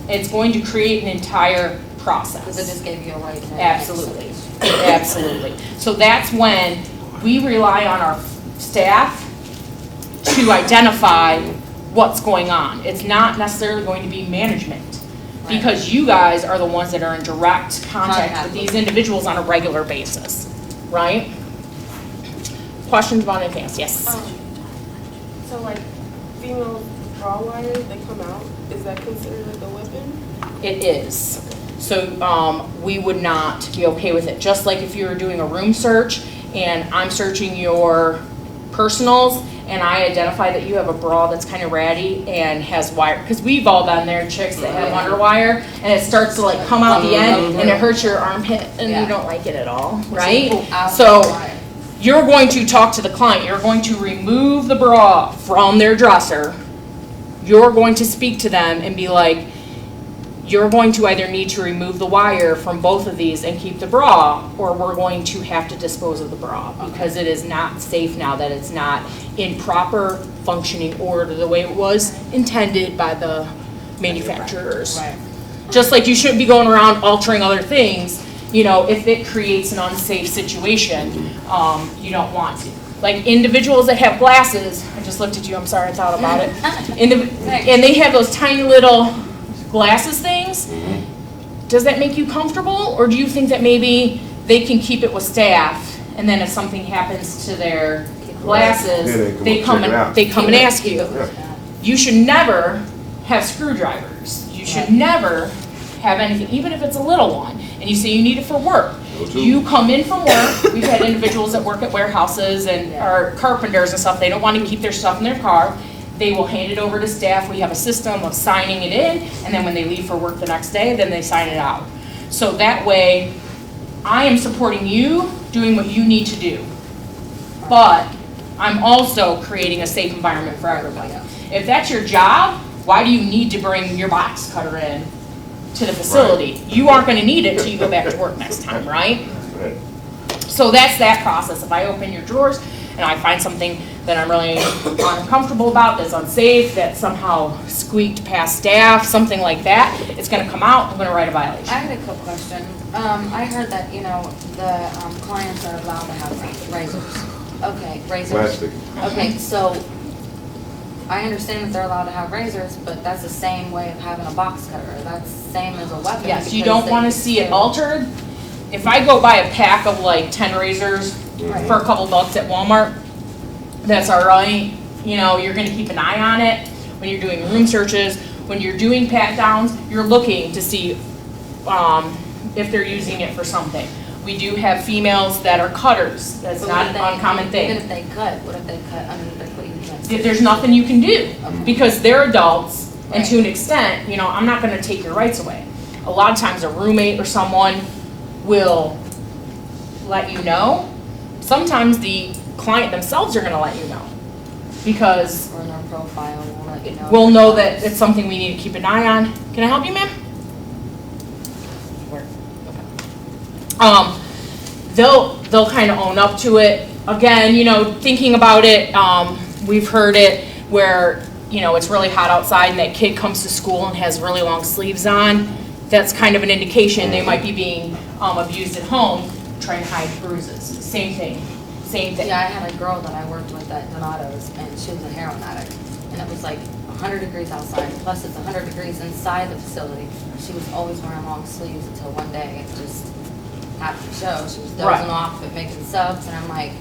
It's going to create an entire process. Because it just gave you a right to. Absolutely, absolutely. So that's when we rely on our staff to identify what's going on. It's not necessarily going to be management, because you guys are the ones that are in direct contact with these individuals on a regular basis, right? Questions about advance? Yes. So like female bra wires, they come out, is that considered like a weapon? It is. So we would not be okay with it. Just like if you were doing a room search and I'm searching your personals and I identify that you have a bra that's kind of ratty and has wire, because we've all been there, chicks that have underwire, and it starts to like come out the end and it hurts your armpit and you don't like it at all, right? So you're going to talk to the client, you're going to remove the bra from their dresser, you're going to speak to them and be like, you're going to either need to remove the wire from both of these and keep the bra, or we're going to have to dispose of the bra because it is not safe now, that it's not in proper functioning order the way it was intended by the manufacturers. Right. Just like you shouldn't be going around altering other things, you know, if it creates an unsafe situation, you don't want to. Like individuals that have glasses, I just looked at you, I'm sorry, I thought about it. And they have those tiny little glasses things. Does that make you comfortable, or do you think that maybe they can keep it with staff, and then if something happens to their glasses, they come and ask you? You should never have screwdrivers. You should never have anything, even if it's a little one, and you say you need it for work. You come in from work, we've had individuals that work at warehouses and are carpenters and stuff, they don't want to keep their stuff in their car. They will hand it over to staff. We have a system of signing it in, and then when they leave for work the next day, then they sign it out. So that way, I am supporting you doing what you need to do. But I'm also creating a safe environment for everybody. If that's your job, why do you need to bring your box cutter in to the facility? You aren't going to need it till you go back to work next time, right? So that's that process. If I open your drawers and I find something that I'm really uncomfortable about, that's unsafe, that somehow squeaked past staff, something like that, it's gonna come out, I'm gonna write a violation. I had a quick question. I heard that, you know, the clients are allowed to have razors. Okay, razors. Plastic. Okay, so I understand that they're allowed to have razors, but that's the same way of having a box cutter. That's the same as a weapon. Yes, you don't wanna see it altered. If I go buy a pack of like 10 razors for a couple bucks at Walmart, that's all right. You know, you're gonna keep an eye on it when you're doing room searches. When you're doing pat downs, you're looking to see if they're using it for something. We do have females that are cutters. That's But not an uncommon thing. Even if they cut, what if they cut underneath their foot? You can't see. There's nothing you can do because they're adults, and to an extent, you know, I'm not gonna take your rights away. A lot of times a roommate or someone will let you know. Sometimes the client themselves are gonna let you know. because Or in our profile, we'll let you know. we'll know that it's something we need to keep an eye on. Can I help you, ma'am? They'll kind of own up to it. Again, thinking about it, we've heard it where, it's really hot outside and that kid comes to school and has really long sleeves on. That's kind of an indication they might be being abused at home, trying to hide bruises. Same thing. Yeah, I had a girl that I worked with at Donato's, and she was a heroin addict. And it was like 100 degrees outside, plus it's 100 degrees inside the facility. She was always wearing long sleeves until one day it just happened to show. She was dozing off at making subs, and I'm like,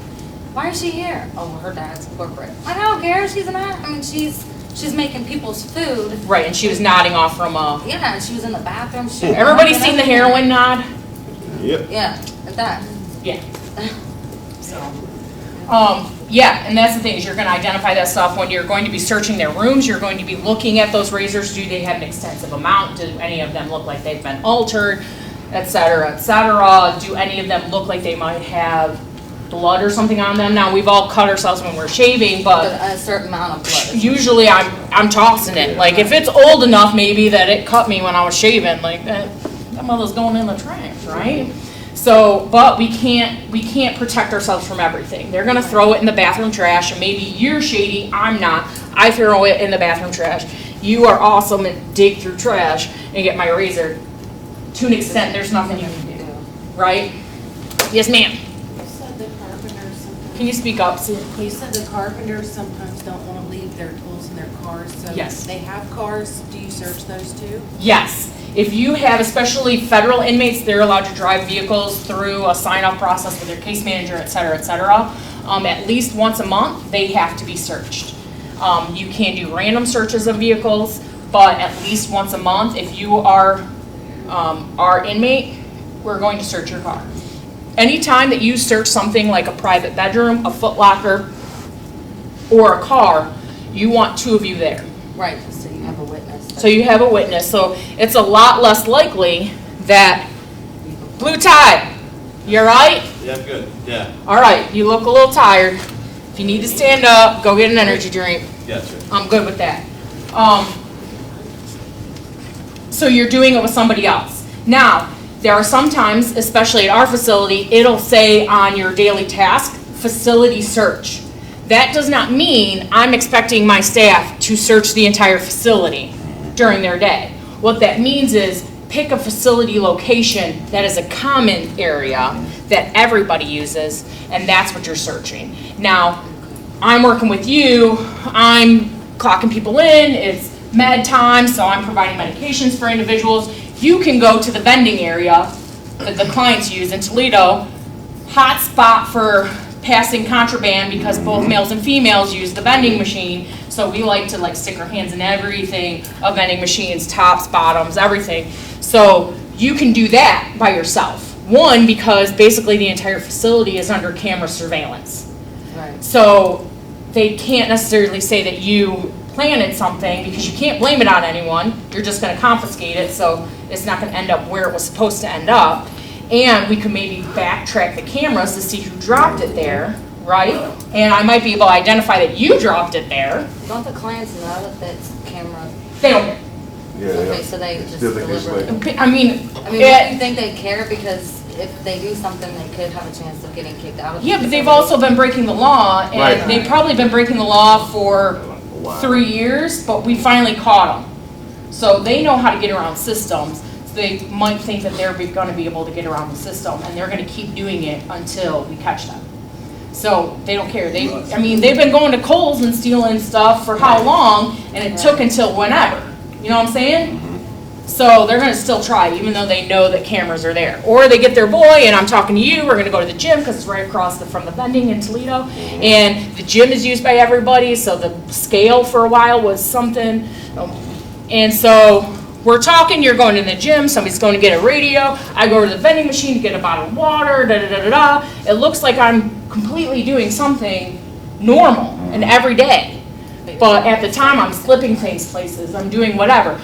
why is she here? Oh, well, her dad's corporate. I don't care, she's an addict. I mean, she's making people's food. Right, and she was nodding off from Yeah, and she was in the bathroom. Everybody's seen the heroin nod? Yep. Yeah, at that. Yeah. Yeah, and that's the thing, is you're gonna identify that stuff when you're going to be searching their rooms, you're going to be looking at those razors, do they have an extensive amount, do any of them look like they've been altered, et cetera, do any of them look like they might have blood or something on them? Now, we've all cut ourselves when we're shaving, but A certain amount of blood. usually I'm tossing it, like if it's old enough maybe that it cut me when I was shaving, like that mother's going in the trash, right? So, but we can't protect ourselves from everything. They're gonna throw it in the bathroom trash, and maybe you're shady, I'm not. I throw it in the bathroom trash. You are awesome and dig through trash and get my razor. To an extent, there's nothing you can do, right? Yes, ma'am. You said the carpenters sometimes. Can you speak up, You please? said the carpenters sometimes don't want to leave their tools in their cars, so Yes. if they have cars, do you search those too? Yes. If you have, especially federal inmates, they're allowed to drive vehicles through a sign-off process with their case manager, et cetera, et cetera. At least once a month, they have to be searched. You can do random searches of vehicles, but at least once a month, if you are our inmate, we're going to search your car. Anytime that you search something like a private bedroom, a Foot Locker, or a car, you want two of you there. Right, so you have a witness. So you have a witness, so it's a lot less likely that, blue tie, you all right? Yeah, I'm good, yeah. All right, you look a little tired. If you need to stand up, go get an energy drink. Yeah, sure. I'm good with that. So you're doing it with somebody else. Now, there are sometimes, especially at our facility, it'll say on your daily task, facility search. That does not mean I'm expecting my staff to search the entire facility during their day. What that means is pick a facility location that is a common area that everybody uses, and that's what you're searching. Now, I'm working with you, I'm clocking people in, it's med time, so I'm providing medications for individuals. You can go to the vending area that the clients use in Toledo, hot spot for passing contraband because both males and females use the vending machine. So we like to stick our hands in everything of vending machines, tops, bottoms, everything. So you can do that by yourself. One, because basically the entire facility is under camera surveillance. Right. So they can't necessarily say that you planted something because you can't blame it on anyone. You're just going to confiscate it, so it's not going to end up where it was supposed to end up. And we could maybe backtrack the cameras to see who dropped it there, right? And I might be able to identify that you dropped it there. Don't the clients know that that's camera? They don't. Yeah, Okay, so they just deliver it. I mean, wouldn't you think they care? Because if they do something, they could have a chance of getting kicked out of the yeah, but they've facility. also been breaking the law, and Right. they've probably been breaking the law for 3 years, but we finally caught them. So they know how to get around systems. So they might think that they're going to be able to get around the system, and they're going to keep doing it until we catch them. So they don't care. They've been going to Kohl's and stealing stuff for how long, and it took until whenever. You know what I'm saying? So they're going to still try, even though they know that cameras are there. Or they get their boy, and I'm talking to you, we're going to go to the gym, because it's right across from the vending in Toledo. And the gym is used by everybody, so the scale for a while was something. And so we're talking, you're going to the gym, somebody's going to get a radio, I go to the vending machine to get a bottle of water, da-da-da-da-da. It looks like I'm completely doing something normal and every day. But at the time, I'm slipping things places, I'm doing whatever.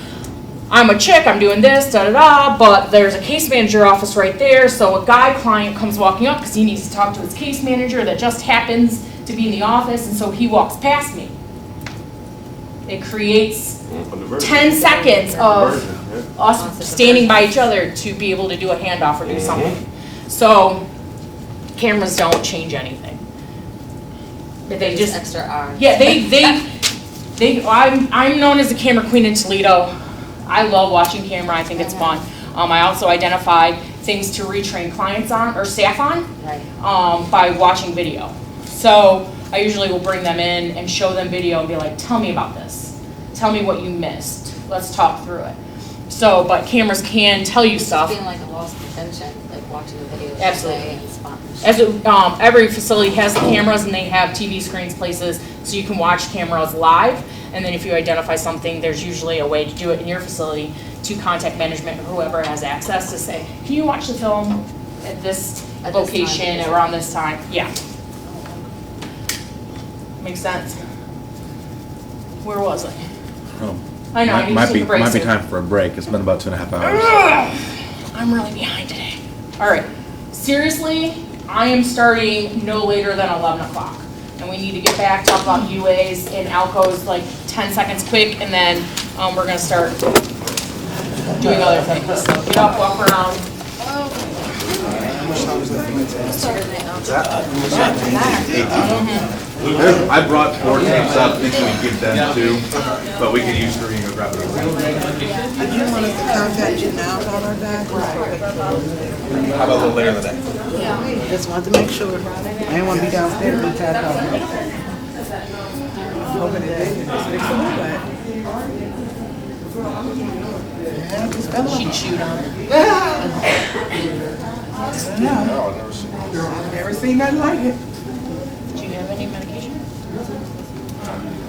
I'm a chick, I'm doing this, da-da-da, but there's a case manager office right there, so a guy client comes walking up because he needs to talk to his case manager that just happens to be in the office, and so he walks past me. it creates Conversion. 10 seconds of Conversion, yeah. us standing by each other to be able to do a handoff or do something. So cameras don't change anything. They just extra hours. Yeah, I'm known as the camera queen in Toledo. I love watching camera. I think it's fun. I also identify things to retrain clients on or staff on by watching video. So I usually will bring them in and show them video and be like, tell me about this. Tell me what you missed. Let's talk through it. So, but cameras can tell you stuff. Feeling like a lost potential, like watching the video. Absolutely. And sponsorship. As every facility has the cameras and they have TV screens places so you can watch cameras live. And then if you identify something, there's usually a way to do it in your facility to contact management or whoever has access to say, can you watch the film at this location around this time? Yeah. Makes sense. Where was I? I know, I need to take a break Might be soon. time for a break. It's been about 2.5 hours. I'm really behind today. All right, seriously, I am starting no later than 11 o'clock. And we need to get back, talk about UAs and ALCOs, like 10 seconds quick, and then we're gonna start doing other things. So get up, walk around. I brought 4 tapes up, thinking we'd give them 2, but we could use 3 and go grab it. Did you want us to contact you now about our bag? How about a little later in the day? Just wanted to make sure. I didn't want to be downstairs and tapped out. Hoping that they can fix it, but. She chewed on it. I've never seen nothing like it. Do you have any medication?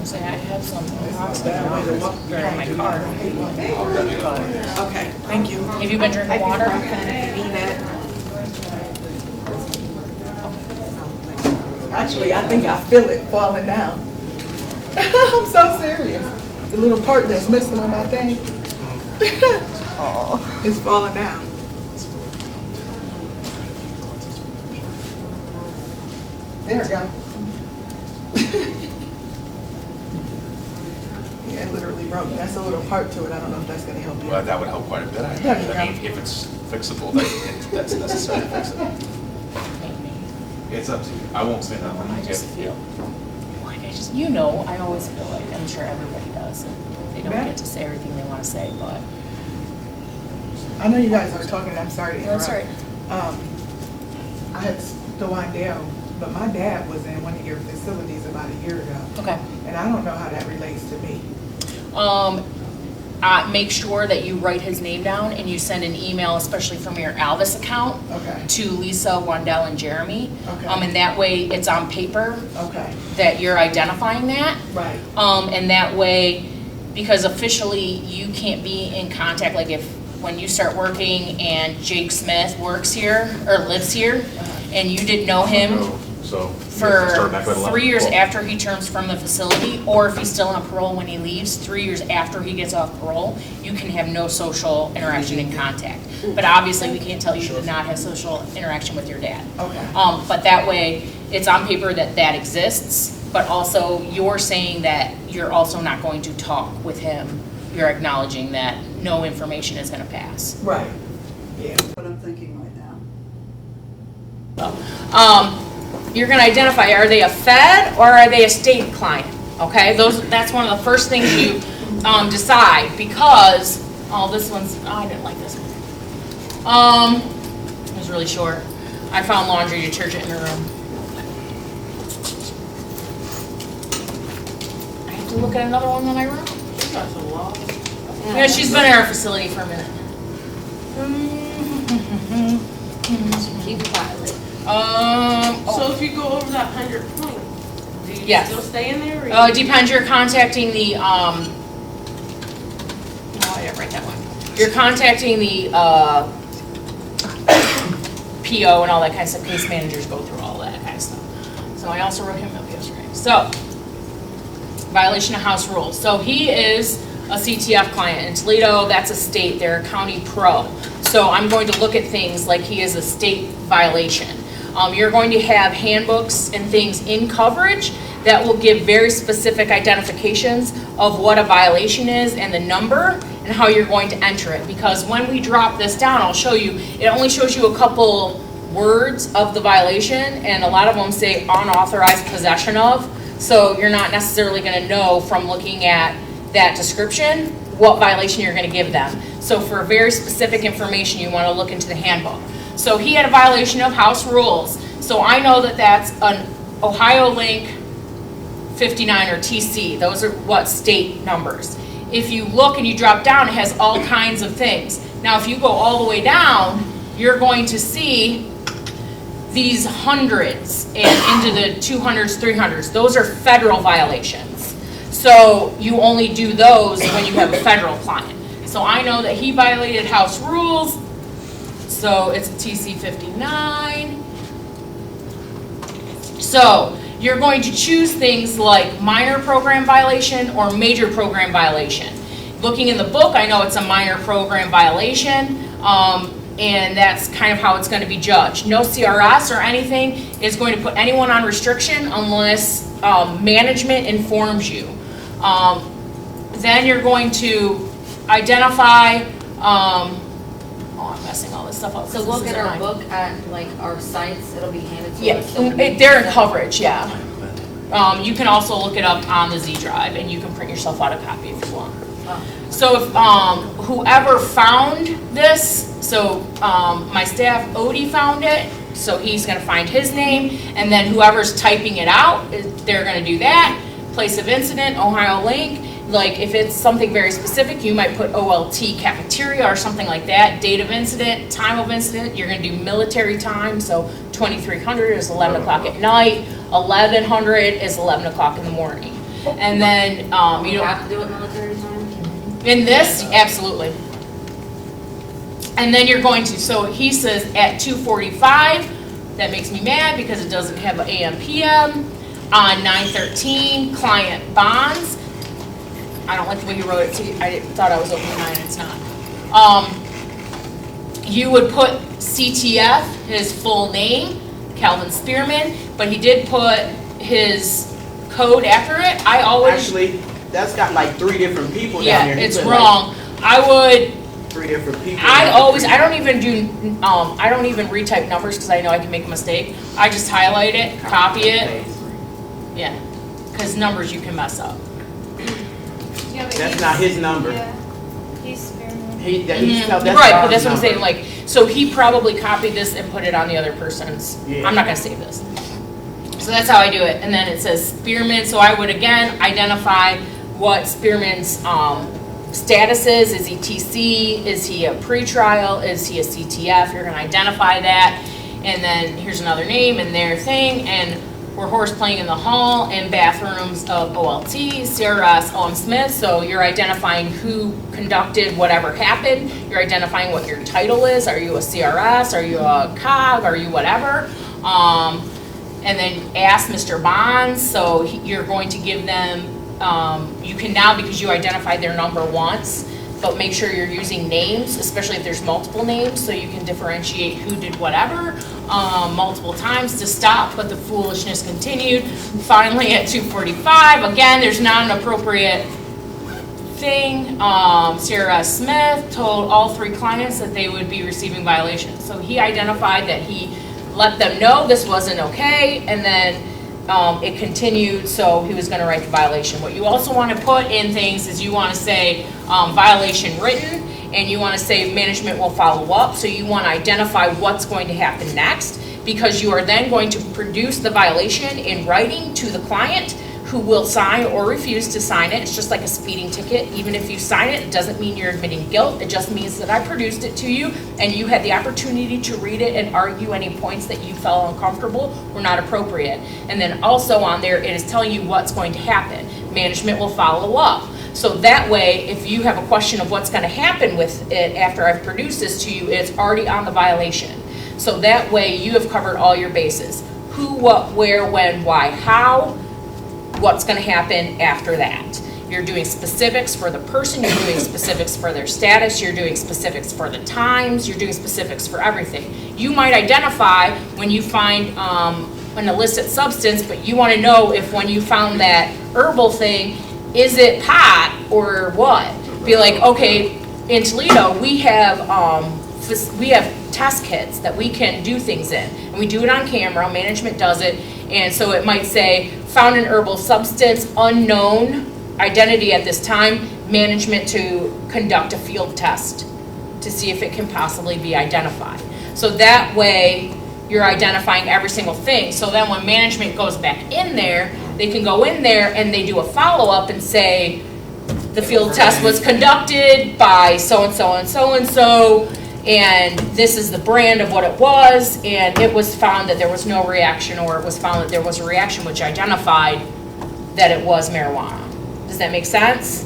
Say I have some in my car. Okay, thank you. Have you been drinking water? Actually, I think I feel it falling down. I'm so serious. The little part that's missing on my thing. It's falling down. There we go. Yeah, it literally broke. That's a little part to it. I don't know if that's gonna help you. Well, that would help quite a bit. I mean, if it's fixable, that's necessary to fix it. It's up to you. I won't say nothing. I just feel like you know, I always feel like, I'm sure everybody does, and they don't get to say everything they want to say, but. I know you guys are talking, I'm sorry to interrupt. That's right. I had to wind down, but my dad was in one of your facilities about a year ago. Okay. And I don't know how that relates to me. Make sure that you write his name down and you send an email, especially from your Alvis account, to Lisa, Wandell, and Jeremy. Okay. And that way it's on paper that you're identifying that. Right. And that way, because officially you can't be in contact, like when you start working and Jake Smith works here or lives here and you didn't know him for 3 years after he turns from the facility, or if he's still on parole when he leaves, 3 years after he gets off parole, you can have no social interaction and contact. But obviously, we can't tell you to not have social interaction with your dad. Okay. But that way, it's on paper that that exists, but also you're saying that you're also not going to talk with him. You're acknowledging that no information is gonna pass. Right. Yeah. What I'm thinking right now. You're gonna identify, are they a Fed or are they a state client? Okay, that's one of the first things you decide, because, this one's, I didn't like this one. It was really short. I found laundry detergent in her room. I have to look at another one in my room. Yeah, she's been in our facility for a minute. Keep it quiet. So if you go over that 100 point, do you Yes. still stay in there? It depends, you're contacting the, no, I didn't write that one. You're contacting the, PO and all that kind of stuff, case managers go through all that kind of stuff. So I also wrote him up yesterday. So, violation of house rules. So he is a CTF client in Toledo, that's a state, they're a county pro. So I'm going to look at things like he is a state violation. You're going to have handbooks and things in coverage that will give very specific identifications of what a violation is and the number and how you're going to enter it. Because when we drop this down, I'll show you, it only shows you a couple words of the violation, and a lot of them say unauthorized possession of. So you're not necessarily going to know from looking at that description what violation you're going to give them. So for very specific information, you want to look into the handbook. So he had a violation of house rules. So I know that that's an Ohio Link 59 or TC. Those are what state numbers. If you look and you drop down, it has all kinds of things. Now, if you go all the way down, you're going to see these hundreds and into the 200s, 300s. Those are federal violations. So you only do those when you have a federal client. So I know that he violated house rules. So it's a TC 59. So you're going to choose things like minor program violation or major program violation. Looking in the book, I know it's a minor program violation, and that's kind of how it's going to be judged. No CRS or anything is going to put anyone on restriction unless management informs you. Then you're going to identify, oh, I'm messing all this stuff up. So look at our book at like our sites, it'll be handed to Yeah, us. So they're in coverage, yeah. You can also look it up on the Z Drive, and you can print yourself out a copy if you want. So if whoever found this, so my staff, Odie, found it, so he's gonna find his name, and then whoever's typing it out, they're gonna do that. Place of incident, Ohio Link. Like if it's something very specific, you might put OLT cafeteria or something like that. Date of incident, time of incident, you're gonna do military time, so 2300 is 11 o'clock at night, 1100 is 11 o'clock in the morning. And then you don't have to do it military time? In this, absolutely. And then you're going to, so he says at 2:45, that makes me mad because it doesn't have an AM PM. On 9:13, client bonds. I don't like the way he wrote it, so I thought I was opening mine, it's not. You would put CTF, his full name, Calvin Spearman, but he did put his code after it. I always... Actually, that's got like 3 different people down yeah, there. He it's put, wrong. like, I would... 3 different people. I don't even do, I don't even retype numbers because I know I can make a mistake. I just highlight it, copy it. Yeah, because numbers you can mess up. Yeah, but That's not his number. Yeah, he's Spearman. That's right, but that's what I'm number. saying, like, so he probably copied this and put it on the other person's. Yeah. I'm not gonna save this. So that's how I do it, and then it says Spearman, so I would again identify what Spearman's status is he TC, is he a pretrial, is he a CTF, you're gonna identify that, and then here's another name and their thing, and we're horse playing in the hall and bathrooms of OLT, CRS, OM Smith, so you're identifying who conducted whatever happened, you're identifying what your title is, are you a CRS, are you a COG, are you whatever, and then ask Mr. Bonds, so you're going to give them, you can now, because you identified their number once, but make sure you're using names, especially if there's multiple names, so you can differentiate who did whatever multiple times to stop, but the foolishness continued. Finally, at 2:45, again, there's not an appropriate thing. Sierra Smith told all 3 clients that they would be receiving violations. So he identified that he let them know this wasn't okay, and then it continued, so he was going to write the violation. What you also want to put in things is you want to say violation written, and you want to say management will follow up, so you want to identify what's going to happen next, because you are then going to produce the violation in writing to the client, who will sign or refuse to sign it. It's just like a speeding ticket. Even if you sign it, it doesn't mean you're admitting guilt. It just means that I produced it to you and you had the opportunity to read it and argue any points that you felt uncomfortable were not appropriate. And then also on there, it is telling you what's going to happen. Management will follow up. So that way, if you have a question of what's going to happen with it after I've produced this to you, it's already on the violation. So that way, you have covered all your bases. Who, what, where, when, why, how, what's going to happen after that. You're doing specifics for the person, you're doing specifics for their status, you're doing specifics for the times, you're doing specifics for everything. You might identify when you find an illicit substance, but you want to know if when you found that herbal thing, is it pot or what? Be like, okay, in Toledo, we have test kits that we can do things in. And we do it on camera, management does it. And so it might say, found an herbal substance, unknown identity at this time, management to conduct a field test to see if it can possibly be identified. So that way, you're identifying every single thing. So then when management goes back in there, they can go in there and they do a follow-up and say, the field test was conducted by so-and-so and so-and-so, and this is the brand of what it was, and it was found that there was no reaction, or it was found that there was a reaction which identified that it was marijuana. Does that make sense?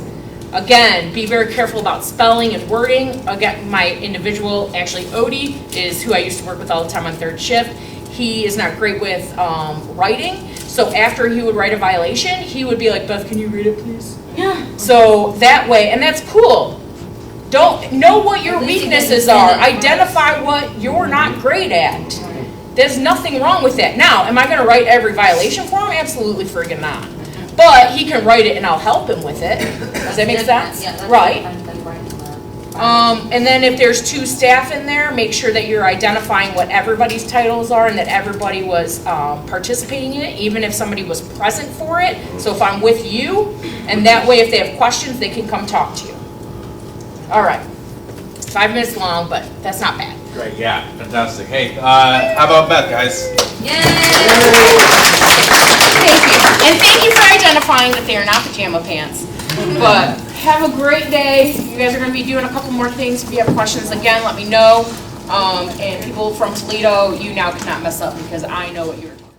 Again, be very careful about spelling and wording. Again, my individual, actually Odie, is who I used to work with all the time on third shift. He is not great with writing, so after he would write a violation, he would be like, Beth, can you read it, please? Yeah. So that way, and that's cool. Don't know what your At least you weaknesses didn't are. say it. Identify what you're not great at. There's nothing wrong with that. Now, am I going to write every violation for him? Absolutely friggin' not. But he can write it and I'll help him with it. Does that make sense? Yeah, that's Right. fine. And then if there's 2 staff in there, make sure that you're identifying what everybody's titles are and that everybody was participating in it, even if somebody was present for it. So if I'm with you, and that way if they have questions, they can come talk to you. All right. 5 minutes long, but that's not bad. Great, yeah, fantastic. Hey, how about Beth, guys? Thank you. And thank you for identifying that they are not pajama pants. But have a great day. You guys are going to be doing a couple more things. If you have questions, again, let me know. And people from Toledo, you now cannot mess up because I know what you're talking about.